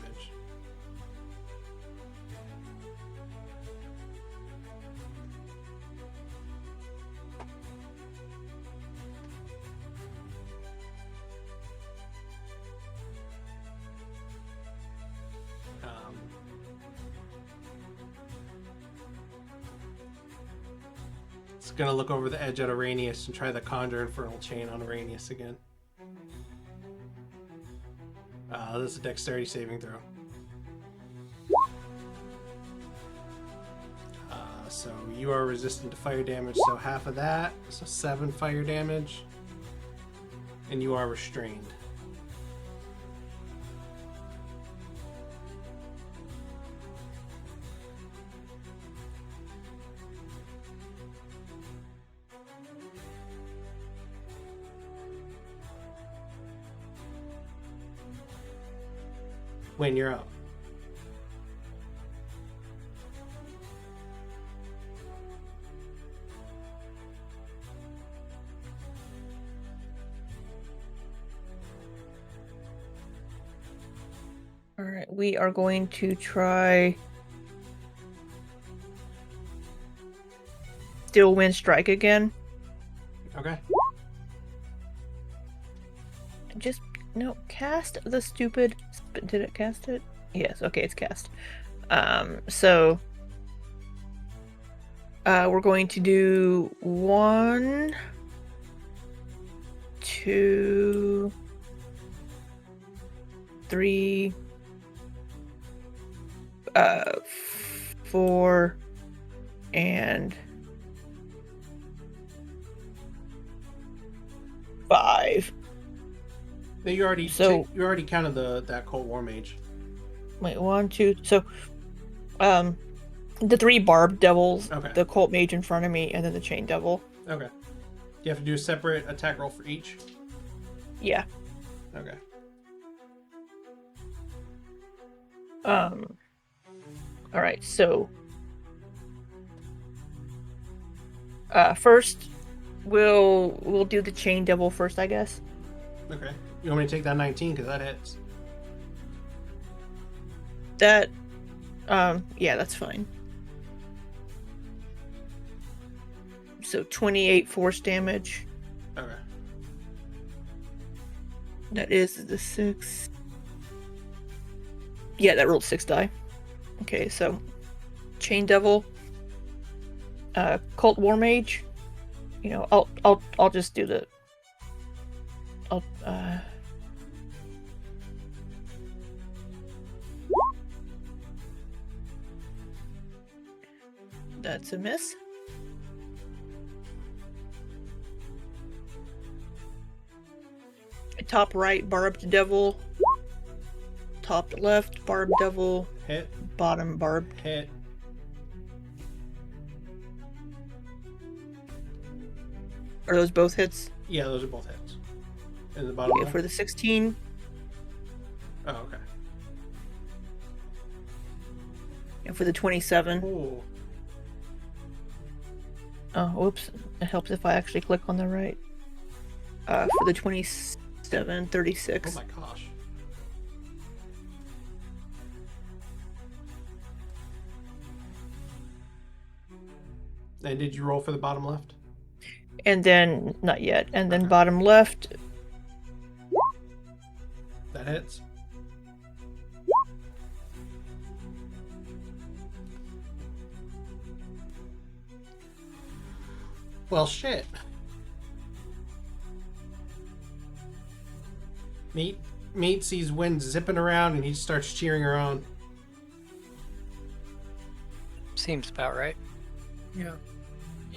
It's gonna look over the edge at Araneus and try the Conjure Infernal Chain on Araneus again. This is a dexterity saving throw. So you are resistant to fire damage, so half of that, so 7 fire damage. And you are restrained. When you're up. All right, we are going to try Still Wind Strike again. Okay. Just no, cast the stupid. Did it cast it? Yes. Okay, it's cast. So we're going to do 1, 2, 3, 4, and 5. No, you already you already counted that Cold War Mage. Wait, 1, 2. So, the 3 Barb Devils, Okay. the Cult Mage in front of me, and then the Chain Devil. Okay. You have to do a separate attack roll for each? Yeah. Okay. Alright, so first we'll do the Chain Devil first, I guess. Okay. You want me to take that 19 because that hits? That yeah, that's fine. So 28 force damage. Okay. That is the 6. Yeah, that rolled 6 die. Okay, so Chain Devil, Cult War Mage. You know, I'll just do the. That's a miss. Top right, Barbed Devil. Top left, Barbed Devil. Hit. Bottom, Barbed. Hit. Are those both hits? Yeah, those are both hits. And the bottom Okay, one? for the 16. Oh, okay. And for the 27. Ooh. Oh, whoops. It helps if I actually click on the right. For the 2736. Oh my gosh. And did you roll for the bottom left? And then, not yet. And then bottom left. That hits. Well, shit. Meat sees Wynne zipping around and he starts cheering her on. Seems about right. Yeah.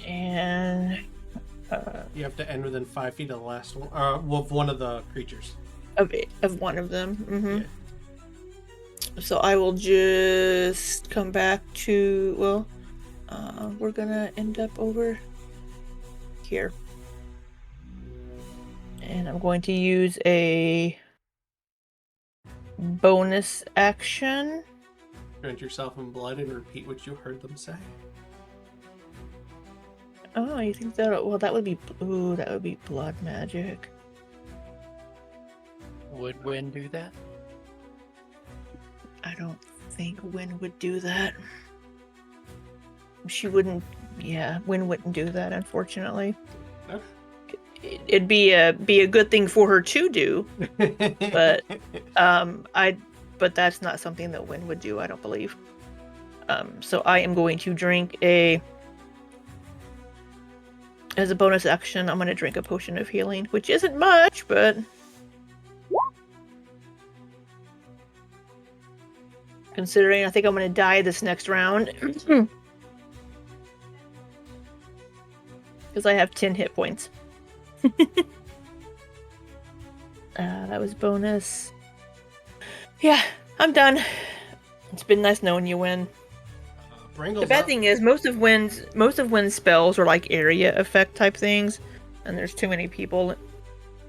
And You have to end within 5 feet of the last one, of one of the creatures. of one of them. Yeah. So I will just come back to, well, we're gonna end up over here. And I'm going to use a bonus action. Drench yourself in blood and repeat what you heard them say. Oh, you think that? Well, that would be. Ooh, that would be blood magic. Would Wynne do that? I don't think Wynne would do that. She wouldn't. Yeah, Wynne wouldn't do that, unfortunately. Okay. It'd be a good thing for her to do, but but that's not something that Wynne would do, I don't believe. So I am going to drink as a bonus action, I'm going to drink a potion of healing, which isn't much, but considering I think I'm going to die this next round. Because I have 10 hit points. That was bonus. Yeah, I'm done. It's been nice knowing you, Wynne. Brangle's The bad up. thing is most of Wynn's spells are like area effect type things, and there's too many people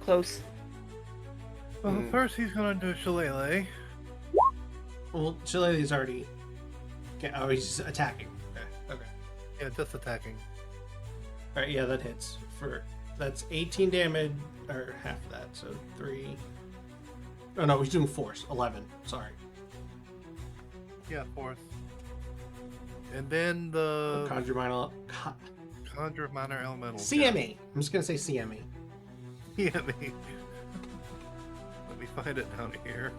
close. Well, first he's gonna do Shillelagh. Well, Shillelagh's already. Okay, oh, he's attacking. Okay. Yeah, just attacking. All right, yeah, that hits. That's 18 damage, or half of that, so 3. Oh no, he's doing force. 11. Sorry. Yeah, fourth. And then the Conjure minor. Conjure of Minor Elementals. CME. I'm just gonna say CME. Yeah, me. Let me find it down here.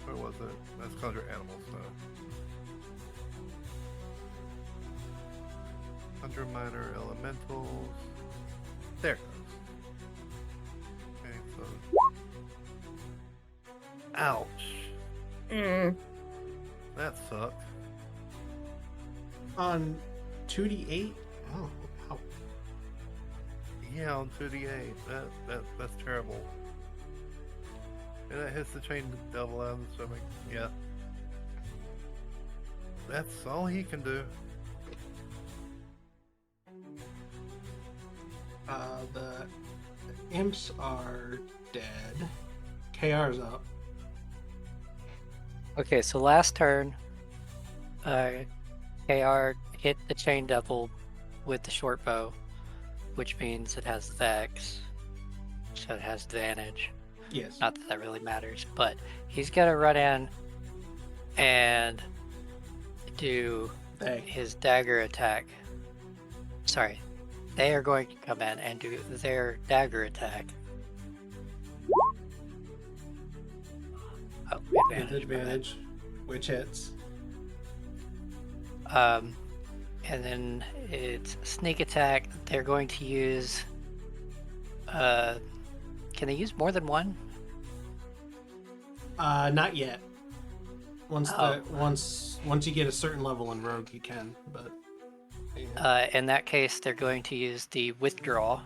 Where was it? That's Conjure Animals, though. Conjure Minor Elementals. There it goes. Okay, so. Ouch. That sucked. On 2d8. Oh, wow. Yeah, on 2d8. That's terrible. And that hits the chain devil out of the stomach. Yeah. That's all he can do. The imps are dead. KR's up. Okay, so last turn, KR hit the chain devil with the short bow, which means it has Vex, so it has advantage. Yes. Not that that really matters, but he's gonna run in and do his dagger attack. Sorry, they are going to come in and do their dagger attack. Oh, With advantage, which hits. And then it's sneak attack. They're going to use. Can they use more than one? Not yet. Once you get a certain level in Rogue, you can. But yeah. In that case, they're going to use the withdraw.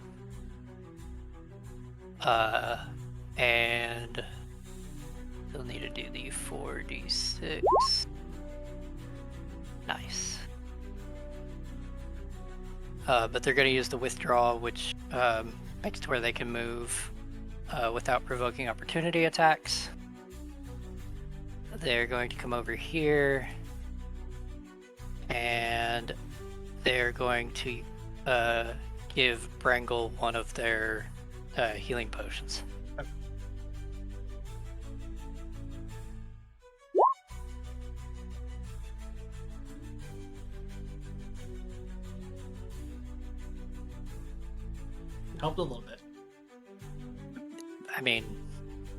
And they'll need to do the 4d6. Nice. But they're going to use the withdraw, which makes it to where they can move without provoking opportunity attacks. They're going to come over here and they're going to give Brangle one of their healing potions. Helped a little bit. I mean,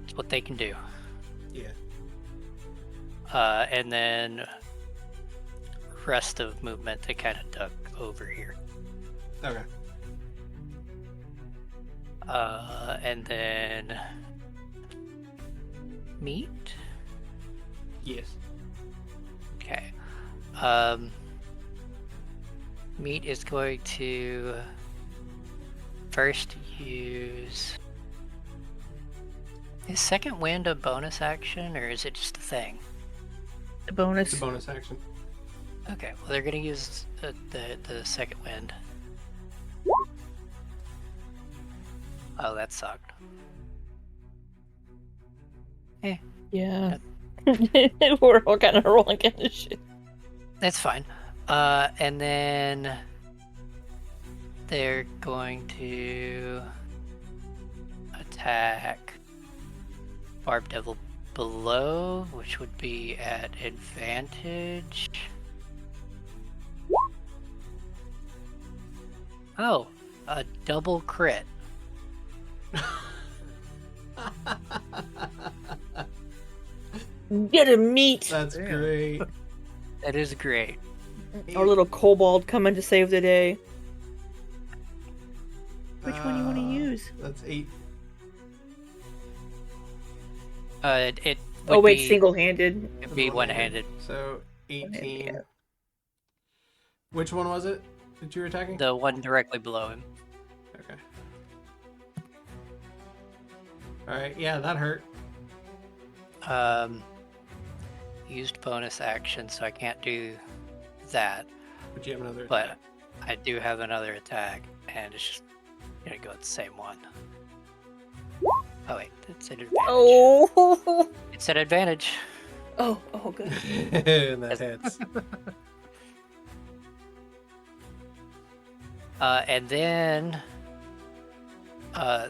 it's what they can do. Yeah. And then rest of movement to kind of duck over here. Okay. And then meat. Yes. Okay. Meat is going to first use. Is second wind a bonus action or is it just a thing? The bonus. It's a bonus action. Okay, well they're gonna use the second wind. Oh, that sucked. Yeah. We're all kind of rolling kind of shit. That's fine. And then they're going to attack Barb Devil below, which would be at advantage. Oh, a double crit. Get a meat. That's Damn. great. That is great. Our little kobold coming to save the day. Which one do you want to use? That's 8. It would Oh wait, be, single-handed. it'd be one-handed. So 18. Yeah. Which one was it that you were attacking? The one directly below him. Okay. Alright, yeah, that hurt. Used bonus action, so I can't do that. But you have another But attack. I do have another attack, and it's just gonna go at the same one. Oh wait, it's an advantage. Oh. It's an advantage. Oh good. And that hits. And then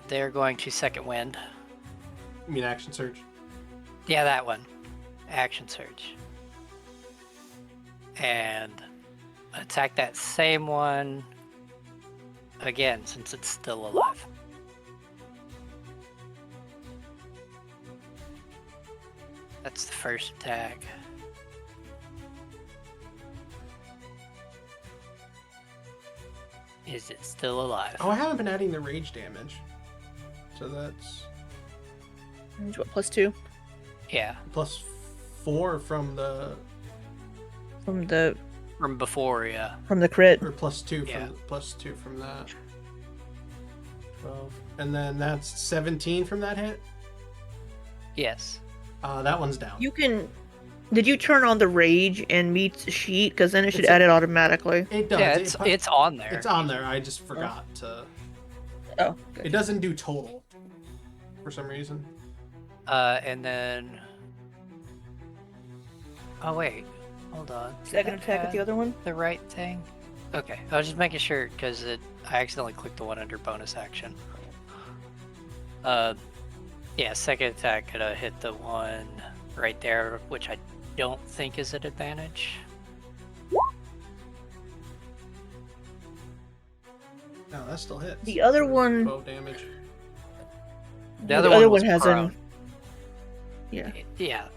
they're going to second wind. You mean action surge? Yeah, that one. Action surge. And attack that same one again, since it's still alive. That's the first attack. Is it still alive? Oh, I haven't been adding the rage damage. So that's What, +2 Yeah, plus 4 from the from the from before, yeah. crit. or plus 2 from Yeah. plus 2 from that. 12. And then that's 17 from that hit. Yes. That one's down. You can. Did you turn on the rage and meat's sheet? Because then it should It's add it automatically. It does. Yeah, It it's on there. it's on there. I just forgot to. Oh, It good. doesn't do total for some reason. And then. Oh wait, hold on. Second attack at the other one. The right thing. Okay, I was just making sure because I accidentally clicked the one under bonus action. Yeah, second attack gonna hit the one right there, which I don't think is an advantage. No, that still hits. The other For one- 12 damage. The other one was has prone. an. Yeah. Yeah.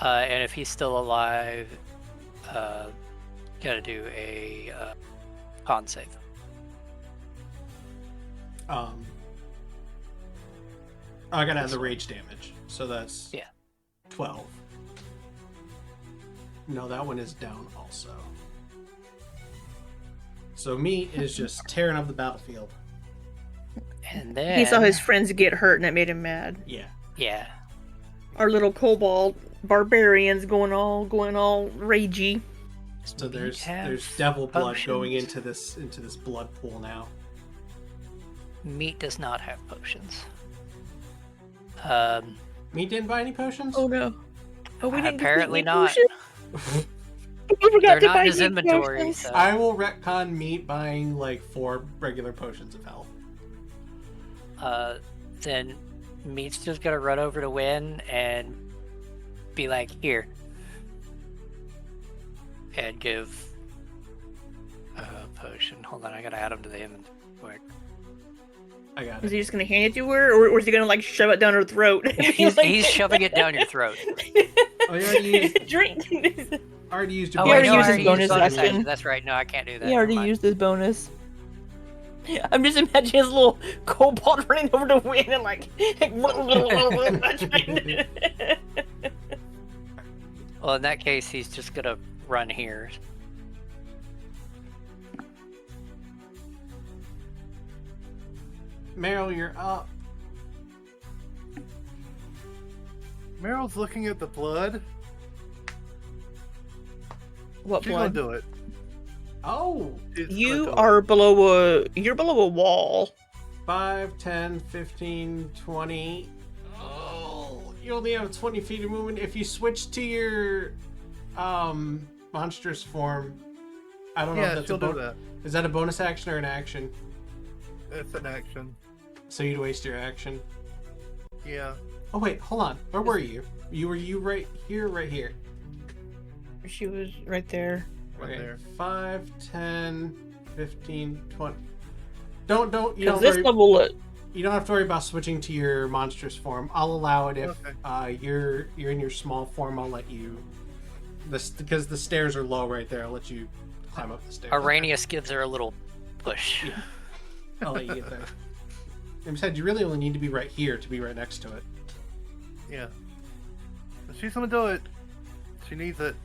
And if he's still alive, gotta do a con save. I gotta add the rage damage, so that's Yeah. 12. No, that one is down also. So meat is just tearing up the battlefield. And then He saw his friends get hurt and it made him mad. Yeah. yeah. Our little kobold barbarians going all ragey. So We there's have devil blood going potions. into this blood pool now. Meat does not have potions. Meat didn't buy any potions? Oh no. Oh, we didn't Apparently complete not. potion? You forgot They're to not buy in his heat inventory, potions. so I will retcon Meat buying like 4 regular potions of health. then Meat's just gonna run over to Wynne and be like, "Here," and give a potion. Hold on, I gotta add them to the inventory quick. I got Is it. he just gonna hand it to her, or is he gonna like shove it down her throat? He's shoving it down your throat. Oh, you already used, Drink. already used your Oh, He wait, already no, used I his already bonus used bonus action. action. That's right. No, I can't do that. He already Never mind. used his bonus. I'm just imagining his little kobold running over to Wynne and like. Well, in that case, he's just gonna run here. Meryl, you're up. Meryl's looking at the blood. What She's gonna blood? do it. Oh, She's gonna You do are below a. You're below a wall. 5, 10, 15, 20. Oh, you only have 20 feet of movement. If you switch to your monstrous form, I don't it. know if Yeah, that's she'll a do that. Is that a bonus action or an action? It's an action. So you'd waste your action. Yeah. Oh wait, hold on. Where were you? Were you right here, right here? She was right there. Right there. 5, 10, 15, 20. Don't you Because don't this worry, level, you don't have to worry about switching to your monstrous form. I'll allow it if Okay. you're in your small form. I'll let you. This because the stairs are low right there. I'll let you climb up the stairs. Araneus gives her a little push. Yeah. I'll let you get there. And besides, you really only need to be right here to be right next to it. Yeah. But she's gonna do it. She needs it.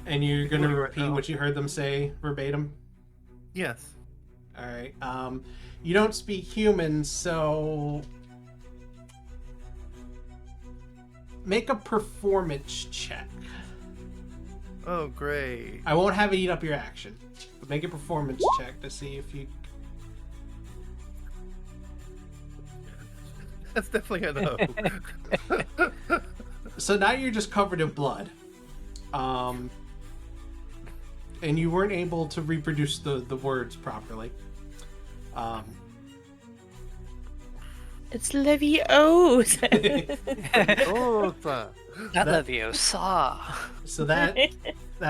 And you're gonna Doing it right repeat now. what you heard them say verbatim. Yes. All right. You don't speak human, so make a performance check. Oh, great. I won't have it eat up your action, but make a performance check to see if you. That's definitely a no. So now you're just covered in blood, and you weren't able to reproduce the words properly. it's Leviosa. Oh, it's a- Not Leviosa. So that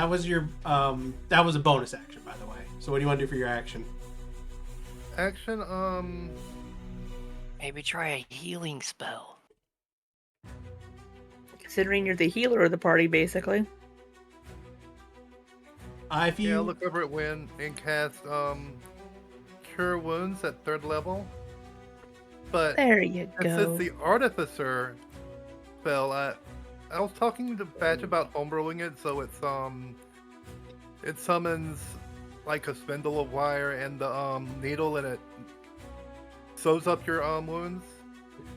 was your that was a bonus action, by the way. So what do you want to do for your action? action. Maybe try a healing spell. Considering you're the healer of the party, basically. If you Yeah, look over at Wynne and cast Cure Wounds at 3rd level. But There you since go. it's the Artificer spell, I was talking to Batch about homebrewing it, so it summons like a spindle of wire and the needle, and it sews up your wounds.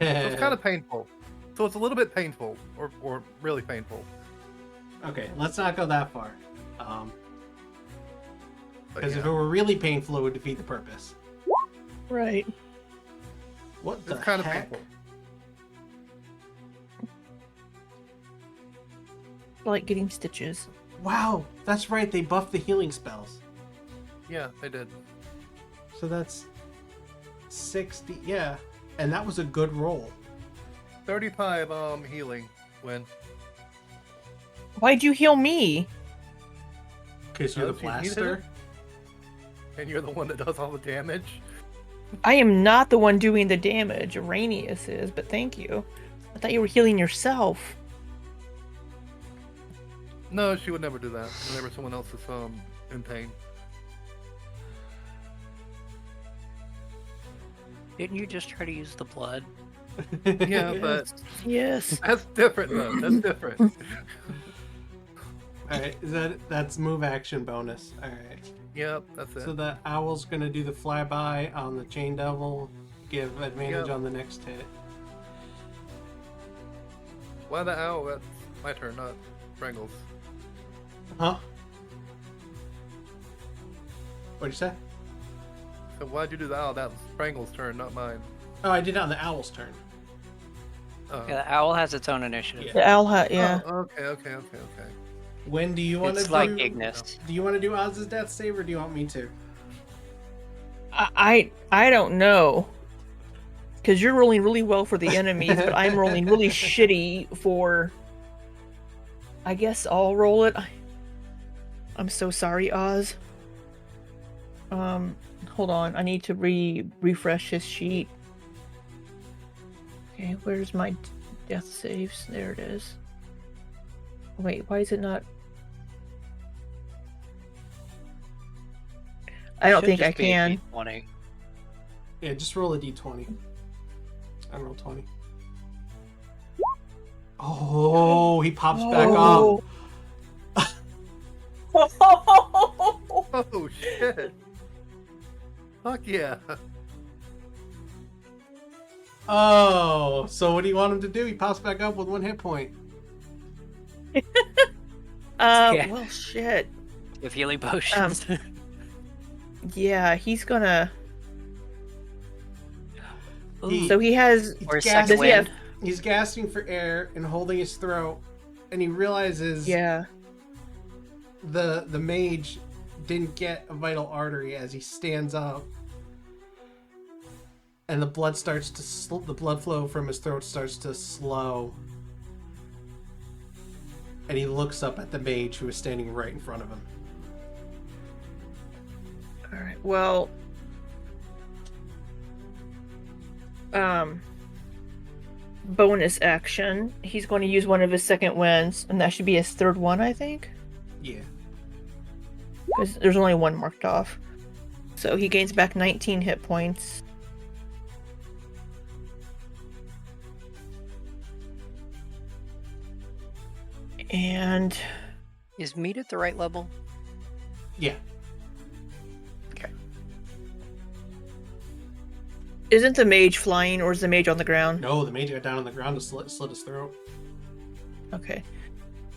So it's kind of painful. So it's a little bit painful, or really painful. okay. Let's not go that far, But because yeah, if it were really painful, it would defeat the purpose. Right. What the it's kind of heck? painful. Like getting stitches. Wow, that's right. They buffed the healing spells. Yeah, they did. So that's 60. Yeah, and that was a good roll. 35 healing, Wynne. Why'd you heal me? Because you're the Oh, so you needed blaster. And you're the one that does all the damage. I am not the one doing the damage. Araneus is, but thank you. I thought you were healing yourself. No, she would never do that whenever someone else is in pain. Didn't you just try to use the blood? Yeah, but Yes. that's different though. That's different. All right, that's move action bonus. All right. Yep, that's it. So the owl's gonna do the flyby on the chain devil, give advantage Yep. on the next hit. Why the owl? That's my turn, not Brangle's. Huh? What'd you say? So why'd you do the owl? That was Brangle's turn, not mine. Oh, I did it on the owl's turn. Oh. Yeah, the owl has its own initiative. Yeah. The owl hat, yeah. Oh, okay. When do you want It's to like do? Ignis. Do you want to do Oz's death save, or do you want me to? I don't know. Because you're rolling really well for the enemies, but I'm rolling really shitty for... I guess I'll roll it. I'm so sorry, Oz. Hold on. I need to refresh his sheet. Okay, where's my death saves? There it is. Wait, why is it not... I don't Should think I just be a can. D20. Yeah, just roll a d20. I roll 20. Oh, he pops back Oh. up. Oh shit! Fuck yeah! Oh, so what do you want him to do? He pops back up with 1 hit point. Yeah. Well, shit. You have healing potions. Yeah, he's gonna... He- So he has... He's Or a gasping- second Does he have... wind. He's gasping for air and holding his throat, and he realizes Yeah. the mage didn't get a vital artery as he stands up, and the blood starts to the blood flow from his throat starts to slow, and he looks up at the mage who is standing right in front of him. Alright, well... Bonus action. He's going to use one of his second winds, and that should be his third one, I think. Yeah. Because there's only one marked off. So he gains back 19 hit points. And... Is meat at the right level? Yeah. Okay. Isn't the mage flying, or is the mage on the ground? No, the mage got down on the ground to slit his throat. Okay.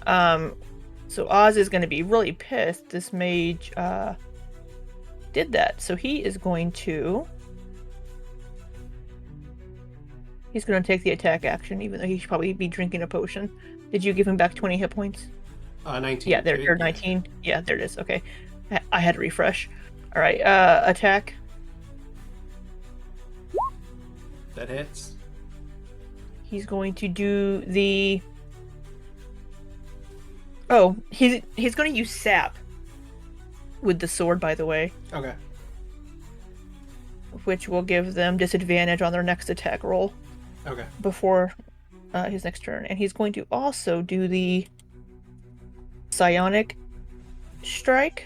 So Oz is going to be really pissed this mage did that. So he is going to... He's going to take the attack action, even though he should probably be drinking a potion. Did you give him back 20 hit points? 19. Yeah, there, 19. Yeah, there it is. Okay. I had to refresh. Alright, attack. That hits. He's going to do the... Oh, he's going to use sap with the sword, by the way, Okay. which will give them disadvantage on their next attack roll Okay. before his next turn. And he's going to also do the psionic strike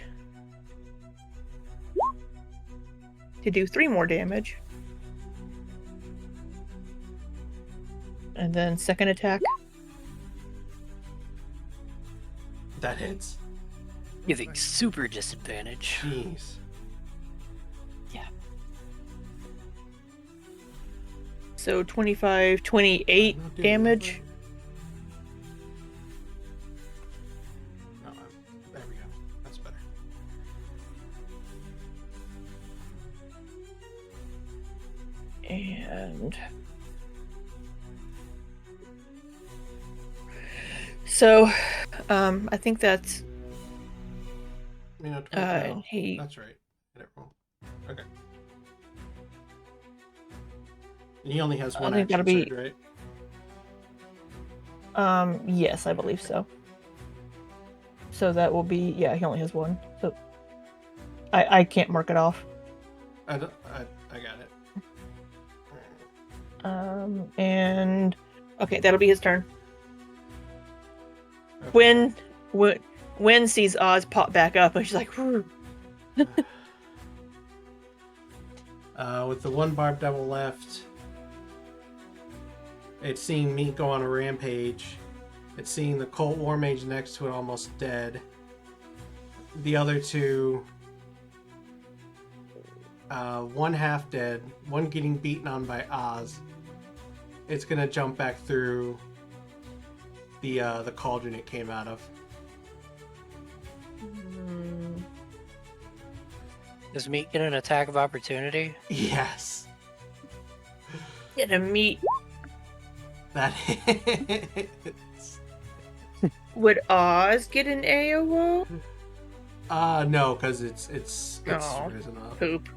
to do 3 more damage. And then second attack. That hits. Giving super disadvantage. Jeez. So 25, 28 Not doing damage. Oh, there we go. That's better. And so I think that's You know, 20, no, he that's right. Hit it wrong. Okay. And he only has one I think action that'll be- surge, right? yes, I believe so. So that will be, yeah, he only has one. So I can't mark it off. I got it. And okay, that'll be his turn. Okay. Wynne sees Oz pop back up, and she's like, "Rrr." With the one barb devil left, it's seeing me go on a rampage. It's seeing the Cult War Mage next to it almost dead. The other two, one half dead, one getting beaten on by Oz. It's gonna jump back through the cauldron it came out of. Does meat get an attack of opportunity? Yes, Get a meat. that hits. Would Oz get an AOO? No, because it's Oh. risen up. Poop.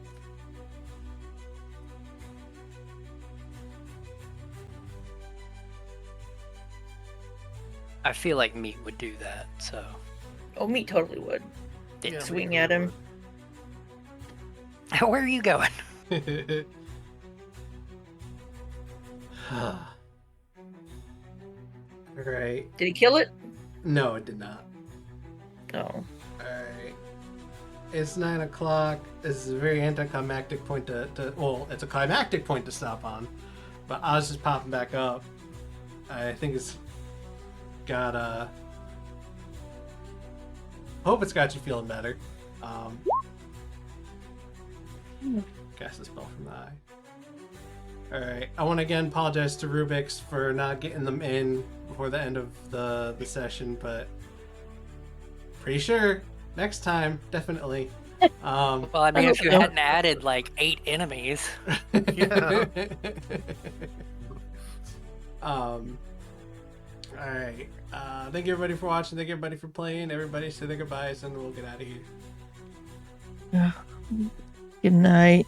I feel like meat would do that, so Oh, me totally would. Yeah, Swing me at too. him. where are you going? Alright. Did he kill it? No, it did not. Oh. Alright. It's 9 o'clock. This is a very anticlimactic point to well, it's a climactic point to stop on. But I was just popping back up. I think it's got hope it's got you feeling better. Cast a spell from the eye. Alright. I want to again apologize to Rubiks for not getting them in before the end of the session, but pretty sure next time, definitely. Well, I mean, I if you hope so. hadn't added like 8 enemies, Yeah. Alright. Thank you everybody for watching, thank you everybody for playing, everybody say their goodbyes and we'll get out of here. Good night.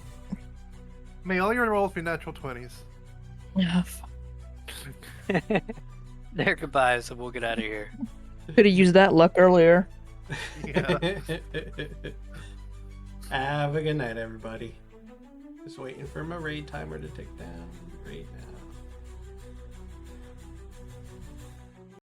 May all your rolls be natural 20s. their goodbyes, and we'll get out of here. Could have used that luck earlier. Yeah. Have a good night, everybody. Just waiting for my raid timer to tick down right now.